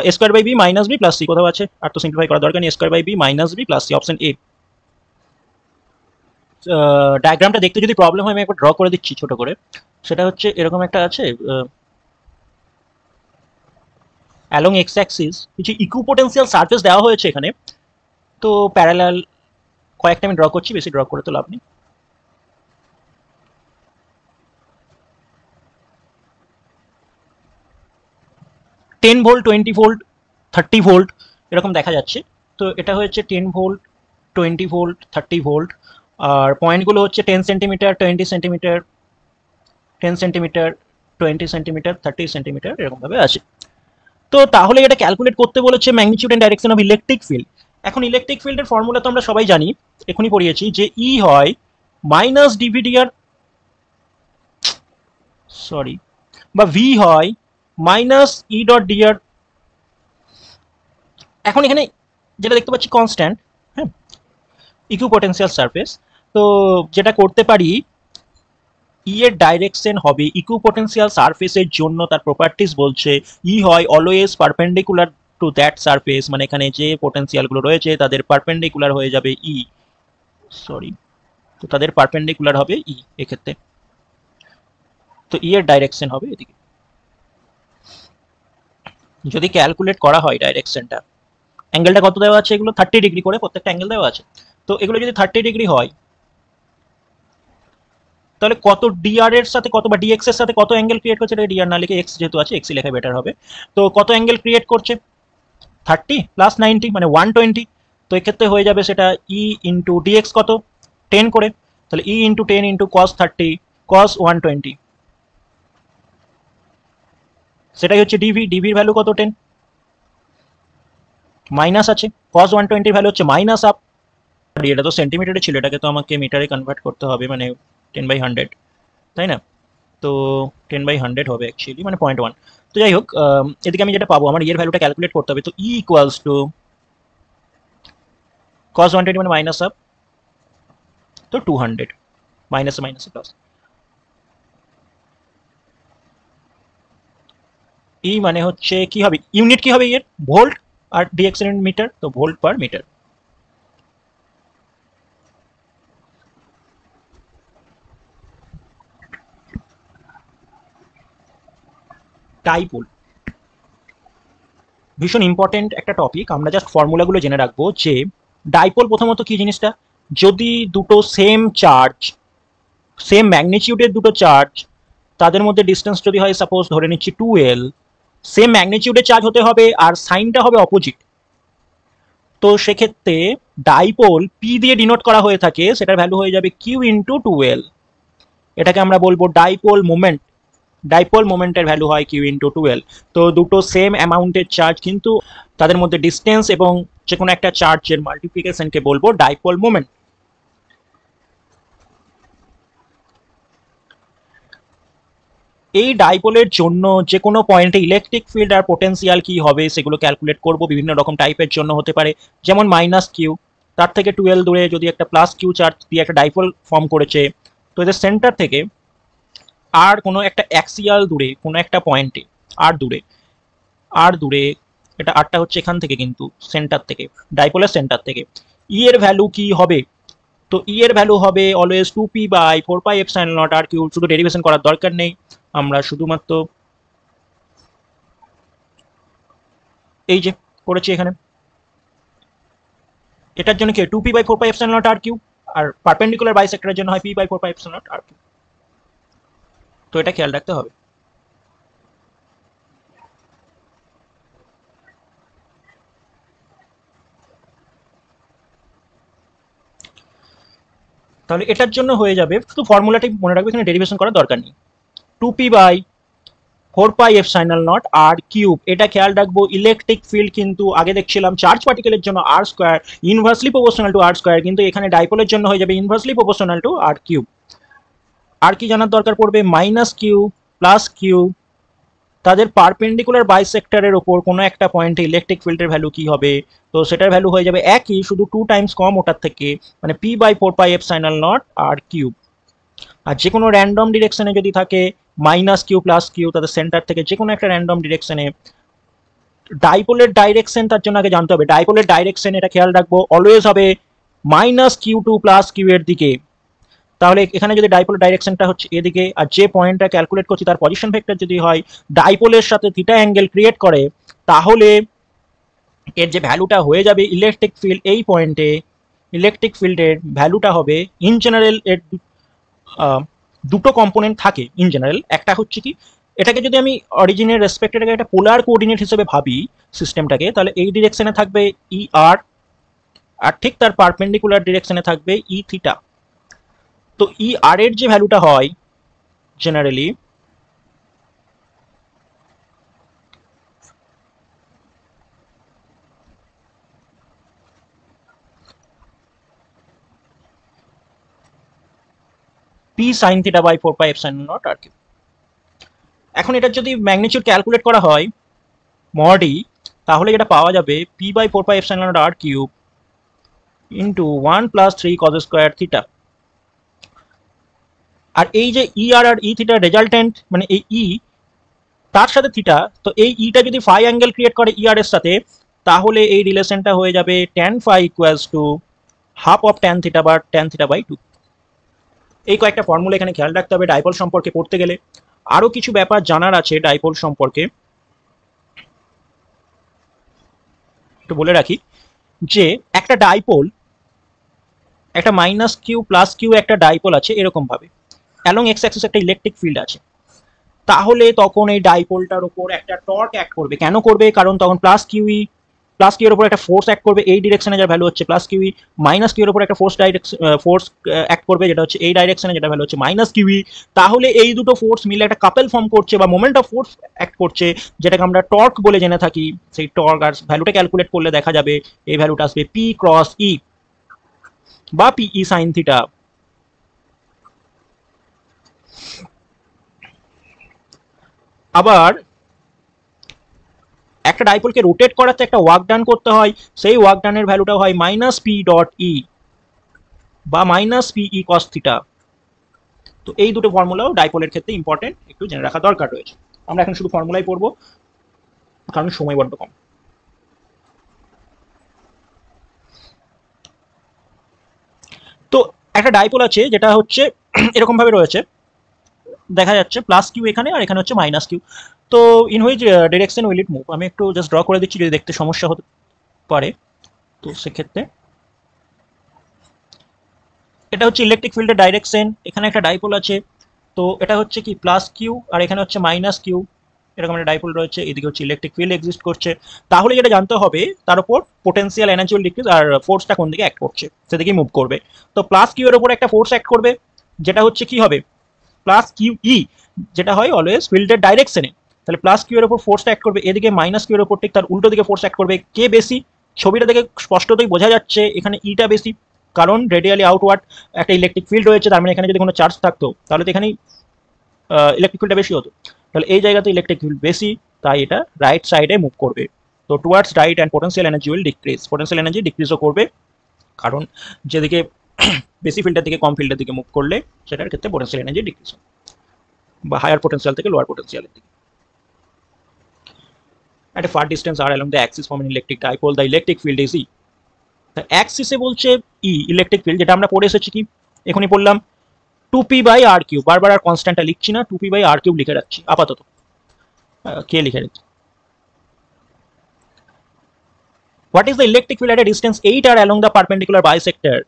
A square by B minus B plus C কোথাও আছে, আর তো সিম্পলিফাই করার দরকার নেই, square by B minus B plus C, option A. ডায়াগ্রামটা দেখতে যদি প্রবলেম হয় আমি একবার ড্র করে দিচ্ছি ছোট করে। সেটা হচ্ছে এরকম একটা আছে, অ্যালং এক্স অ্যাক্সিস কিছু ইকুইপোটেন্সিয়াল সারফেস দেওয়া হয়েছে এখানে। তো প্যারালাল কয়েকটা আমি ড্র করছি, বেশি ড্র করে তো লাভ নেই। 10 ভোল্ট, 20 ভোল্ট, 30 ভোল্ট এরকম দেখা যাচ্ছে। তো এটা হচ্ছে 10 ভোল্ট, 20 ভোল্ট, 30 ভোল্ট, আর পয়েন্টগুলো হচ্ছে 10 centimetre, 20 centimetre, 10 centimetre, 20 centimetre, 30 centimetre এরকমভাবে আছে। তো তাহলে এটা ক্যালকুলেট করতে বলেছে magnitude and direction of electric field. এখন ইলেকট্রিক ফিল্ডের ফর্মুলা তো আমরা সবাই জানি, এখনই পড়িয়েছি, যে ই হয় মাইনাস ডিভিডিআর, সরি, বা ভি হয় মাইনাস ই ডট ডিআর। এখন এখানে যেটা দেখতে পাচ্ছি কনস্ট্যান্ট, হ্যাঁ, ইকুইপোটেন্সিয়াল সারফেস। তো যেটা করতে পারি, ই এর ডাইরেকশন হবে ইকুইপোটেন্সিয়াল সারফেসের জন্য, তার প্রপার্টিস বলছে ই হয় always perpendicular to that surface, মানে এখানে যে পোটেন্সিয়ালগুলো রয়েছে তাদের পারপেন্ডিকুলার হয়ে যাবে ই, সরি, তো তাদের পারপেন্ডিকুলার হবে ই এক্ষেত্রে। তো ই এর ডাইরেকশন হবে এদিকে। যদি ক্যালকুলেট করা হয় ডাইরেকশনটা, অ্যাঙ্গেলটা কত দেওয়া আছে, এগুলো 30 ডিগ্রি করে প্রত্যেকটা অ্যাঙ্গেল দেওয়া আছে। তো এগুলো যদি 30 ডিগ্রি হয়, তাহলে কত ডিআর এর সাথে কত, বা ডিএক্স এর সাথে কত অ্যাঙ্গেল ক্রিয়েট করছে, এটা ডিআর না লিখে এক্স যেহেতু আছে এক্সই লেখা বেটার হবে। তো কত অ্যাঙ্গেল ক্রিয়েট করছে, 30 + 90 মানে 120। তো এক্ষেত্রে হয়ে যাবে সেটা ই ইন্টু ডিএক্স কত, 10 করে, তাহলে ই ইন্টু 10 ইন্টু কস 30 কস 120, সেটাই হচ্ছে ডিভি। ডিভির ভ্যালু কত, 10, মাইনাস আছে, কস 120 ভ্যালু হচ্ছে মাইনাস আপ। এটা তো সেন্টিমিটারে ছিল, এটাকে তো আমাকে মিটারে কনভার্ট করতে হবে, মানে 10/100, তাই না? তো 10/100 হবে অ্যাকচুয়ালি, মানে 0.1। তো যাই হোক, এদিকে আমি যেটা পাবো, আমার ইয়ের ভ্যালুটা ক্যালকুলেট করতে হবে। তো ই ইকুয়ালস টু কস 120 মানে মাইনাস আপ, তো 200, মাইনাসে মাইনাসে প্লাস। ই মানে হচ্ছে কি হবে, ইউনিট কি হবে এর, ভোল্ট, আর ডিএক্স এর মিটার, তো ভোল্ট পার মিটার। ডাইপোল ভীষণ ইম্পর্টেন্ট একটা টপিক, আমরা জাস্ট ফর্মুলাগুলো জেনে রাখবো। যে ডাইপোল প্রথমত কি জিনিসটা, যদি দুটো সেম চার্জ, সেম ম্যাগনিটিউডের দুটো চার্জ, তাদের মধ্যে ডিস্টেন্স যদি হয় সাপোজ ধরে নিচ্ছি 2L, সেম ম্যাগনিটিউডের চার্জ হতে হবে আর সাইনটা হবে অপোজিট। তো সেক্ষেত্রে ডাইপোল পি দিয়ে ডিনোট করা হয়ে থাকে, সেটার ভ্যালু হয়ে যাবে কিউ ইন্টু 2L। এটাকে আমরা বলবো ডাইপোল মোমেন্ট। ডাইপোল মোমেন্টের ভ্যালু হয় কিউ ইন্টু 2L। তো দুটো সেম অ্যামাউন্টের চার্জ, কিন্তু তাদের মধ্যে ডিস্টেন্স এবং যে কোনো একটা চার্জের মাল্টিপ্লিকেশনকে বলবো ডাইপোল মোমেন্ট। এই ডাইপোলের জন্য যে কোনো পয়েন্টে ইলেকট্রিক ফিল্ড আর পোটেন্সিয়াল কি হবে সেগুলো ক্যালকুলেট করব, বিভিন্ন রকম টাইপের জন্য হতে পারে, যেমন মাইনাস কিউ, তার থেকে 12 দূরে যদি একটা প্লাস কিউ চার্জ দিয়ে একটা ডাইপোল ফর্ম করেছে, তো এদের সেন্টার থেকে আর কোনো একটা অ্যাক্সিয়াল দূরে কোনো একটা পয়েন্টে, আর দূরে, আর দূরে, এটা আরটা হচ্ছে এখান থেকে, কিন্তু সেন্টার থেকে, ডাইপোলের সেন্টার থেকে ই এর ভ্যালু কি হবে। তো ই এর ভ্যালু হবে অলওয়েজ 2p/4πε0 আর কিউ, শুধু ডেরিভেশন করার দরকার নেই, আমরা শুধুমাত্র এই যে করেছি এখানে, এটার জন্য কি 2p/4πε0 আর কিউ, আর পারপেন্ডিকুলার বাইসেক্টরের জন্য হয় p/4πε0 আর কিউ। তো এটা খেয়াল রাখতে হবে। তাহলে এটার জন্য হয়ে যাবে, শুধু ফর্মুলাটি মনে রাখবে, এখানে ডেরিভেশন করার দরকার নেই। 2p/4πε0 r কিউব, এটা খেয়াল রাখবো। ইলেকট্রিক ফিল্ড কিন্তু আগে দেখছিলাম চার্জ পার্টিকেলের জন্য r square inversely proportional to r square, কিন্তু এখানে ডাইপোলের জন্য হয়ে যাবে inversely proportional to r cube. আর কি জানার দরকার পড়বে? মাইনাস কিউ প্লাস কিউ, তাদের পারপেন্ডিকুলার বাইসেক্টরের ওপর কোনো একটা পয়েন্টে ইলেকট্রিক ফিল্ডের ভ্যালু কি হবে? তো সেটার ভ্যালু হয়ে যাবে একই, শুধু 2 টাইমস কম ওটার থেকে, মানে p/4πε0 r কিউব। আর যে কোনো র্যান্ডম ডিরেকশনে যদি থাকে মাইনাস কিউ প্লাস কিউ, তাদের সেন্টার থেকে যে কোনো একটা র্যান্ডম ডিরেকশনে, ডাইপোলের ডাইরেকশন তার জন্য আগে জানতে হবে। ডাইপোলের ডাইরেকশন এটা খেয়াল রাখবো অলওয়েজ হবে -q2 + q এর দিকে। তাহলে এখানে যদি ডাইপোলের ডাইরেকশনটা হচ্ছে এদিকে, আর যে পয়েন্টটা ক্যালকুলেট করছি তার পজিশন ভেক্টর যদি হয় ডাইপোলের সাথে থিটা অ্যাঙ্গেল ক্রিয়েট করে, তাহলে এর যে ভ্যালুটা হয়ে যাবে ইলেকট্রিক ফিল্ড, এই পয়েন্টে ইলেকট্রিক ফিল্ডের ভ্যালুটা হবে, ইন জেনারেল এর দুটো কম্পোনেন্ট থাকে ইন জেনারেল। একটা হচ্ছে কি, এটাকে যদি আমি অরিজিনের রেসপেক্টেড একটা পোলার কোঅর্ডিনেট হিসেবে ভাবি সিস্টেমটাকে, তাহলে এই ডিরেকশনে থাকবে ই আর, আর ঠিক তার পারপেন্ডিকুলার ডিরেকশনে থাকবে ই থিটা। তো ই আর এর যে ভ্যালুটা হয় generally, p sine theta by 4πε0 আর কি। এখন এটার যদি ম্যাগনিটিউড ক্যালকুলেট করা হয় মডি, তাহলে এটা পাওয়া যাবে p/4πε0 r cube into 1 + 3 cos square theta. আর এই যে ই আর আর ই থিটার রেজাল্টেন্ট, মানে এই ই তার সাথে থিটা, তো এই ইটা যদি ফাই অ্যাঙ্গেল ক্রিয়েট করে ই আর এর সাথে, তাহলে এই রিলেশনটা হয়ে যাবে tan phi = half of tan theta বা tan θ/2। এই কয়েকটা ফর্মুলা এখানে খেয়াল রাখতে হবে ডাইপোল সম্পর্কে পড়তে গেলে। আরো কিছু ব্যাপার জানার আছে ডাইপোল সম্পর্কে, একটু বলে রাখি যে একটা ডাইপোল, একটা -q + q একটা ডাইপোল আছে এরকম ভাবে, অ্যালং এক্স অ্যাক্সিস একটা ইলেকট্রিক ফিল্ড আছে, তাহলে তখন এই ডাইপোলটার উপর একটা টর্ক অ্যাক্ট করবে। কেন করবে? কারণ তখন +q এর উপর একটা ফোর্স অ্যাক্ট করবে, এই ডিরেকশনে যার ভ্যালু হচ্ছে +q, -q এর উপর একটা ফোর্স অ্যাক্ট করবে যেটা হচ্ছে এই ডাইরেকশনে, যেটা ভ্যালু হচ্ছে -q। তাহলে এই দুটো ফোর্স মিলে একটা কাপল ফর্ম করছে বা মোমেন্ট অফ ফোর্স অ্যাক্ট করছে, যেটাকে আমরা টর্ক বলে জেনে থাকি। সেই টর্ক আর ভ্যালুটা ক্যালকুলেট করলে দেখা যাবে এই ভ্যালুটা আসবে p × e বা pe sin থিটা। আবার একটা ডাইপোলকে রোটেট করাতে একটা ওয়ার্ক ডান করতে হয়, সেই ওয়ার্ক ডানের ভ্যালুটা হয় -p.e বা -pe cos থিটা। তো এই দুটো ফর্মুলাও ডাইপোলের ক্ষেত্রে ইম্পর্টেন্ট, একটু জেনে রাখা দরকার রয়েছে। আমরা এখন শুধু ফর্মুলাই পড়বো কারণ সময় বড্ড কম। তো একটা ডাইপোল আছে যেটা হচ্ছে এরকম ভাবে রয়েছে, দেখা যাচ্ছে +q এখানে আর এখানে হচ্ছে -q। তো in which direction will it move, আমি একটু জাস্ট ড্র করে দিচ্ছি যদি দেখতে সমস্যা হতে পারে। তো সেক্ষেত্রে এটা হচ্ছে ইলেকট্রিক ফিল্ডের ডাইরেকশন, এখানে একটা ডাইপোল আছে, তো এটা হচ্ছে কি +q আর এখানে হচ্ছে -q, এরকম একটা ডাইপোল রয়েছে, এদিকে হচ্ছে ইলেকট্রিক ফিল্ড এক্সিস্ট করছে। তাহলে যেটা জানতে হবে তার উপর পোটেনশিয়াল এনার্জি উইল ডিক্রিজ, আর ফোর্সটা কোন দিকে অ্যাক্ট করছে সেদিকেই মুভ করবে। তো +q এর উপর একটা ফোর্স অ্যাক্ট করবে, যেটা হচ্ছে কি হবে +qe, যেটা হয় অলওয়েজ ফিল্ডের ডাইরেকশনে। তাহলে +q এর উপর ফোর্সটা অ্যাক্ট করবে, এদিকে -q এর উপর ঠিক তার উল্টো দিকে ফোর্স অ্যাক্ট করবে। কে বেশি? ছবিটা দেখে স্পষ্টতই বোঝা যাচ্ছে এখানে ইটা বেশি, কারণ রেডিয়ালি আউটওয়ার্ড একটা ইলেকট্রিক ফিল্ড রয়েছে, তার মানে এখানে যদি কোনো চার্জ থাকতো তাহলে তো এখানেই ইলেকট্রিক ফিল্ডটা বেশি হতো। তাহলে এই জায়গাতে ইলেকট্রিক ফিল্ড বেশি, তাই এটা রাইট সাইডে মুভ করবে। তো towards right and potential energy will decrease, potential energy ডিক্রিজও করবে, কারণ যেদিকে বেশি ফিল্ডের দিকে কম ফিল্ডের দিকে মুভ করলে সেটার ক্ষেত্রে পোটেনশিয়াল এনার্জি ডিক্রিজ হবে, বা হায়ার পোটেনশিয়াল থেকে লোয়ার পোটেনশিয়ালের দিকে। At a far distance r along the axis from an electric dipole, the electric field is E. The axis এ বলছে E ইলেকট্রিক ফিল্ড, যেটা আমরা পড়ে এসেছি কি এখনই পড়লাম 2p/r3, বারবার আর কনস্ট্যান্টটা লিখছি না, 2p/r3 লিখে রাখছি আপাতত, কে লিখে রাখছি। What is the electric field at a distance 8r along the perpendicular bisector?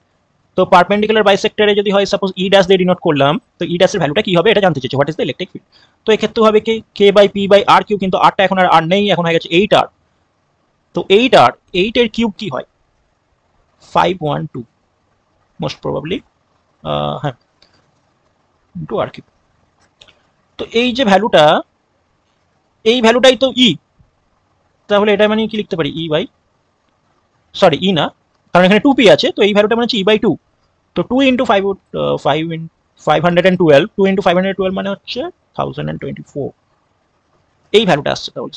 তো পারপেন্ডিকুলার বাইসেক্টরে যদি হয় সাপোজ ই ড্যাশ দিয়ে ডিনোট করলাম, তো ই ড্যাশের ভ্যালুটা কি হবে এটা জানতে চাইছে, what is the electric field. তো এক্ষেত্রে হবে কি k/p/r3, কিন্তু আরটা এখন আর নেই, এখন হয়ে গেছে 8r। তো 8r, 8 এর কিউব কি হয় 512 মোস্ট প্রবাবলি হ্যাঁ, ইন্টু আর কিউব। তো এই যে ভ্যালুটা, এই ভ্যালুটাই তো ই, তাহলে এটা মানে কি লিখতে পারি, ই বাই, সরি ই না, কারণ এখানে 2p আছে, তো এই ভ্যালুটা মানে হচ্ছে ই বাই 2। তো 2 ইন্টু 5, 5 ইন 512, 2 ইন্টু 512 মানে হচ্ছে 1024, এই ভ্যালুটা আসছে তাহলে।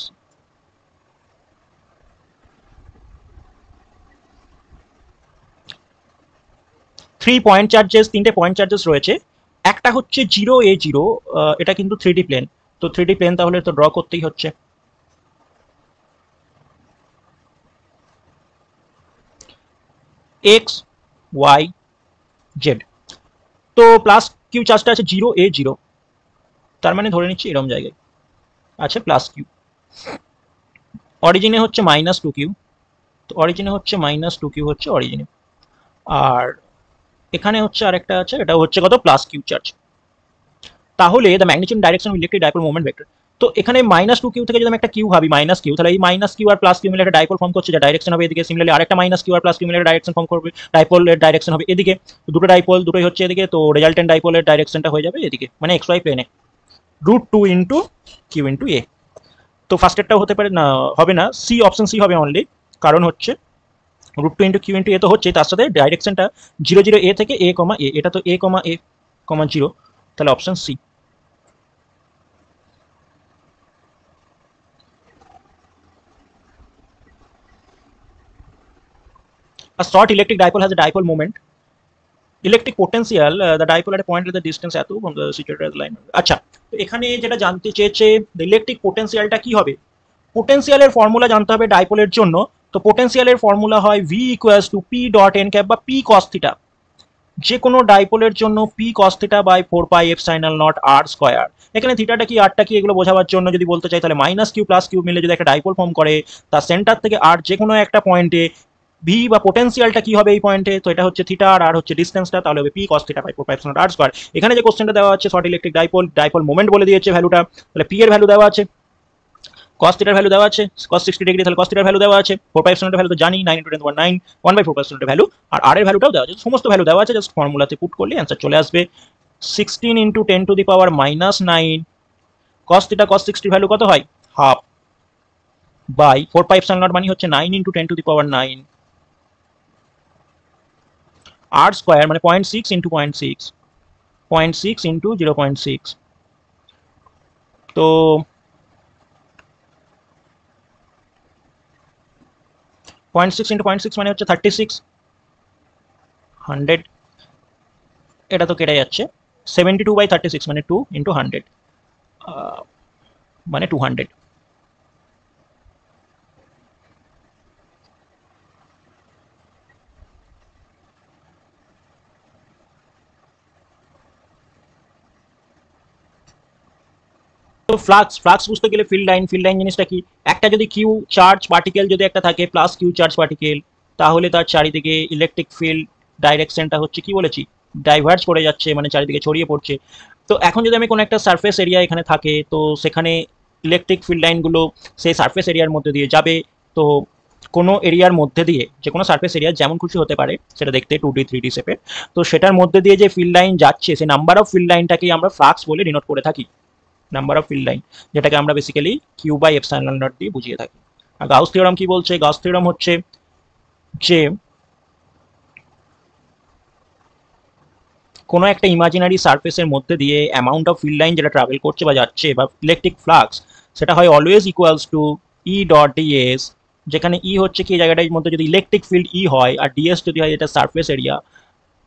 3 পয়েন্ট চার্জেস, তিনটে পয়েন্ট চার্জেস রয়েছে। একটা হচ্ছে 0 A 0, এটা কিন্তু 3D প্লেন, তো 3D প্লেন তাহলে তো ড্র করতেই হচ্ছে। এক্স ওয়াই জেড, তো প্লাস কিউ চার্জটা আছে 0 A 0, তার মানে ধরে নিচ্ছি এরম জায়গায় আছে প্লাস কিউ। অরিজিনে হচ্ছে -2Q, তো অরিজিনে হচ্ছে -2Q হচ্ছে অরিজিনে। আর এখানে হচ্ছে আরেকটা আছে, এটা হচ্ছে কত, প্লাস কিউ চার্জ। তাহলে the magnitude direction of electric dipole moment vector, তো এখানে -2Q থেকে যদি আমি একটা কিউ ভাবি, মাইনাস কিউ, তাহলে এই মাইনাস কিউ আর প্লাস কিউ মিলে একটা ডাইপোল ফর্ম করছে, যা ডাইরেকশন হবে এদিকে। সিমিলারলি আরেকটা -Q আর প্লাস কিউ মিলে একটা ডাইরেকশন ফর্ম করবে, ডাইপোলের ডাইরেকশন হবে এদিকে। দুটো ডাইপোল, দুটোই হচ্ছে এদিকে, তো রেজাল্টেন্ট ডাইপোলের ডাইরেকশনটা হয়ে যাবে এদিকে, মানে এক্স ওয়াই প্লেনে, √2 ইন্টু কিউ ইন্টু এ। তো ফার্স্টেরটাও হতে পারে না, হবে না, সি, অপশন সি হবে অনলি, কারণ হচ্ছে √2 ইন্টু কিউ ইন্টু এ তো হচ্ছে, তার সাথে ডাইরেকশনটা 0 0 A থেকে A, A, এটা তো A, A, 0, তাহলে option C. A short electric dipole has a dipole moment. Electric potential, the dipole at a point at the distance এত from the situated line. আচ্ছা, তো এখানে যেটা জানতে চেয়েছে, ইলেকট্রিক পোটেনশিয়ালটা কি হবে। পোটেনশিয়ালের ফর্মুলা জানতে হবে ডাইপোলের জন্য। তো পোটেনশিয়ালের ফর্মুলা হয় V equals to P dot n cap বা P cos থিটা। যে কোনো ডাইপোলের জন্য P cos theta by 4 pi epsilon naught R square. এখানে থিটাটা কি আরটা কি এগুলো বোঝাবার জন্য যদি বলতে চাই, তাহলে -Q প্লাস কিউ মিলে যদি একটা ডাইপোল ফর্ম করে, তার সেন্টার থেকে আর যে কোনো একটা পয়েন্টে ভি বা পোটেনশিয়ালটা কি হবে এই পয়েন্টে, তো এটা হচ্ছে থিটা আর হচ্ছে ডিস্টেন্সটা, তাহলে হবে P cos theta by 4 pi epsilon naught R square. এখানে যে কোশ্চেনটা দেওয়া আছে short electric dipole, dipole moment বলে দিয়েছে ভ্যালুটা, তাহলে পি এর ভ্যালু দেওয়া আছে, cos থিটার ভ্যালু দেওয়া আছে, cos 60 ডিগ্রি, তাহলে cos থিটার ভ্যালু দেওয়া আছে, 4 পাই এপসাইলন ভ্যালু তো জানি, 9 × 10⁻⁹ 1/4 ভ্যালু, আর আর এর ভ্যালুটাও দেওয়া আছে, সমস্ত ভ্যালু দেওয়া আছে, জাস্ট ফর্মুলাতে পুট করলে অ্যান্সার চলে আসবে। 16 × 10⁻⁹ cos থিটা cos 60 ভ্যালু কত হয়, half, by 4 pi epsilon naught মানে হচ্ছে 9 × 10⁹ R স্কয়ার মানে 0.6 × 0.6, 0.6 × 0.6, তো 0.6 × 0.6 মানে হচ্ছে 36, 100, এটা তো কেটে যাচ্ছে, 72/36 মানে 2 × 100, মানে 200। তো ফ্লাক্স, ফ্লাক্স বুঝতে গেলে ফিল্ড লাইন, ফিল্ড লাইন জিনিসটা কি, একটা যদি কিউ চার্জ পার্টিকেল যদি একটা থাকে প্লাস কিউ চার্জ পার্টিকেল, তাহলে তার চারিদিকে ইলেকট্রিক ফিল্ড ডাইরেকশনটা হচ্ছে কি বলেছি, ডাইভার্জ করে যাচ্ছে, মানে চারিদিকে ছড়িয়ে পড়ছে। তো এখন যদি আমি কোনো একটা সারফেস এরিয়া এখানে থাকে, তো সেখানে ইলেকট্রিক ফিল্ড লাইনগুলো সেই সারফেস এরিয়ার মধ্যে দিয়ে যাবে। তো কোনো এরিয়ার মধ্যে দিয়ে, যে কোনো সারফেস এরিয়া যেমন খুশি হতে পারে সেটা দেখতে 2D 3D শেপের, তো সেটার মধ্যে দিয়ে যে ফিল্ড লাইন যাচ্ছে, সেই নাম্বার অফ ফিল্ড লাইনটাকেই আমরা ফ্লাক্স বলে ডিনোট করে থাকি, নাম্বার অফ ফিল্ড লাইন, যেটাকে আমরা basically Q by epsilon naught দিয়ে বুঝিয়ে থাকি। আর গাউস থিওরাম কি বলছে, গাউস থিওরাম হচ্ছে যে কোনো একটা ইমাজিনারি সারফেসের মধ্যে দিয়ে অ্যামাউন্ট অফ ফিল্ড লাইন যেটা ট্রাভেল করছে বা যাচ্ছে, বা ইলেকট্রিক ফ্লাক্স, সেটা হয় always equals to E dot DS, যেখানে ই হচ্ছে কি জায়গাটার মধ্যে যদি ইলেকট্রিক ফিল্ড ই হয়, আর ডিএস যদি হয় এটা সারফেস এরিয়া,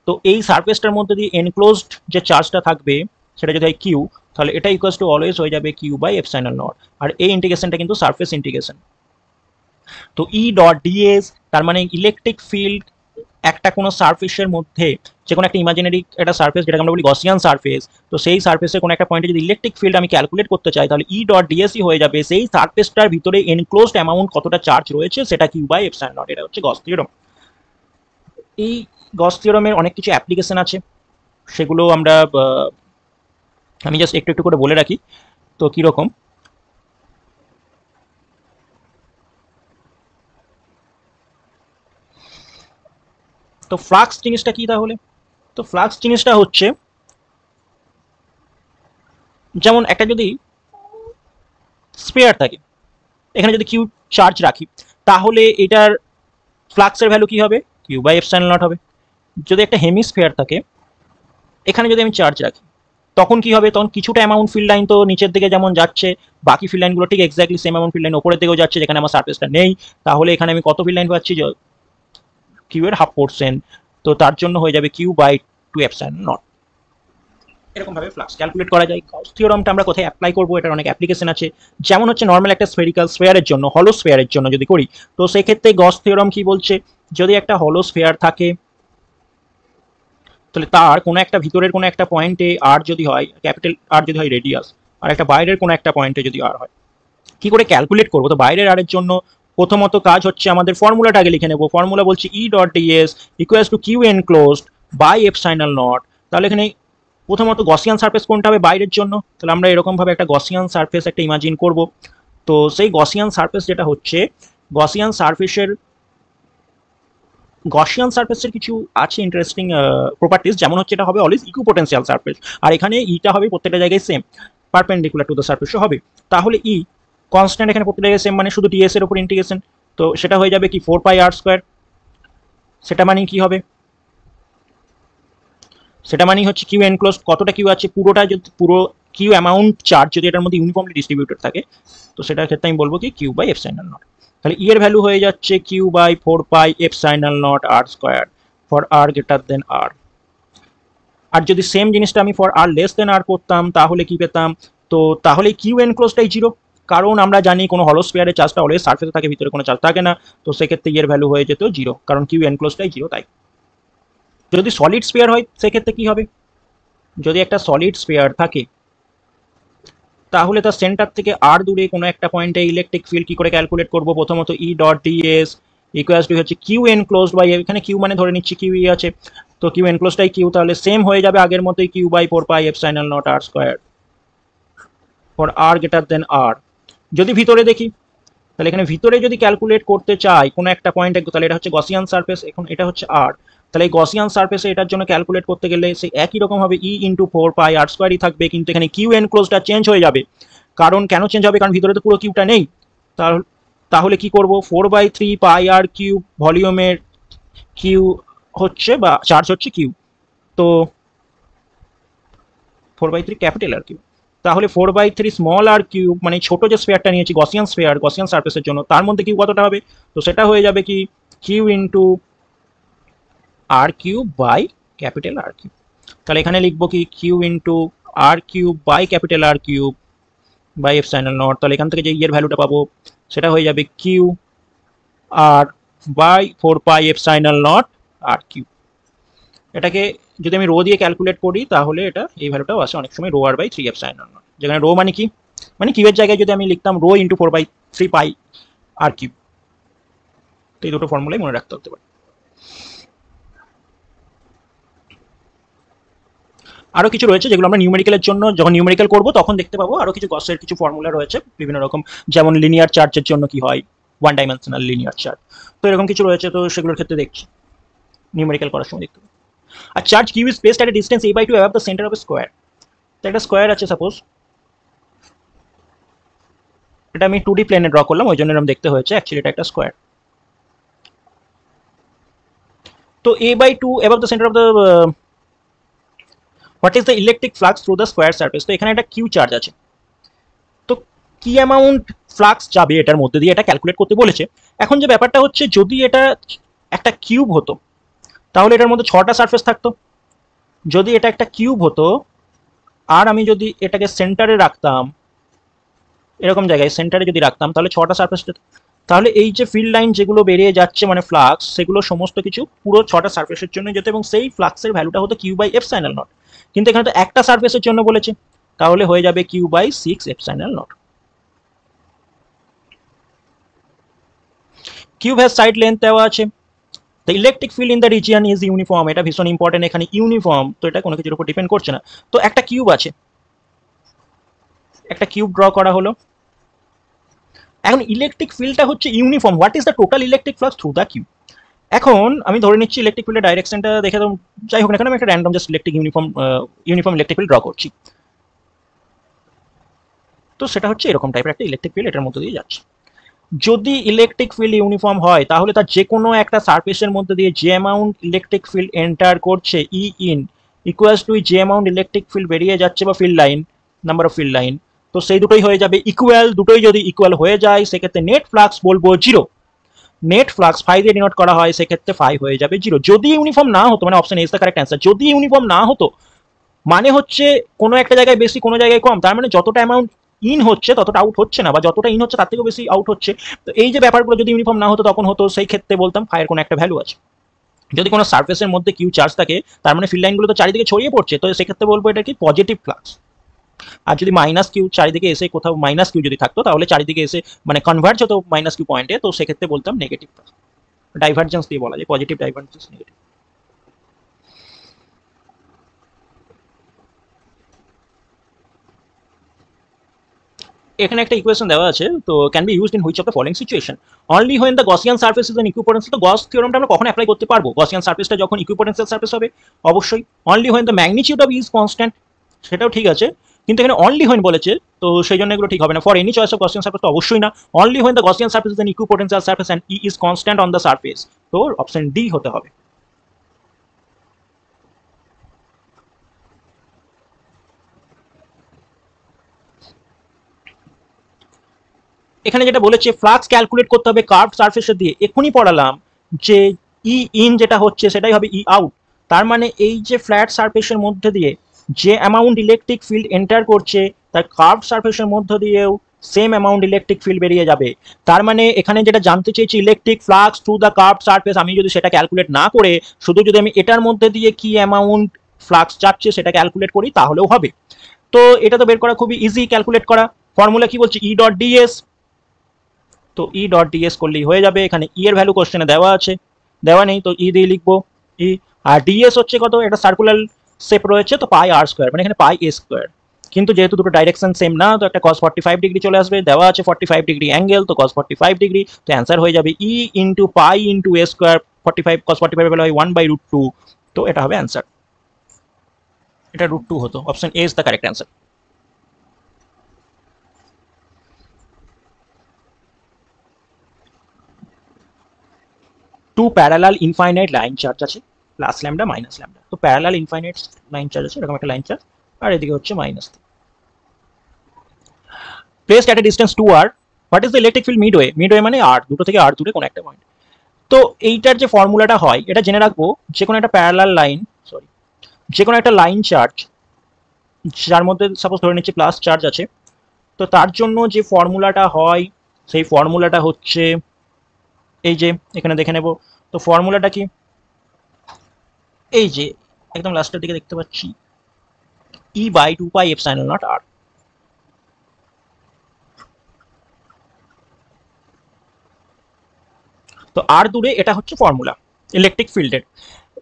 তো এই সারফেসটার মধ্যে দিয়ে এনক্লোজড যে চার্জটা থাকবে সেটা যদি হয় কিউ, তাহলে এটা ইকুয়ালস টু অলওয়েজ হয়ে যাবে কিউ বাই এপসাইলন নট। আর এই ইন্টিগ্রেশনটা কিন্তু সারফেস ইন্টিগ্রেশন। তো ই ডট ডিএস তার মানে ইলেকট্রিক ফিল্ড একটা কোনো সারফেসের মধ্যে, যে কোনো একটা ইমাজিনারি একটা সারফেস যেটাকে আমরা বলি গসিয়ান সারফেস, তো সেই সারফেসের কোনো একটা পয়েন্টে যদি ইলেকট্রিক ফিল্ড আমি ক্যালকুলেট করতে চাই, তাহলে ই ডট ডিএসই হয়ে যাবে সেই সারফেসটার ভিতরে এনক্লোজড অ্যামাউন্ট কতটা চার্জ রয়েছে সেটা কিউ বাই এপসাইলন নট। এটা হচ্ছে গস থিওরাম। এই গস থিওরামের অনেক কিছু অ্যাপ্লিকেশন আছে, সেগুলো আমরা আমি জাস্ট একটু একটু করে বলে রাখি। তো কীরকম, তো ফ্লাক্স জিনিসটা কি তাহলে, তো ফ্লাক্স জিনিসটা হচ্ছে যেমন একটা যদি স্পেয়ার থাকে, এখানে যদি কিউ চার্জ রাখি, তাহলে এটার ফ্লাক্সের ভ্যালু কি হবে? কিউ বাই এপসাইলন নট হবে। যদি একটা হেমিস্ফিয়ার থাকে, এখানে যদি আমি চার্জ রাখি, তখন কি হবে? তখন কিছুটা অ্যামাউন্ট ফিল্ড লাইন তো নিচের দিকে যেমন যাচ্ছে, বাকি ফিল্ড লাইনগুলো ঠিক exactly same amount field line ওপরের দিকেও যাচ্ছে, যেখানে আমার সার্ফেসটা নেই। তাহলে এখানে আমি কত ফিল্ড লাইন পাচ্ছি? কিউ এর 1/2%। তো তার জন্য হয়ে যাবে কিউ বাই 2 এপসাইলন নট। এরকম ভাবে ফ্লাক্স ক্যালকুলেট করা যায়। গাউস থিওরামটা আমরা কোথায় অ্যাপ্লাই করব? এটার অনেক অ্যাপ্লিকেশন আছে। যেমন হচ্ছে নর্মাল একটা স্ফেরিক্যাল স্ফেয়ারের জন্য, হলো স্ফেয়ারের জন্য যদি করি, তো সেক্ষেত্রে গস থিওরাম কি বলছে? যদি একটা হলো স্ফেয়ার থাকে, তাহলে তার কোনো একটা ভিতরের কোনো একটা পয়েন্টে আর যদি হয় ক্যাপিটাল আর, যদি হয় রেডিয়াস, আর একটা বাইরের কোনো একটা পয়েন্টে যদি আর হয়, কি করে ক্যালকুলেট করবো? তো বাইরের আর এর জন্য প্রথমত কাজ হচ্ছে আমাদের ফর্মুলাটা আগে লিখে নেবো। ফর্মুলা বলছি E dot DS equals to Q enclosed by epsilon naught. তাহলে এখানে প্রথমত গসিয়ান সারফেস কোনটা হবে বাইরের জন্য? তাহলে আমরা এরকমভাবে একটা গসিয়ান সারফেস একটা ইমাজিন করব। তো সেই গসিয়ান সারফেস যেটা হচ্ছে, গসিয়ান সারফেসের কিছু আছে ইন্টারেস্টিং প্রপার্টিস, যেমন হচ্ছে এটা হবে অলওয়েজ ইকুইপোটেনশিয়াল সারফেস, আর এখানে ইটা হবে প্রত্যেকটা জায়গায় সেম, পারপেন্ডিকুলার টু দ্য সারফেসও হবে। তাহলে ই কনস্ট্যান্ট এখানে প্রত্যেকটা জায়গায় সেম, মানে শুধু ডিএস এর উপর ইন্টিগ্রেশন। তো সেটা হয়ে যাবে কি 4πr²। সেটা মানে কি হবে? সেটা মানে হচ্ছে কিউ এনক্লোজড কতটা কিউ আছে, পুরোটা যদি পুরো কিউ অ্যামাউন্ট চার্জ যদি এটার মধ্যে ইউনিফর্মলি ডিস্ট্রিবিউটেড থাকে, তো সেটার ক্ষেত্রে আমি বলবো কি কিউ বাই এপসাইলন নট। তাহলে ই এর ভ্যালু হয়ে যাচ্ছে q by 4πε0r² for r greater than r. আর যদি সেম জিনিসটা আমি ফর আর লেস দেন আর করতাম, তাহলে কি পেতাম? তো তাহলে কিউ এনক্লোজটাই জিরো, কারণ আমরা জানি কোনো হলো স্ফিয়ারের চার্জটা অলওয়েজ সারফেসে থাকে, ভিতরে কোনো চার্জ থাকে না। তো সেক্ষেত্রে এর ভ্যালু হয়ে যেত জিরো, কারণ কিউ এনক্লোজটাই জিরো তাই। যদি সলিড স্ফিয়ার হয় সেক্ষেত্রে কি হবে? যদি একটা সলিড স্ফিয়ার থাকে, তাহলে তার সেন্টার থেকে আর দূরে কোনো একটা পয়েন্টে ইলেকট্রিক ফিল্ড কি করে ক্যালকুলেট করব? প্রথমত E dot DS equals to হচ্ছে কিউ এনক্লোজড বাই, এখানে কিউ মানে ধরে নিচ্ছি কিউ ই আছে, তো কিউ এনক্লোজডটাই কিউ, তাহলে সেম হয়ে যাবে আগের মতোই q by 4πε0r² for r greater than r. যদি ভিতরে দেখি, তাহলে এখানে ভিতরে যদি ক্যালকুলেট করতে চাই কোনো একটা পয়েন্টে, তাহলে এটা হচ্ছে গসিয়ান সারফেস, এখন এটা হচ্ছে আর, তাহলে এই গসিয়ান সারফেসে এটার জন্য ক্যালকুলেট করতে গেলে সেই একই রকম হবে ই ইন্টু 4πr²ই থাকবে, কিন্তু এখানে কিউ এনক্লোজটা চেঞ্জ হয়ে যাবে। কারণ কেন চেঞ্জ হবে? কারণ ভিতরে তো পুরো কিউটা নেই। তাহলে কি করব? 4/3πr³ ভলিউমের কিউ হচ্ছে বা চার্জ হচ্ছে কিউ, তো 4/3 ক্যাপিটাল আর কিউ। তাহলে 4/3 স্মল আর কিউব, মানে ছোট যে স্ফেয়ারটা নিয়েছি গসিয়ান স্ফেয়ার, গসিয়ান সারফেসের জন্য, তার মধ্যে কিউ কতটা হবে? তো সেটা হয়ে যাবে কি Q into r cube by capital R cube. তাহলে এখানে লিখবো কি Q into r cube by capital R cube by epsilon naught. তাহলে এখান থেকে যে ইয়ের ভ্যালুটা পাবো সেটা হয়ে যাবে q r by 4πε0 R cube. এটাকে যদি আমি রো দিয়ে ক্যালকুলেট করি, তাহলে এটা এই ভ্যালুটাও আসে অনেক সময় ρr বাই 3ε0, যেখানে রো মানে কি, মানে কিউবের জায়গায় যদি আমি লিখতাম রো ইন্টু 4/3π আর কিউব। তো এই দুটো ফর্মুলাই মনে রাখতে হতে পারে। আরও কিছু রয়েছে যেগুলো আমরা নিউমেরিক্যালের জন্য যখন নিউমেরিক্যাল করবো তখন দেখতে পাবো। আরও কিছু গসের কিছু ফর্মুলা রয়েছে বিভিন্ন রকম, যেমন লিনিয়ার চার্জের জন্য কি হয়, ওয়ান ডাইমেনশনাল লিনিয়ার চার্জ, তো এরকম কিছু রয়েছে, তো সেগুলোর ক্ষেত্রে দেখছি নিউমেরিক্যাল করার সময় দেখতে পাবো। আর charge Q is placed at a distance a/2 above the centre of A square. তো একটা স্কোয়ার আছে সাপোজ, এটা আমি 2D প্লেনে ড্র করলাম, ওই জন্য এরকম দেখতে হয়েছে, অ্যাকচুয়ালি এটা একটা স্কোয়ার। তো a/2 above the centre of the what is the electric flux through the square surface. তো এখানে একটা কিউ চার্জ আছে, তো কি অ্যামাউন্ট ফ্লাক্স যাবে এটার মধ্যে দিয়ে এটা ক্যালকুলেট করতে বলেছে। এখন যে ব্যাপারটা হচ্ছে, যদি এটা একটা কিউব হতো তাহলে এটার মধ্যে 6টা সারফেস থাকতো। যদি এটা একটা কিউব হতো আর আমি যদি এটাকে সেন্টারে রাখতাম, এরকম জায়গায় সেন্টারে যদি রাখতাম, তাহলে 6টা সারফেস, তাহলে এই যে ফিল্ড লাইন যেগুলো বেরিয়ে যাচ্ছে মানে ফ্লাক্স, সেগুলো সমস্ত কিছু পুরো 6টা সারফেসের জন্য যেত, এবং সেই ফ্লাক্সের ভ্যালুটা হতো কিউ বাই এপসাইলন নট। কিন্তু এখানে তো একটা সারফেসের জন্য বলেছে, তাহলে হয়ে যাবে Q by 6 epsilon naught. Cube has side length দেওয়া আছে। The electric field in the region is uniform, এটা ভীষণ ইম্পর্টেন্ট, এখানে ইউনিফর্ম, তো এটা কোনো কিছুর উপর ডিপেন্ড করছে না। তো একটা কিউব আছে, একটা কিউব ড্র করা হলো। এখন ইলেকট্রিক ফিল্ডটা হচ্ছে uniform, what is the total electric flux through the cube. এখন আমি ধরে নিচ্ছি ইলেকট্রিক ফিল্ডের ডাইরেকশনটা দেখে, তো যাই হোক না কেন আমি একটা random just electric uniform electric field draw করছি। তো সেটা হচ্ছে এরকম টাইপের একটা ইলেকট্রিক ফিল্ড এটার মধ্যে দিয়ে যাচ্ছে। যদি ইলেকট্রিক ফিল্ড ইউনিফর্ম হয় তাহলে তার যে কোনো একটা সারফেসের মধ্যে দিয়ে যে অ্যামাউন্ট ইলেকট্রিক ফিল্ড এন্টার করছে ই ইন ইকুয়ালস টু যে অ্যামাউন্ট ইলেকট্রিক ফিল্ড বেরিয়ে যাচ্ছে বা field line, number of field line, তো সেই দুটোই হয়ে যাবে ইকুয়াল। দুটোই যদি ইকুয়াল হয়ে যায় সেক্ষেত্রে নেট ফ্লাক্স বলবো জিরো। নেট ফ্লাক্স ফাই দিয়ে ডিনোট করা হয়, সেক্ষেত্রে ফাই হয়ে যাবে জিরো। যদি ইউনিফর্ম না হতো, মানে option A is the correct answer, যদি ইউনিফর্ম না হতো মানে হচ্ছে কোনো একটা জায়গায় বেশি কোনো জায়গায় কম, তার মানে যতটা অ্যামাউন্ট ইন হচ্ছে ততটা আউট হচ্ছে না, বা যতটা ইন হচ্ছে তার থেকেও বেশি আউট হচ্ছে। তো এই যে ব্যাপারগুলো যদি ইউনিফর্ম না হতো তখন হতো, সেই ক্ষেত্রে বলতাম ফাইয়ের কোনো একটা ভ্যালু আছে। যদি কোনো সার্ফেসের মধ্যে কিউ চার্জ থাকে তার মানে ফিল্ড লাইনগুলো তো চারিদিকে ছড়িয়ে পড়ছে, তো সেক্ষেত্রে বলবো এটা কি পজিটিভ ফ্লাক্স। আর যদি মাইনাস কিউ চারিদিকে এসে কোথাও মাইনাস কিউ যদি থাকতো তাহলে চারিদিকে এসে মানে কনভার্জ হতো মাইনাস কিউ পয়েন্টে, তো সেক্ষেত্রে বলতাম নেগেটিভ ফ্লাক্স। ডাইভার্জেন্স দিয়ে বলা যায়, পজিটিভ ডাইভার্জেন্স, নেগেটিভ। এখানে একটা ইকুয়েশন দেওয়া আছে, তো can be used in which of the following situation, only when the Gaussian surface is an equipotential. তো গস থিওরামটা আমরা কখন অ্যাপ্লাই করতে পারবো? গসিয়ান সার্ফেসটা যখন ইকুইপোটেন্সিয়াল সার্ফেস হবে অবশ্যই। Only when the magnitude of is constant, সেটাও ঠিক আছে, কিন্তু এখানে অনলি হোয়েন বলেছে, তো সেই জন্য এগুলো ঠিক হবে না। For any choice of Gaussian surface তো অবশ্যই না। Only when the Gaussian surface is an equipotential surface and E is constant on the surface, তো অপশন ডি হতে হবে। এখানে যেটা বলেছে ফ্লাক্স ক্যালকুলেট করতে হবে কার্ভ সারফেসে দিয়ে, এখনই পড়ালাম যে ই ইন যেটা হচ্ছে সেটাই হবে ই আউট। তার মানে এই যে ফ্ল্যাট সারফেসের মধ্যে দিয়ে যে অ্যামাউন্ট ইলেকট্রিক ফিল্ড এন্টার করছে তার কার্ভ সারফেসের মধ্যে দিয়েও সেম অ্যামাউন্ট ইলেকট্রিক ফিল্ড বেরিয়ে যাবে। তার মানে এখানে যেটা জানতে চেয়েছি electric flux through the curve surface, আমি যদি সেটা ক্যালকুলেট না করে শুধু যদি আমি এটার মধ্যে দিয়ে কি অ্যামাউন্ট ফ্লাক্স যাচ্ছে সেটা ক্যালকুলেট করি তাহলেও হবে। তো এটা তো বের করা খুবই ইজি, ক্যালকুলেট করা। ফর্মুলা কি বলছি, ই ডট ডিএস, তো ই ডট ডিএস করলেই হয়ে যাবে। এখানে ই এর ভ্যালু কোশ্চেনে দেওয়া আছে, দেওয়া নেই তো ই দিয়ে লিখবো ই। আর ডিএস হচ্ছে কত, এটা সার্কুলার শেপ রয়েছে তো পাই আর স্কোয়ার, মানে এখানে পাই এ স্কোয়ার। কিন্তু যেহেতু দুটো ডাইরেকশন সেম না, তো একটা cos 45 ডিগ্রি চলে আসবে, দেওয়া আছে 45 ডিগ্রি অ্যাঙ্গেল, তো cos 45 ডিগ্রি, তো অ্যান্সার হয়ে যাবে ই ইন্টু পাই ইন্টু এ স্কোয়ার। 45 cos 45 এর ভ্যালু হয় 1/√2, তো এটা হবে অ্যান্সার। এটা √2 হতো, option A is the correct answer. Two parallel infinite line charge আছে প্লাস ল্যামডা মাইনাস ল্যামডা, তো প্যারালাল ইনফাইনাইট লাইন চার্জ আছে, এরকম একটা লাইন চার্জ, আর এদিকে হচ্ছে minus. Placed at a distance 2r, what is the electric field midway? Midway মানে আর, দুটো থেকে আর দূরে কোনো একটা পয়েন্ট। তো এইটার যে ফর্মুলাটা হয় এটা জেনে রাখবো, যে কোনো একটা প্যারালাল লাইন, সরি, যে কোনো একটা লাইন চার্জ যার মধ্যে সাপোজ ধরে নিচ্ছি প্লাস চার্জ আছে, তো তার জন্য যে ফর্মুলাটা হয় সেই ফর্মুলাটা হচ্ছে এই যে এখানে দেখে নেব। তো ফর্মুলাটা কি, এই যে একদম লাস্টের দিকে দেখতে পাচ্ছি E/2πε0r। তো আর দূরে এটা হচ্ছে ফর্মুলা ইলেকট্রিক ফিল্ডের।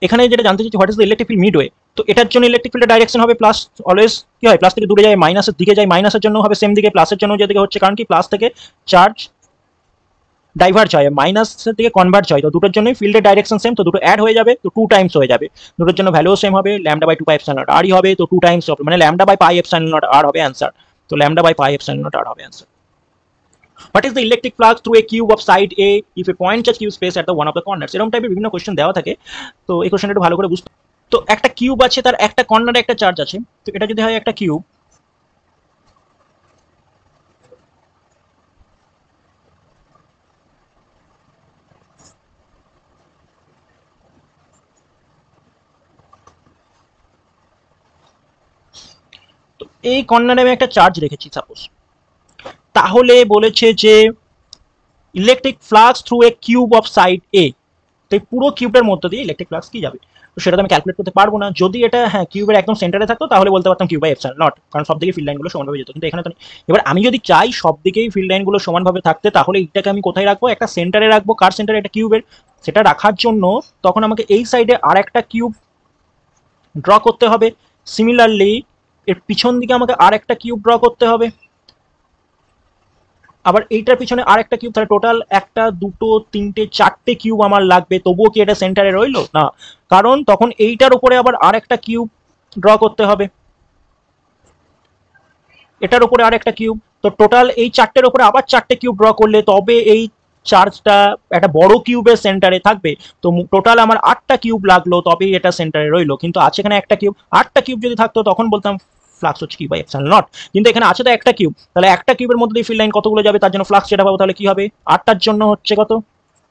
এখানে যেটা জানতে চাইছি what is the electric field midway, তো এটার জন্য ইলেকট্রিক ফিল্ডের ডাইরেকশন হবে প্লাস, অলওয়েজ কি হয় প্লাস থেকে দূরে যায় মাইনাসের দিকে যায়, মাইনাসের জন্য হবে সেম দিকে, প্লাসের জন্য যেদিকে হচ্ছে, কারণ কি প্লাস থেকে চার্জ ডাইভার্জ হয়, মাইনাসের দিকে কনভার্জ হয়, তো দুটোর জন্যই ফিল্ডের ডাইরেকশন সেম, তো দুটো অ্যাড হয়ে যাবে, তো 2 টাইমস হয়ে যাবে। দুটোর জন্য ভ্যালুও সেম হবে, λ/2πε0 আরই হবে, তো 2 টাইমস হবে, মানে λ/πε0 হবে অ্যান্সার। তো λ/πε0 হবে answer. What is the electric flux through a cube of side A if a point charge cube space at the one of the corners? এরকম টাইপের বিভিন্ন কোশ্চেন দেওয়া থাকে, তো এই কোশ্চেনটা একটু ভালো করে বুঝতে। তো একটা কিউব আছে, তার একটা কর্নারে একটা চার্জ আছে, তো এটা যদি হয় একটা কিউব, তো এই কর্নারে আমি একটা চার্জ রেখেছি সাপোজ, তাহলে বলেছে যে electric flux through a cube of side a, তো এই পুরো কিউবের মধ্যে দিয়ে ইলেকট্রিক ফ্লাক্স কি যাবে, তো সেটা আমি ক্যালকুলেট করতে পারবো না। যদি এটা হ্যাঁ কিউবের একদম সেন্টারে থাকতো তাহলে বলতে পারতাম Q/ε0, কারণ সব দিকে ফিল্ড লাইনগুলো সমানভাবে যেত, কিন্তু এখানে তো নেই। এবার আমি যদি চাই সব দিকেই ফিল্ড লাইনগুলো সমানভাবে থাকতে, তাহলে এইটাকে আমি কোথায় রাখবো, একটা সেন্টারে রাখবো। কার সেন্টারে? এটা কিউবের। সেটা রাখার জন্য তখন আমাকে এই সাইডে আর একটা কিউব ড্র করতে হবে, সিমিলারলি এর পিছন দিকে আমাকে আর একটা কিউব ড্র করতে হবে। আবার এইটার পিছনে আর একটা কিউব, তাহলে টোটাল একটা দুটো তিনটে চারটে কিউব আমার লাগবে, তবুও কি এটা সেন্টারে রইলো না, কারণ তখন এইটার উপরে আবার আর একটা কিউব ড্র করতে হবে, এটার উপরে আর একটা কিউব। তো টোটাল এই চারটের উপরে আবার চারটে কিউব ড্র করলে তবে এই চার্জটা একটা বড় কিউবের সেন্টারে থাকবে। তো টোটাল আমার 8টা কিউব লাগলো তবেই এটা সেন্টারে রইলো, কিন্তু আছে এখানে একটা কিউব। 8টা কিউব যদি থাকতো তখন বলতাম ফ্লাক্স হচ্ছে কিউ বাই এপসাইলন নট, কিন্তু এখানে আছে তো একটা কিউব, তাহলে একটা কিউবের মধ্যে দিয়ে ফিল লাইন কতগুলো যাবে, তার জন্য ফ্লাক্স যেটা পাবো তাহলে কি হবে, 8টার জন্য হচ্ছে কত,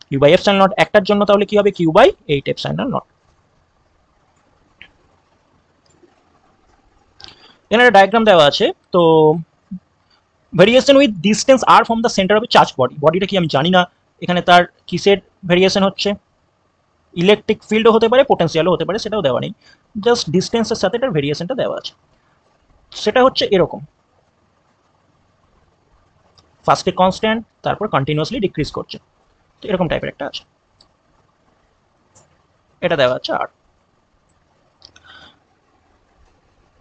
কিউ বাই এপসাইলন নট, একটার জন্য তাহলে কি হবে, কিউ বাই 8 এপসাইলন নট। এখানে একটা ডায়াগ্রাম দেওয়া আছে। তো variation with distance are from the centre of charge body, বডিটা কি আমি জানি না, এখানে তার কিসের ভেরিয়েশন হচ্ছে, ইলেকট্রিক ফিল্ডও হতে পারে, পোটেন্সিয়ালও হতে পারে, সেটাও দেওয়া নেই, জাস্ট ডিস্টেন্সের সাথে এটার ভেরিয়েশনটা দেওয়া আছে। সেটা হচ্ছে এরকম, ফার্স্টে কনস্ট্যান্ট, তারপর কন্টিনিউয়াসলি ডিক্রিজ করছে, তো এরকম টাইপের একটা আছে, এটা দেওয়া আছে আর।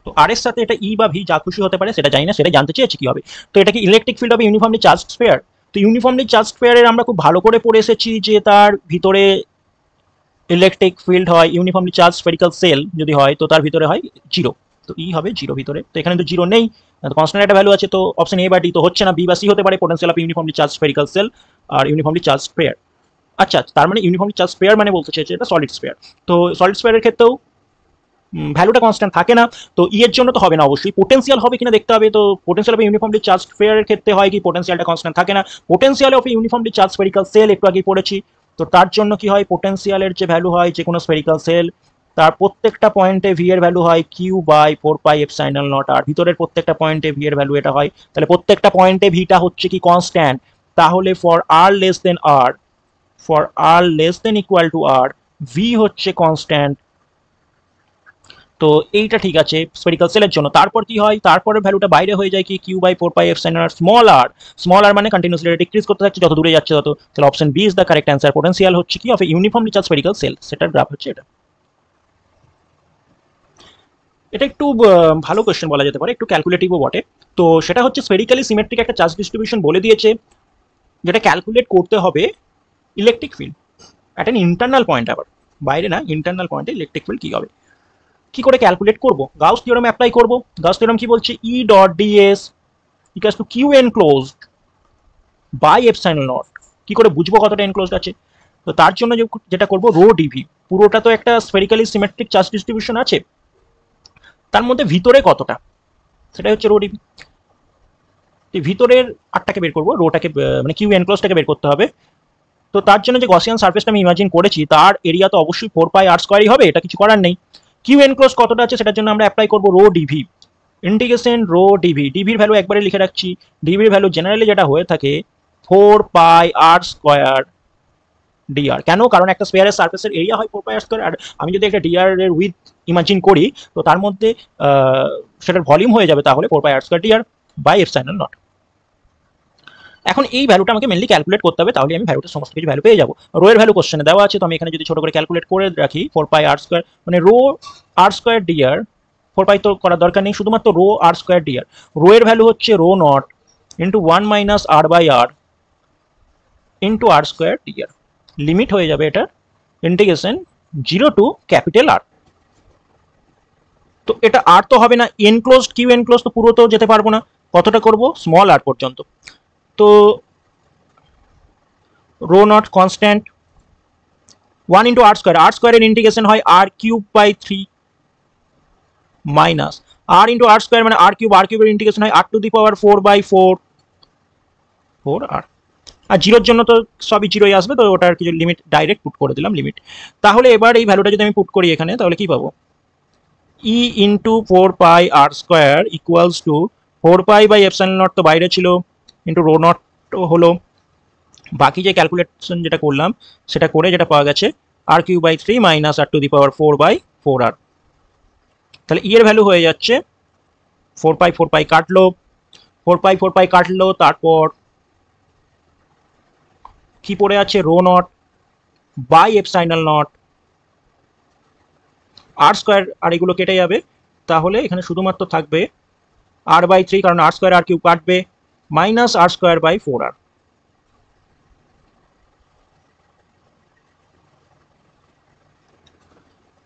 তো আর এর সাথে এটা ই বা ভি যা খুশি হতে পারে, সেটা জানি না, সেটা জানতে চেয়েছি কি হবে। তো এটা কি ইলেকট্রিক ফিল্ড হবে ইউনিফর্মলি চার্জ স্ফিয়ার। তো ইউনিফর্মলি চার্জ স্ফিয়ারের আমরা খুব ভালো করে পড়ে এসেছি যে তার ভিতরে ইলেকট্রিক ফিল্ড হয়, ইউনিফর্মলি চার্জ স্ফেরিক্যাল সেল যদি হয় তো তার ভিতরে হয় জিরো, তো ই হবে জিরো ভিতরে। তো এখানে তো জিরো নেই, কনস্ট্যান্ট একটা ভ্যালু আছে, তো অপশন এ বা ডি তো হচ্ছে না, বি বা সি হতে পারে, potential of uniformly charge spherical shell আর ইউনিফর্মলি চার্জ স্ফিয়ার। আচ্ছা, তার মানে ইউনিফর্মলি চার্জ স্ফিয়ার মানে বলতে চাইছে এটা সলিড স্ফিয়ার। তো সলিড স্ফিয়ারের ক্ষেত্রেও ভ্যালুটা কনস্ট্যান্ট থাকে না, তো ই এর জন্য তো হবে না, অবশ্যই পোটেনশিয়াল হবে কিনা দেখতে হবে। তো পোটেনশিয়াল অফ ইউনিফর্মলি চার্জ স্ফিয়ারের ক্ষেত্রে হয় কি, পোটেনশিয়ালটা কনস্ট্যান্ট থাকে না, potential of uniformly charge spherical shell একটু আগে পড়েছি। তো তার জন্য কি হয়, পোটেনশিয়ালের যে ভ্যালু হয় যে কোনো স্ফেরিক্যাল সেল, তার প্রত্যেকটা পয়েন্টে ভি এর ভ্যালু হয় Q by 4 pi epsilon naught, আর ভিতরের প্রত্যেকটা পয়েন্টে ভি এর ভ্যালু এটা হয়, তাহলে প্রত্যেকটা পয়েন্টে ভিটা হচ্ছে কি কনস্ট্যান্ট, তাহলে for R less than R, for R less than equal to R, V হচ্ছে কনস্ট্যান্ট। তো এইটা ঠিক আছে স্ফেরিক্যাল সেলের জন্য। তারপর কি হয়, তারপরের ভ্যালুটা বাইরে হয়ে যায় কি Q by 4 pi epsilon r small r, small r মানে কন্টিনিউসলি ডিক্রিজ করতে থাকছে যত দূরে যাচ্ছে তত, তাহলে option B is the correct answer. Potential হচ্ছে কি of uniformly charge spherical shell, সেটার গ্রাফ হচ্ছে এটা। এটা একটু ভালো কোয়েশ্চেন বলা যেতে পারে, একটু ক্যালকুলেটিভও বটে। তো সেটা হচ্ছে স্ফেরিক্যালি সিমেট্রিক একটা চার্জ ডিস্ট্রিবিউশন বলে দিয়েছে, যেটা ক্যালকুলেট করতে হবে electric field at an internal point, আবার বাইরে না, ইন্টারনাল পয়েন্টে ইলেকট্রিক ফিল্ড কি হবে, কি করে ক্যালকুলেট করব, গাউস থিওরেম অ্যাপ্লাই করব। গাউস থিওরেম কি বলছে, E dot DS equals to Q enclosed by epsilon naught, কি করে বুঝবো কতটা এনক্লোজড আছে। তো তার জন্য যেটা করব, রো ডিভি, পুরোটা তো একটা স্ফেরিক্যালি সিমেট্রিক চার্জ ডিস্ট্রিবিউশন আছে, তার মধ্যে ভিতরে কতটা, সেটাই হচ্ছে রো ডিভি। ভিতরের আটটাকে বের করবো, রোটাকে মানে কিউ এনক্লোজটাকে বের করতে হবে। তো তার জন্য যে গসিয়ান সারফেসটা আমি ইমাজিন করেছি তার এরিয়া তো অবশ্যই 4 পাই আর স্কোয়ারই হবে, এটা কিছু করার নেই। কিউ এনক্লোজ কতটা আছে সেটার জন্য আমরা অ্যাপ্লাই করবো rho dV, integration rho dV, ডিভির ভ্যালু একবারে লিখে রাখছি, ডিভির ভ্যালু জেনারেলি যেটা হয়ে থাকে 4 পাই আর স্কোয়ার ডিআর। কেন, কারণ একটা স্পেয়ারের সারফেসের এরিয়া হয় 4 পাই আর স্কোয়ার, আর আমি যদি একটা ডিআর এর উইথ ইমাজিন করি তো তার মধ্যে সেটার ভলিউম হয়ে যাবে তাহলে 4 pi R square dr by epsilon naught. এখন এই ভ্যালুটা আমাকে মেনলি ক্যালকুলেট করতে হবে, তাহলে আমি ভ্যালুটা সমস্ত কিছু ভ্যালু পেয়ে যাবো। রো এর ভ্যালু কোশ্চেনে দেওয়া আছে, তো আমি এখানে যদি ছোট করে ক্যালকুলেট করে রাখি 4 পাই আর স্কোয়ার, মানে rho R square d R, 4 pi তো করার দরকার নেই, শুধুমাত্র rho R square d R, rho এর ভ্যালু হচ্ছে rho naught into 1 - r/r into R square d R, limit হয়ে যাবে এটা ইন্টিগ্রেশন 0 টু ক্যাপিটাল আর। তো এটা আর তো হবে না, এনক্লোজড কিউ এনক্লোজ তো পুরো তো যেতে পারবো না, কতটা করব, স্মল আর পর্যন্ত। তো রো নট কনস্ট্যান্ট 1 ইন্টু আর স্কোয়ারের ইন্টিগ্রেশন হয় r³/3 মাইনাস আর ইন্টু আর স্কোয়ার মানে আর কিউবের ইন্টিগ্রেশন হয় r⁴/4 4 আর। আর জিরোর জন্য তো সবই জিরোই আসবে, তো ওটার কিছু লিমিট ডাইরেক্ট পুট করে দিলাম লিমিট। তাহলে এবার এই ভ্যালুটা যদি আমি পুট করি এখানে তাহলে কি পাবো, E into 4 pi R square equals to 4 pi epsilon naught তো বাইরে ছিল, ইন্টু রো নট হলো, বাকি যে ক্যালকুলেশন যেটা করলাম সেটা করে যেটা পাওয়া গেছে r³/3 মাইনাস r⁴/4 আর। তাহলে ই এর ভ্যালু হয়ে যাচ্ছে 4 পাই কাটলো, 4 পাই কাটলো, তারপর কি পড়ে আছে, rho naught by epsilon naught R square, আর এগুলো কেটে যাবে, তাহলে এখানে শুধুমাত্র থাকবে r/3, কারণ আর স্কোয়ার আর কিউব কাটবে, minus r square by 4r.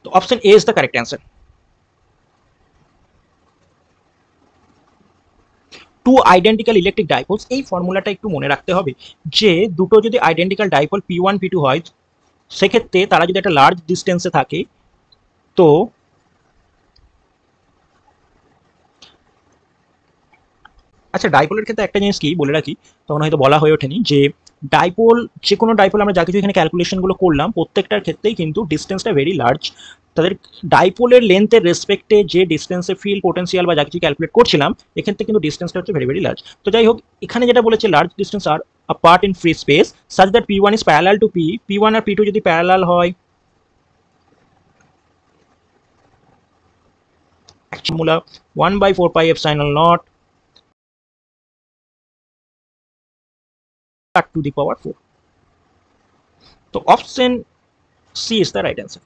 So option A is the correct answer. Two identical electric dipoles, এই ফর্মুলাটা একটু মনে রাখতে হবে যে দুটো যদি আইডেন্টিক্যাল ডাইপোল P1 P2 হয়, সেক্ষেত্রে তারা যদি একটা লার্জ ডিস্টেন্সে থাকে, তো আচ্ছা ডাইপোলের ক্ষেত্রে একটা জিনিস কি বলে রাখি, তখন হয়তো বলা হয়ে ওঠেনি, যে ডাইপোল, যে কোনো ডাইপোল আমরা যা কিছু এখানে ক্যালকুলেশনগুলো করলাম প্রত্যেকটার ক্ষেত্রেই কিন্তু ডিস্টেন্সটা ভেরি লার্জ। তাদের ডাইপোলের লেন্থের রেসপেক্টে যে ডিস্টেন্সে ফিল্ড পোটেন্সিয়াল বা যা কিছু ক্যালকুলেট করছিলাম, এক্ষেত্রে কিন্তু ডিস্টেন্সটা হচ্ছে ভেরি ভেরি লার্জ। তো যাই হোক, এখানে যেটা বলেছে large distance R apart in free space such that P1 is parallel to P, P1 আর P2 যদি প্যারালাল হয়, formula 1/4 pi epsilon naught to the power 4. So option C is the right answer.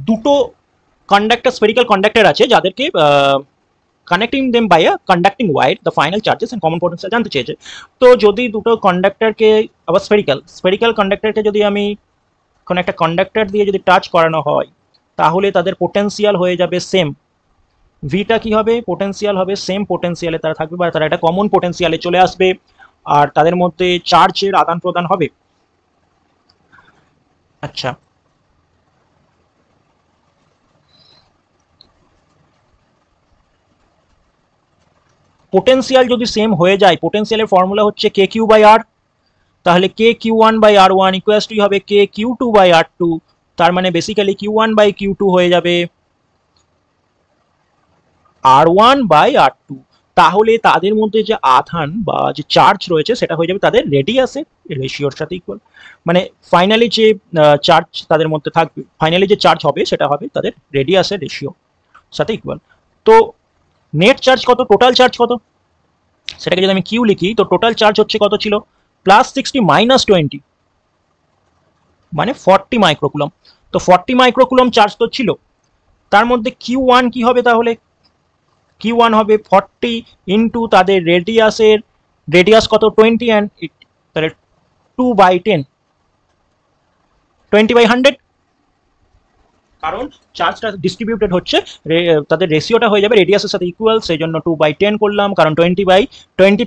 দুটো conductor, spherical conductor আছে যাদেরকে connecting them by a conducting wire, the final charges and common potential জানতে চেয়েছে। তো যদি দুটো কন্ডাক্টরকে, আবার স্ফেরিক্যাল কন্ডাক্টরকে যদি আমি কোনো একটা কন্ডাক্টর দিয়ে যদি টাচ করানো হয়, তাহলে তাদের পোটেনশিয়াল হয়ে যাবে সেম। ভিটা কি হবে, পোটেনশিয়াল হবে সেম পোটেনশিয়ালে তারা থাকবে, বা তারা একটা কমন পোটেনশিয়ালে চলে আসবে, আর তাদের মধ্যে চার্জের আদান প্রদান হবে। আচ্ছা, পোটেনশিয়াল যদি সেম হয়ে যায়, পোটেনশিয়ালের ফর্মুলা হচ্ছে কে কিউ বাই আর, তাহলে k q one by r one equals to হবে k q two by r two, তার মানে basically q one by q two হয়ে যাবে r one by r two. তাহলে তাদের মধ্যে যে আধান বা যে চার্জ রয়েছে সেটা হয়ে যাবে তাদের রেডিয়াসের রেশিওর সাথে ইকুয়াল। মানে ফাইনালি যে চার্জ তাদের মধ্যে থাকবে, ফাইনালি যে চার্জ হবে সেটা হবে তাদের রেডিয়াসের রেশিও সাথে ইকুয়াল। তো নেট চার্জ কত, টোটাল চার্জ কত, সেটাকে যদি আমি কিউ লিখি, তো টোটাল চার্জ হচ্ছে কত ছিল, +60 - 20 মানে 40 মাইক্রোকুলম। তো 40 মাইক্রোকুলম চার্জ তো ছিল, তার মধ্যে কিউ ওয়ান কি হবে, তাহলে কিউ ওয়ান হবে 40 ইন্টু তাদের রেডিয়াসের, রেডিয়াস কত 20 অ্যান্ড তাহলে 2/10, 20/100, কারণ চার্জটা ডিস্ট্রিবিউটেড হচ্ছে, তাদের রেশিওটা হয়ে যাবে রেডিয়াসের সাথে ইকুয়াল, সেই জন্য 2/10 করলাম, কারণ 20/20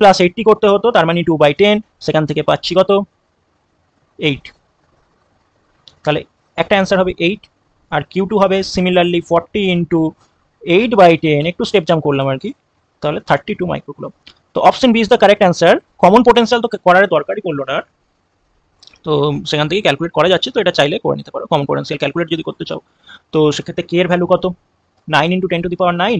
+ 80 করতে হতো, তার মানে 2/10, সেখান থেকে পাচ্ছি কত 8। তাহলে একটা অ্যান্সার হবে 8, আর কিউ টু হবে সিমিলারলি 40 ইন্টু 8/10, একটু স্টেপ জাম্প করলাম আর কি, তাহলে 32 মাইক্রোকুলম। তো option B is the correct answer. Common potential তো করার দরকারই পড়লো না, তো সেখান থেকে ক্যালকুলেট করা যাচ্ছে, তো এটা চাইলে করে নিতে পারো কমন পোটেনশিয়াল ক্যালকুলেট যদি করতে চাও। তো সেক্ষেত্রে কে এর ভ্যালু কত, 9 × 10⁻9,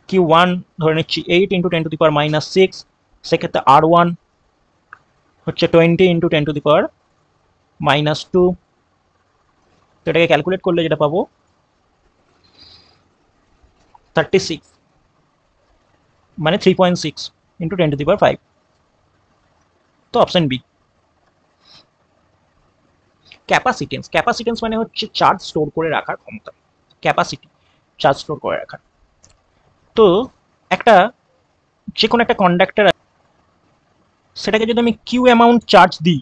কিউ ওয়ান ধরে নিচ্ছি 8 × 10⁻6, সেক্ষেত্রে আর ওয়ান হচ্ছে 20 × 10⁻², তো এটাকে ক্যালকুলেট করলে যেটা পাবো 36, মানে 3.6 × 10⁵। তো অপশন বি। ক্যাপাসিটেন্স, ক্যাপাসিটেন্স মানে হচ্ছে চার্জ স্টোর করে রাখার ক্ষমতা, ক্যাপাসিটি চার্জ স্টোর করে রাখার। তো একটা যে কোনো একটা কন্ডাক্টর, সেটাকে যদি আমি কিউ অ্যামাউন্ট চার্জ দিই,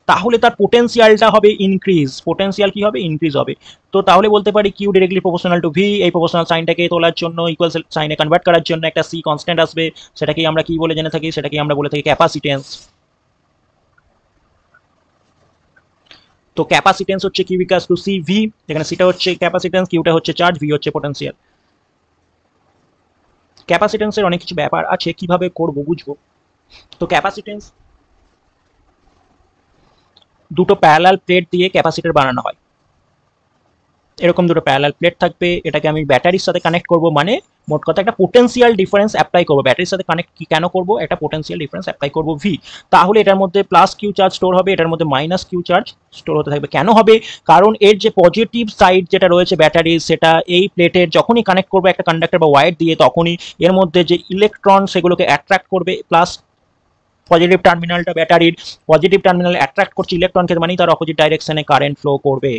তাহলে তার পোটেনশিয়ালটা হবে ইনক্রিজ, পোটেনশিয়াল কি হবে, ইনক্রিজ হবে। তো তাহলে বলতে পারি Q directly proportional to V, এই প্রপোর্শনাল সাইনটাকে তোলার জন্য, ইকুয়াল সাইনে কনভার্ট করার জন্য একটা সি কনস্ট্যান্ট আসবে, সেটাকেই আমরা কি বলে জেনে থাকি, সেটাকেই আমরা বলে থাকি ক্যাপাসিটেন্স। তো ক্যাপাসিটেন্স হচ্ছে Q equals to C V, যেখানে সিটা হচ্ছে ক্যাপাসিটেন্স, কিউটা হচ্ছে চার্জ, ভি হচ্ছে পোটেনশিয়াল। ক্যাপাসিটেন্সের অনেক কিছু ব্যাপার আছে, কিভাবে করবো বুঝবো। তো ক্যাপাসিটেন্স, দুটো প্যারালাল প্লেট দিয়ে ক্যাপাসিটর বানানো হয়, এরকম দুটো প্যারালাল প্লেট থাকবে, এটাকে আমি ব্যাটারির সাথে কানেক্ট করব, মানে মোট কথা একটা পোটেনশিয়াল ডিফারেন্স অ্যাপ্লাই করবো। ব্যাটারির সাথে কানেক্ট কেন করবো, একটা পোটেনশিয়াল ডিফারেন্স অ্যাপ্লাই করবো ভি, তাহলে এটার মধ্যে প্লাস কিউ চার্জ স্টোর হবে, এটার মধ্যে মাইনাস কিউ চার্জ স্টোর হতে থাকবে। কেন হবে, কারণ এর যে পজিটিভ সাইড যেটা রয়েছে ব্যাটারির, সেটা এই প্লেটের যখনই কানেক্ট করবে একটা কন্ডাক্টর বা ওয়্যার দিয়ে, তখনই এর মধ্যে যে ইলেকট্রন সেগুলোকে অ্যাট্রাক্ট করবে, প্লাস পজিটিভ টার্মিনালটা ব্যাটারির পজিটিভ টার্মিনাল অ্যাট্রাক্ট করছে ইলেকট্রনকে, মানে তার অপোজিট ডাইরেকশনে কারেন্ট ফ্লো করবে।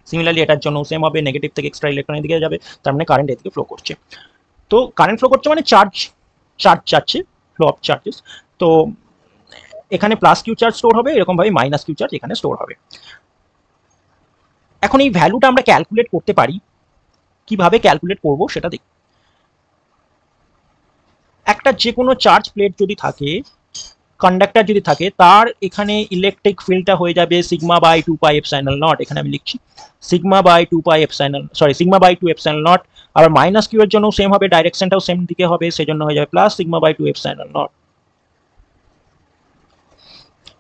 সিমিলারলি এটার জন্য সেম হবে, নেগেটিভ থেকে এক্সট্রা ইলেকট্রনের দিকে যাবে, তার মানে কারেন্ট এদিকে ফ্লো করছে। তো কারেন্ট ফ্লো করছে মানে চার্জ যাচ্ছে, ফ্লো অফ চার্জেস। তো এখানে প্লাস কিউ চার্জ স্টোর হবে, এরকম ভাবে মাইনাস কিউ চার্জ এখানে স্টোর হবে। এখন এই ভ্যালুটা আমরা ক্যালকুলেট করতে পারি, কিভাবে ক্যালকুলেট করব সেটা দেখি। একটা যে কোনো চার্জ প্লেট যদি থাকে, কন্ডাক্টর যদি থাকে, তার এখানে ইলেকট্রিক ফিল্ডটা হয়ে যাবে sigma by 2 pi epsilon naught. এখানে আমি লিখছি sigma by 2 pi epsilon, sigma by 2 epsilon naught. আবার মাইনাস কিউ এর জন্য সেম হবে, ডাইরেকশনটাও সেম দিকে হবে, সেজন্য হয়ে যাবে plus sigma by 2 epsilon naught.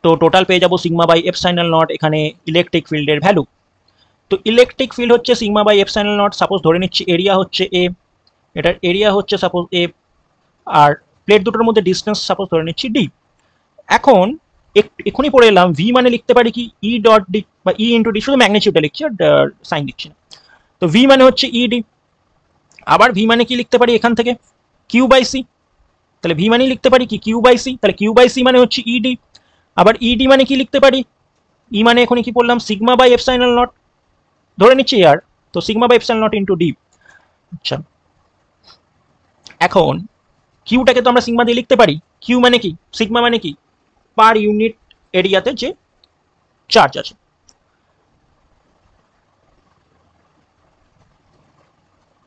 তো টোটাল পেয়ে যাবো সিগমা বাই এপসাইলন নট এখানে ইলেকট্রিক ফিল্ডের ভ্যালু। তো ইলেকট্রিক ফিল্ড হচ্ছে sigma by epsilon naught. Suppose ধরে নিচ্ছি এরিয়া হচ্ছে এ, এটার এরিয়া হচ্ছে সাপোজ এ, আর প্লেট দুটোর মধ্যে ডিস্টেন্স সাপোজ ধরে নিচ্ছি ডি। এখন এখনই পড়ে এলাম, ভি মানে লিখতে পারি কি ই ডট ডি বা ই ইন্টু ডি, শুধু ম্যাগনিটিউডটা লিখছি আর সাইন দিচ্ছি না। তো ভি মানে হচ্ছে ই ডি। আবার ভি মানে কি লিখতে পারি এখান থেকে কিউ বাই সি, তাহলে ভি মানে লিখতে পারি কি কিউ বাই সি, তাহলে কিউ বাই সি মানে হচ্ছে ই ডি। আবার ই ডি মানে কি লিখতে পারি, ই মানে এখনই কি বললাম সিগমা বাই এপসাইলন নট, ধরে নিচ্ছি আর, তো sigma by epsilon naught into D. আচ্ছা, এখন কিউটাকে তো আমরা সিগমা দিয়ে লিখতে পারি, কিউ মানে কি সিগমা মানে কি পার ইউনিট এরিয়াতে যে চার্জ আছে।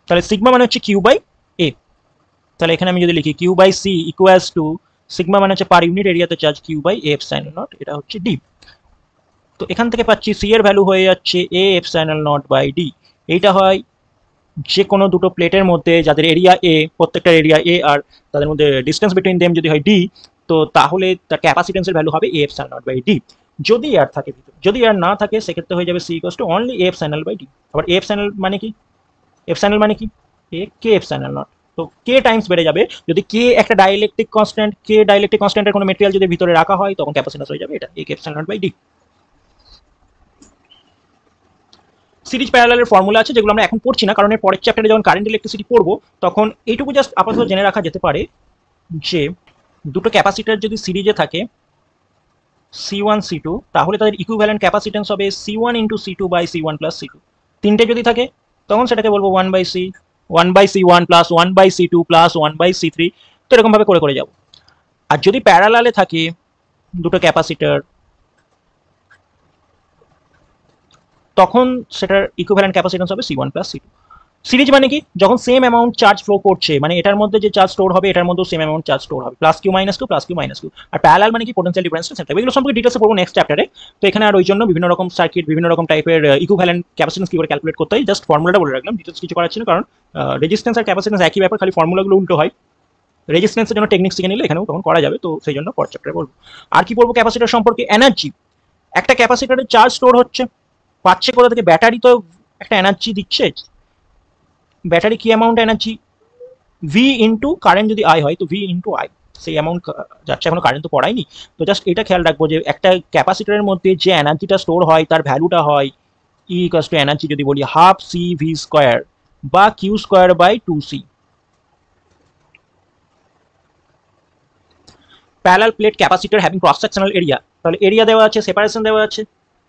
তাহলে সিগমা মানে হচ্ছে কিউ বাই এ, তাহলে এখানে আমি যদি লিখি Q by C equals to sigma মানে হচ্ছে পার ইউনিট এরিয়াতে charge Q by A epsilon naught, এটা হচ্ছে ডি। তো এখান থেকে পাচ্ছি সি এর ভ্যালু হয়ে যাচ্ছে A epsilon naught by D. এইটা হয় যে কোনো দুটো প্লেটের মধ্যে যাদের এরিয়া এ, প্রত্যেকটা এরিয়া এ আর তাদের মধ্যে ডিস্টেন্স বিটুইন দেম যদি হয় ডি, তো তাহলে তার ক্যাপাসিটেন্সের ভ্যালু হবে A epsilon naught by D. যদি এয়ার থাকে ভিতরে, যদি এয়ার না থাকে সেক্ষেত্রে হয়ে যাবে C equals to only A epsilon by D. আবার এ এপসাইলন মানে কি, এপসাইলন মানে কি এ কে এপসাইলন নট, তো কে টাইমস বেড়ে যাবে। যদি কে একটা ডাইইলেকট্রিক কনস্ট্যান্ট, কে ডাইইলেকট্রিক কনস্ট্যান্টের কোনো মেটেরিয়াল যদি ভিতরে রাখা হয় তখন ক্যাপাসিটেন্স হয়ে যাবে এটা A k epsilon naught by d. Series প্যারালালের ফর্মুলা আছে যেগুলো আমরা এখন পড়ছি না, কারণ এর পরের চ্যাপ্টারে যখন কারেন্ট ইলেকট্রিসিটি পড়বো তখন এইটুকু জাস্ট আপাতত জেনে রাখা যেতে পারে যে দুটো ক্যাপাসিটার যদি সিরিজে থাকে C1 C2, তাহলে তাদের ইকুইভ্যালেন্ট ক্যাপাসিটেন্স হবে C1 into C2 by C1 plus C2। তিনটে যদি থাকে তখন সেটাকে বলবো 1 by C, 1 by C1 plus 1 by C2 plus 1 by C3। তো এরকম ভাবে করে করে যাবো। আর যদি প্যারালালে থাকে দুটো ক্যাপাসিটার তখন সেটার ইকুইভ্যালেন্ট ক্যাপাসিটেন্স হবে C1 প্লাস C2। সিরিজ মানে কি, যখন সেম অ্যামাউন্ট চার্জ ফ্লো করছে, মানে এটার মধ্যে যে চার্জ স্টোর হবে এটার মধ্যেও সেম অ্যামাউন্ট চার্জ স্টোর হবে, plus q minus q plus q minus q. আর প্যারালাল মানে কি পোটেনশিয়াল ডিফারেন্সটা সেম থাকবে। এগুলো সম্পর্কে ডিটেলসে পড়বো নেক্সট চ্যাপ্টারে। তো এখানে আর ওই জন্য বিভিন্ন রকম সার্কিট, বিভিন্ন রকম টাইপের ইকুইভ্যালেন্ট ক্যাপাসিটেন্স কি করে ক্যালকুলেট করতে হয় জাস্ট ফর্মুলাটা বলে রাখলাম, ডিটেলস কিছু করার ছিল, কারণ রেজিস্ট্যান্স আর ক্যাপাসিটেন্স একই ব্যাপার, খালি ফর্মুলাগুলো উল্টো হয়। রেজিস্ট্যান্সের জন্য টেকনিক্স শিখে নিলে এখানেও তখন করা যাবে, তো সেই জন্য পরের চ্যাপ্টারে বলবো। আর কি বলবো ক্যাপাসিটার সম্পর্কে, এনার্জি। একটা ক্যাপাসিটারে চার্জ স্টোর হচ্ছে, পাচ্ছে কোথা থেকে, ব্যাটারি তো একটা এনার্জি দিচ্ছে। ব্যাটারি কি amount energy, V into current যদি আই হয় তো ভি ইন্টু আই, সেই অ্যামাউন্ট যাচ্ছে। এখনো কারেন্ট তো পড়াইনি, তো জাস্ট এটা খেয়াল রাখবো যে একটা ক্যাপাসিটারের মধ্যে যে এনার্জিটা স্টোর হয় তার ভ্যালুটা হয় ই ইকুয়ালস টু এনার্জি যদি বলি হাফ সি ভি স্কোয়ার বা Q square by 2c। Parallel plate capacitor having cross sectional area, তাহলে এরিয়া দেওয়া আছে, সেপারেশন দেওয়া আছে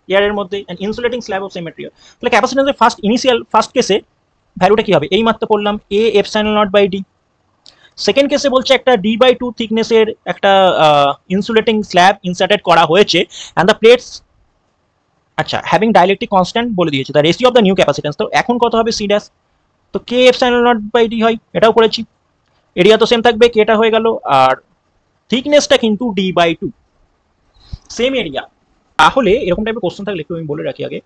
এয়ারের মধ্যে, and insulating slab of same material. তাহলে ক্যাপাসিট্যান্সের ফার্স্ট কেসে ভ্যালুটা কি হবে, এই মাত্র পড়লাম A epsilon naught by D. Second কেসে বলছে একটা ডি বাই 2 থিকনেসের একটা ইনসুলেটিং স্ল্যাব ইনসার্টেড করা হয়েছে, অ্যান্ড দ্য প্লেটস আচ্ছা হ্যাভিং ডাইইলেকট্রিক কনস্ট্যান্ট বলে দিয়েছে, the ratio of the new capacitance. তো এখন কত হবে সি ড্যাশ, তো কে এপসাইলন নট বাই ডি হয়, এটাও করেছি। এরিয়া তো সেম থাকবে, কেটা হয়ে গেল, আর থিকনেসটা কিন্তু ডি বাই 2, সেম এরিয়া। তাহলে এরকম টাইপের কোশ্চেন থাকলে একটু আমি বলে রাখি আগে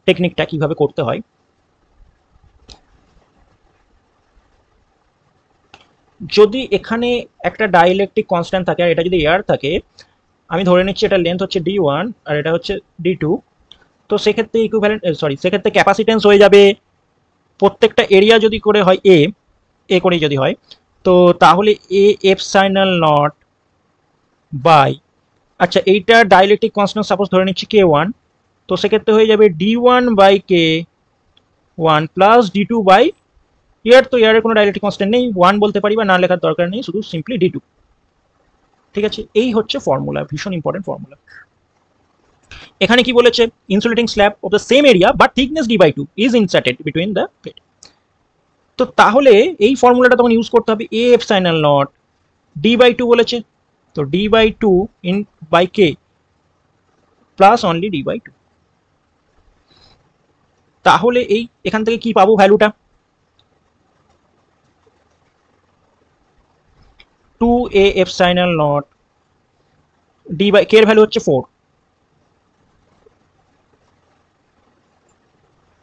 টেকনিকটা কিভাবে করতে হয়। যদি এখানে একটা ডাইইলেকট্রিক কনস্ট্যান্ট থাকে আর এটা যদি এয়ার থাকে, আমি ধরে নিচ্ছি এটা লেন্থ হচ্ছে D1 আর এটা হচ্ছে D2, তো সেক্ষেত্রে ইকুইভ্যালেন্ট সেক্ষেত্রে ক্যাপাসিটেন্স হয়ে যাবে প্রত্যেকটা এরিয়া যদি করে হয় এ করেই যদি হয়, তো তাহলে এ এপসাইলন নট বাই, আচ্ছা এইটার ডাইইলেকট্রিক কনস্ট্যান্ট সাপোজ ধরে নিচ্ছি K1, তো সেক্ষেত্রে হয়ে যাবে D1 by K1 plus D2 by air, তো এয়ারের কোনো ডাইইলেকট্রিক কনস্ট্যান্ট নেই, 1 বলতে পারি বা না লেখার দরকার নেই, শুধু সিম্পলি D2। ঠিক আছে, এই হচ্ছে ফর্মুলা, ভীষণ ইম্পর্টেন্ট ফর্মুলা। এখানে কি বলেছে, insulating slab of the same area but thickness d/2 is inserted between the plate. তো তাহলে এই ফর্মুলাটা তখন ইউজ করতে হবে a epsilon naught d/2 বলেছে, তো d/2 ইন বাই k প্লাস অনলি d/2। তাহলে এই এখান থেকে কি পাবো ভ্যালুটা, 2a epsilon naught d/k এর ভ্যালু হচ্ছে 4,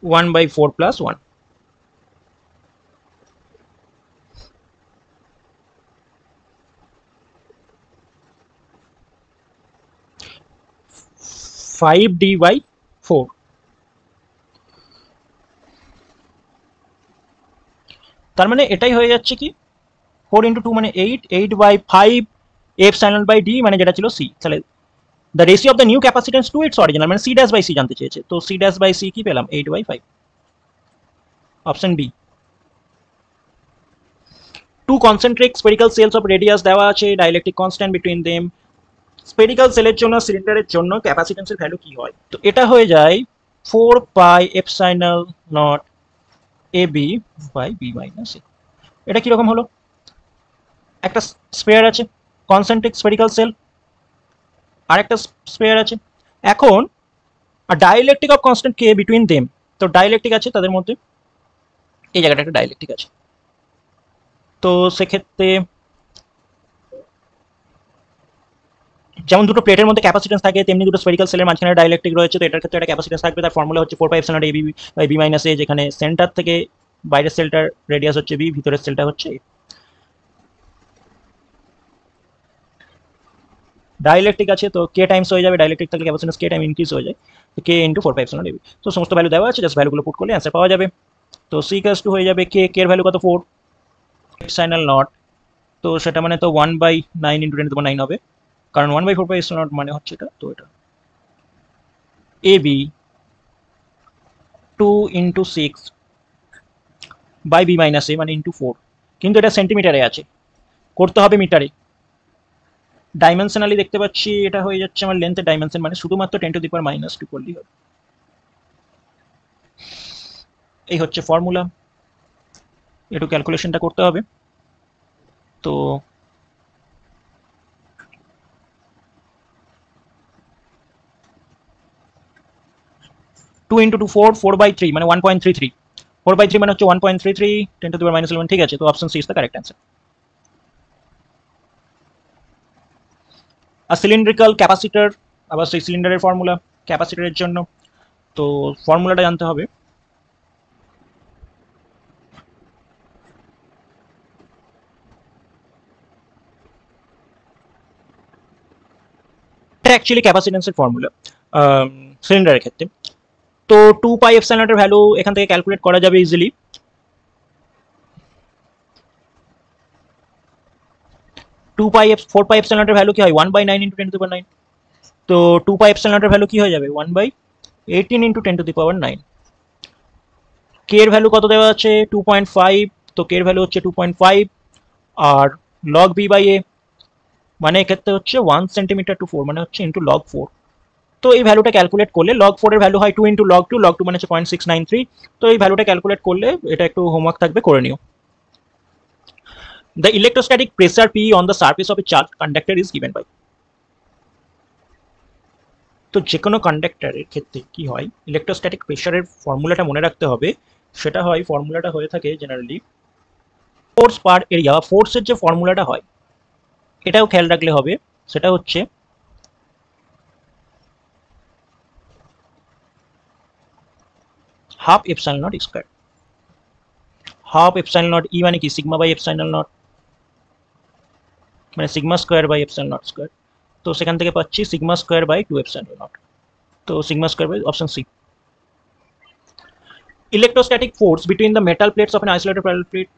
1/4 প্লাস 1। ফাইভ d/4, তার মানে এটাই হয়ে যাচ্ছে কি 4 × 2 মানে 8, 8/5 epsilon by d মানে যেটা ছিল c। তাহলে the ratio of the new capacitance to its original মানে c'/c জানতে চেয়েছে, তো c'/c কি পেলাম 8/5, option B. Two concentric spherical shells of radius দেওয়া আছে, dielectric constant between them. Spherical সেলের জন্য সিলিন্ডারের জন্য ক্যাপাসিটেন্সের ভ্যালু কি হয়, তো এটা হয়ে যায় 4 pi epsilon naught ab by b minus a। এটা কিরকম হলো, একটা স্পেয়ার আছে কনসেন্ট্রিক স্পেরিক্যাল সেল, আর একটা স্পেয়ার আছে। এখন dielectric of constant K between them, তো ডাইইলেকট্রিক আছে তাদের মধ্যে, এই জায়গাটা একটা ডাইইলেকট্রিক আছে। তো সেক্ষেত্রে যেমন দুটো প্লেটের মধ্যে ক্যাপাসিটেন্স থাকে তেমনি দুটো স্পেরিক্যাল সেলের মাঝখানে ডাইইলেকট্রিক রয়েছে, তো এটার ক্ষেত্রে একটা ক্যাপাসিটেন্স থাকবে, তার ফর্মুলা হচ্ছে 4 pi epsilon naught ab by b minus a, যেখানে সেন্টার থেকে বাইরের সেলটার রেডিয়াস হচ্ছে b, ভিতরের সেলটা হচ্ছে a। ডাইইলেকট্রিক আছে তো কে টাইমস হয়ে যাবে, ডাইইলেকট্রিক থাকলে ক্যাপাসিটেন্স কে টাইম ইনক্রিজ হয়ে যায়, তো কে into 4 pi epsilon naught ab। তো সমস্ত ভ্যালু দেওয়া আছে, জাস্ট ভ্যালুগুলো পুট করলে অ্যান্সার পাওয়া যাবে। তো c ইকুয়ালস টু হয়ে যাবে কে, কে এর ভ্যালু কত 4 epsilon naught, তো সেটা মানে তো 1/9 × 10⁹ হবে, কারণ 1/4 pi epsilon naught মানে হচ্ছে এটা, তো এটা ab 2 × 6 by b minus a মানে ইন্টু 4, কিন্তু এটা সেন্টিমিটারে আছে, করতে হবে মিটারে। ডাইমেনশনালি দেখতে পাচ্ছি এটা হয়ে যাচ্ছে আমার লেন্থের ডাইমেনশন, মানে শুধুমাত্র 10⁻⁻² করলেই হবে। এই হচ্ছে ফর্মুলা, একটু ক্যালকুলেশনটা করতে হবে। তো টু ইন্টু টু 4, 4/3 মানে 1.33, 4/3 মানে হচ্ছে 1.33 10⁻⁻11, ঠিক আছে, তো option C is the correct answer. আর সিলিন্ড্রিক্যাল ক্যাপাসিটার, আবার সেই সিলিন্ডারের ফর্মুলা ক্যাপাসিটারের জন্য, তো ফর্মুলাটা জানতে হবে। এটা অ্যাকচুয়ালি ক্যাপাসিটেন্সের ফর্মুলা সিলিন্ডারের ক্ষেত্রে। তো 2 pi epsilon naught এর ভ্যালু এখান থেকে ক্যালকুলেট করা যাবে ইজিলি। 4 pi epsilon naught এর ভ্যালু কি হয় 1/9 × 10⁻9, তো 2 pi epsilon naught এর ভ্যালু কি হয়ে যাবে 1/18 × 10⁻9। কে এর ভ্যালু কত দেওয়া আছে 2.5, তো কে এর ভ্যালু হচ্ছে 2.5, আর log b বাই a মানে এক্ষেত্রে হচ্ছে 1 সেন্টিমিটার টু 4 মানে হচ্ছে ইন্টু log 4। তো এই ভ্যালুটা ক্যালকুলেট করলে log 4 এর ভ্যালু হয় 2 × log 2, log 2 মানে হচ্ছে 0.693, তো এই ভ্যালুটা ক্যালকুলেট করলে এটা একটু হোমওয়ার্ক থাকবে, করে নিও। The electrostatic pressure P on the surface of a charged conductor is given by, তো যে কোনো কন্ডাক্টরের ক্ষেত্রে কি হয় ইলেকট্রোস্ট্যাটিক প্রেসারের ফর্মুলাটা মনে রাখতে হবে, সেটা হয় ফর্মুলাটা হয়ে থাকে জেনারেলি ফোর্স পার এরিয়া, ফোর্সের যে ফর্মুলাটা হয় এটাও খেয়াল রাখলে হবে, সেটা হচ্ছে half epsilon naught square. Half epsilon naught E মানে কি সিগমা বাই এপসাইলন নট, মানে sigma square by epsilon naught square, তো সেখান থেকে পাচ্ছি sigma square by 2 epsilon naught, তো sigma square by option C. Electrostatic force between the metal plates of an isolated parallel plate,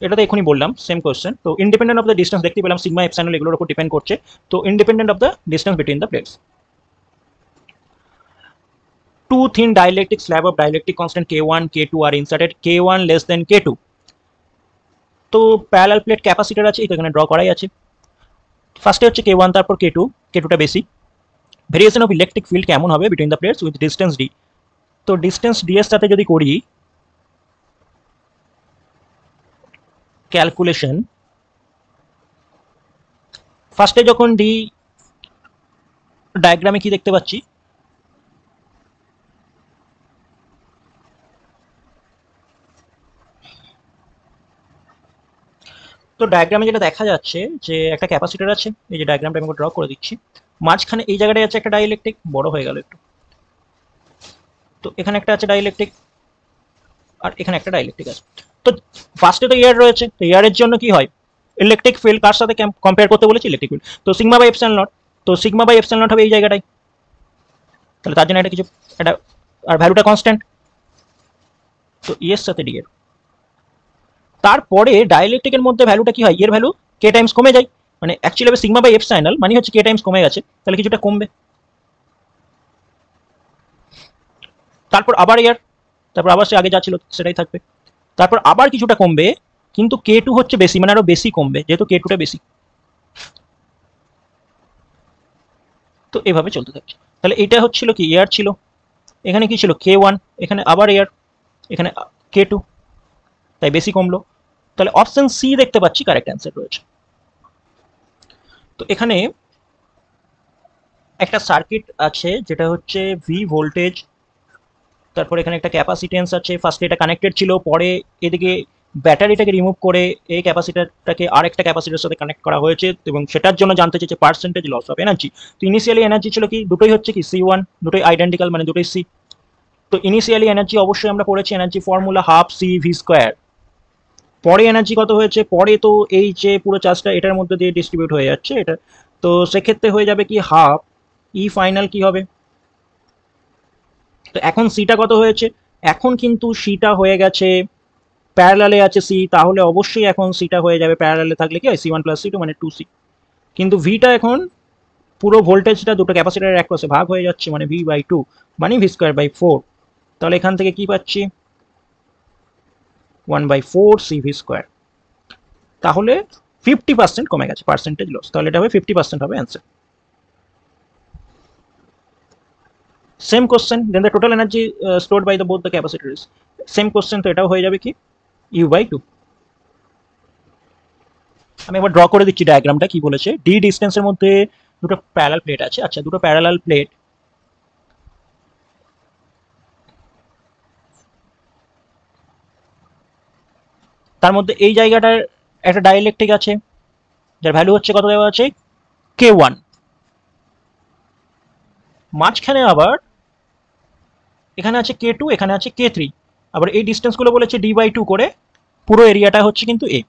এটা তো এখনই বললাম সেম কোশ্চেন। তো ইন্ডিপেন্ডেন্ট অফ দ্য ডিস্টেন্স দেখতে পেলাম সিগমা এপসাইলন এগুলোর উপর ডিপেন্ড করছে, তো independent of the distance between the plates. Two thin dielectric slab of dielectric constant K1, K2 are inserted, K1 less than K2, তো parallel plate capacitor আছে, এটা এখানে ড্র করাই আছে। ফার্স্টে হচ্ছে কে ওয়ান, তারপর কে টু, কে টুটা বেশি। ভেরিয়েশন অফ ইলেকট্রিক ফিল্ড কেমন হবে between the plates with distance D. তো ডিস্টেন্স ডি এর সাথে যদি করি ক্যালকুলেশন, ফার্স্টে যখন ডি ডায়াগ্রামে কি দেখতে পাচ্ছি, তো ডায়াগ্রামে যেটা দেখা যাচ্ছে যে একটা ক্যাপাসিটর আছে, এই যে ডায়াগ্রামটা আমি ড্র করে দিচ্ছি, মাঝখানে এই জায়গাটায় আছে একটা ডাইইলেকট্রিক, বড় হয়ে গেল একটু, তো এখানে একটা আছে ডাইইলেকট্রিক আর এখানে একটা ডাইইলেকট্রিক আছে। তো ফার্স্টে তো এয়ার রয়েছে, তো এয়ারের জন্য কি হয়, ইলেকট্রিক ফিল্ড কার সাথে কম্পেয়ার করতে বলেছি, ইলেকট্রিক ফিল্ড, তো সিগমা বাই এপসাইলন নট, তো সিগমা বাই এপসাইলন নট হবে এই জায়গাটায়, তাহলে তার জন্য একটা কিছু একটা, আর ভ্যালুটা কনস্ট্যান্ট, তো ই এর সাথে ডি এর। তারপরে ডাইইলেকট্রিকের মধ্যে ভ্যালুটা কি হয়, এর ভ্যালু কে টাইমস কমে যায়, মানে অ্যাকচুয়ালি হবে সিগমা বাই এপসাইলন মানে হচ্ছে কে টাইমস কমে গেছে, তাহলে কিছুটা কমবে। তারপর আবার এয়ার, তারপর আবার সে আগে যা ছিল সেটাই থাকবে, তারপর আবার কিছুটা কমবে, কিন্তু কে টু হচ্ছে বেশি, মানে আরো বেশি কমবে যেহেতু কে টুটা বেশি। তো এভাবে চলতে থাকছে। তাহলে এটা হচ্ছিল কি, এয়ার ছিল, এখানে কি ছিল কে ওয়ান, এখানে আবার এয়ার, এখানে কে টু, তাই বেশি কমলো। তাহলে অপশন সি দেখতে পাচ্ছি কারেক্ট অ্যান্সার রয়েছে। তো এখানে একটা সার্কিট আছে যেটা হচ্ছে ভি ভোল্টেজ, তারপর এখানে একটা ক্যাপাসিটেন্স আছে, ফার্স্টে এটা কানেক্টেড ছিল, পরে এদিকে ব্যাটারিটাকে রিমুভ করে এই ক্যাপাসিটারটাকে আরেকটা ক্যাপাসিটারের সাথে কানেক্ট করা হয়েছে, এবং সেটার জন্য জানতে চেয়েছে পার্সেন্টেজ লস অফ এনার্জি। তো ইনিশিয়ালি এনার্জি ছিল কি, দুটোই হচ্ছে কি সি ওয়ান, দুটোই আইডেন্টিক্যাল, মানে দুটোই সি। তো ইনিশিয়ালি এনার্জি অবশ্যই আমরা পড়েছি energy formula half C V square. পরে এনার্জি কত হয়েছে, পরে তো এই যে পুরো চার্জটা এটার মধ্যে দিয়ে ডিস্ট্রিবিউট হয়ে যাচ্ছে এটা, তো সেক্ষেত্রে হয়ে যাবে কি হাফ ই ফাইনাল কি হবে। তো এখন সিটা কত হয়েছে, এখন কিন্তু সিটা হয়ে গেছে প্যারালালে আছে সি, তাহলে অবশ্যই এখন সিটা হয়ে যাবে প্যারালালে থাকলে কি হয় C one plus C two মানে টু সি। কিন্তু ভিটা এখন পুরো ভোল্টেজটা দুটো ক্যাপাসিটারের এক পাশে ভাগ হয়ে যাচ্ছে, মানে ভি বাই টু মানে ভি স্কোয়ার বাই ফোর। তাহলে এখান থেকে কি পাচ্ছি, one by four C V square. তাহলে 50% কমে গেছে পার্সেন্টেজ লস, তাহলে এটা হবে 50% হবে answer. Same question, then the total energy stored by the both the capacitors, same question, তো এটাও হয়ে যাবে কি ইউ বাই টু। আমি একবার ড্র করে দিচ্ছি ডায়াগ্রামটা কি বলেছে, ডি ডিস্টেন্সের মধ্যে দুটো প্যারালাল প্লেট আছে, আচ্ছা দুটো প্যারালাল প্লেট, তার মধ্যে এই জায়গাটার একটা ডাইইলেকট্রিক আছে যার ভ্যালু হচ্ছে কত দেওয়া আছে কে ওয়ান, মাঝখানে আবার এখানে আছে কে টু, এখানে আছে কে থ্রি, আবার এই ডিস্টেন্সগুলো বলেছে ডি বাই টু করে, পুরো এরিয়াটা হচ্ছে কিন্তু এ।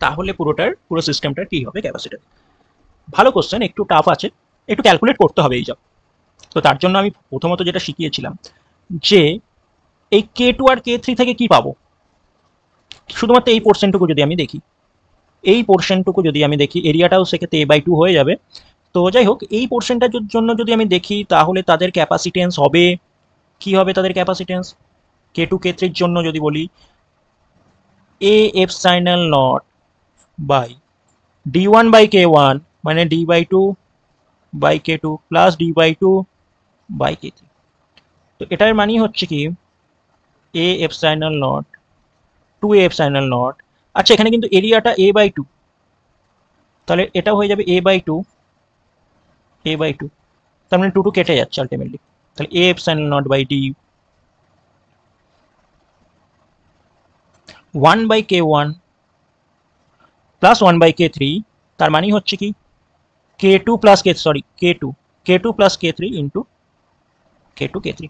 তাহলে পুরো সিস্টেমটার কি হবে ক্যাপাসিটার। ভালো কোশ্চেন, একটু টাফ আছে, একটু ক্যালকুলেট করতে হবে এই সব। তো তার জন্য আমি প্রথমত যেটা শিখিয়েছিলাম যে এই কে টু আর কে থ্রি থেকে কি পাবো, শুধুমাত্র এই পোর্শনটুকু যদি আমি দেখি, এই পোর্শনটুকু যদি আমি দেখি, এরিয়াটাও সেক্ষেত্রে এ বাই টু হয়ে যাবে। তো যাই হোক, এই পোর্শনটার জন্য যদি আমি দেখি তাহলে তাদের ক্যাপাসিটেন্স হবে কি হবে, তাদের ক্যাপাসিটেন্স কে টু কে থ্রির জন্য যদি বলি A epsilon naught by d one by k one মানে d by two by k two plus d by two by k three. তো এটার মানে হচ্ছে কি A epsilon naught two A epsilon naught, আচ্ছা এখানে কিন্তু এরিয়াটা এ বাই টু, তাহলে এটা হয়ে যাবে A by two, A by two, তার মানে টু টু কেটে যাচ্ছে আলটিমেটলি, তাহলে A epsilon naught by d one by k one plus one by k three, তার মানে হচ্ছে কি k two plus k two plus k three into k two k three.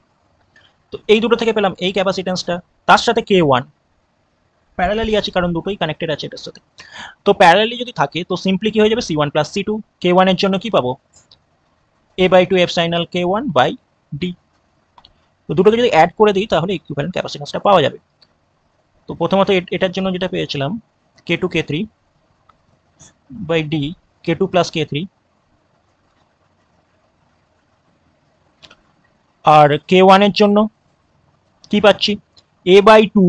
তো এই দুটো থেকে পেলাম এই ক্যাপাসিটেন্সটা, তার সাথে কে ওয়ান প্যারালালি আছে কারণ দুটোই কানেক্টেড আছে এটার সাথে। তো প্যারালালি যদি থাকে তো সিম্পলি কি হয়ে যাবে C one plus C two, k ওয়ানের জন্য কি পাবো A by two epsilon k one by d. তো দুটোকে যদি অ্যাড করে দিই তাহলে ইকুইভ্যালেন্ট ক্যাপাসিটেন্সটা পাওয়া যাবে। তো প্রথমত এটার জন্য যেটা পেয়েছিলাম k two k three by d k two plus k three, আর কে ওয়ানের জন্য কি পাচ্ছি A by two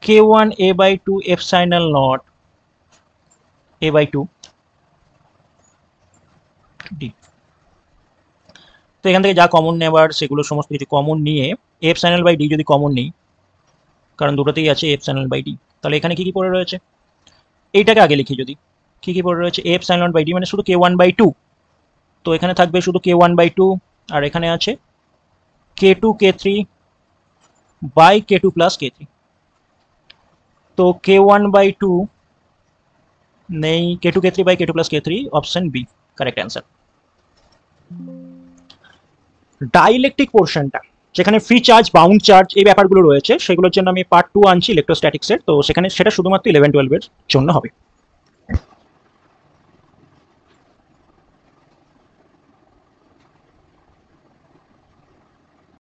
k one A by two epsilon naught A by two d. তো এখান থেকে যা কমন নেবার সেগুলো সমস্ত কিছু কমন নিয়ে এপসাইলন বাই ডি যদি কমন নিই, কারণ দুটোতেই আছে এপসাইলন বাই ডি, তাহলে এখানে কি কি পড়ে রয়েছে এইটাকে আগে লিখি। যদি কি কি পড়ে রয়েছে এপসাইলন বাই ডি মানে শুধু k1/2, তো এখানে থাকবে শুধু k1/2, আর এখানে আছে k2 k3 by k2 plus k3। তো k1/2 নেই, k2 k3 by k2 plus k3, option B correct answer. Dielectric পোর্শনটা যেখানে ফ্রি চার্জ বাউন্ড চার্জ এই ব্যাপারগুলো রয়েছে, সেগুলোর জন্য আমি পার্ট 2 আনছি ইলেকট্রোস্ট্যাটিক্সের, তো সেখানে সেটা শুধুমাত্র 11-12 এর জন্য হবে।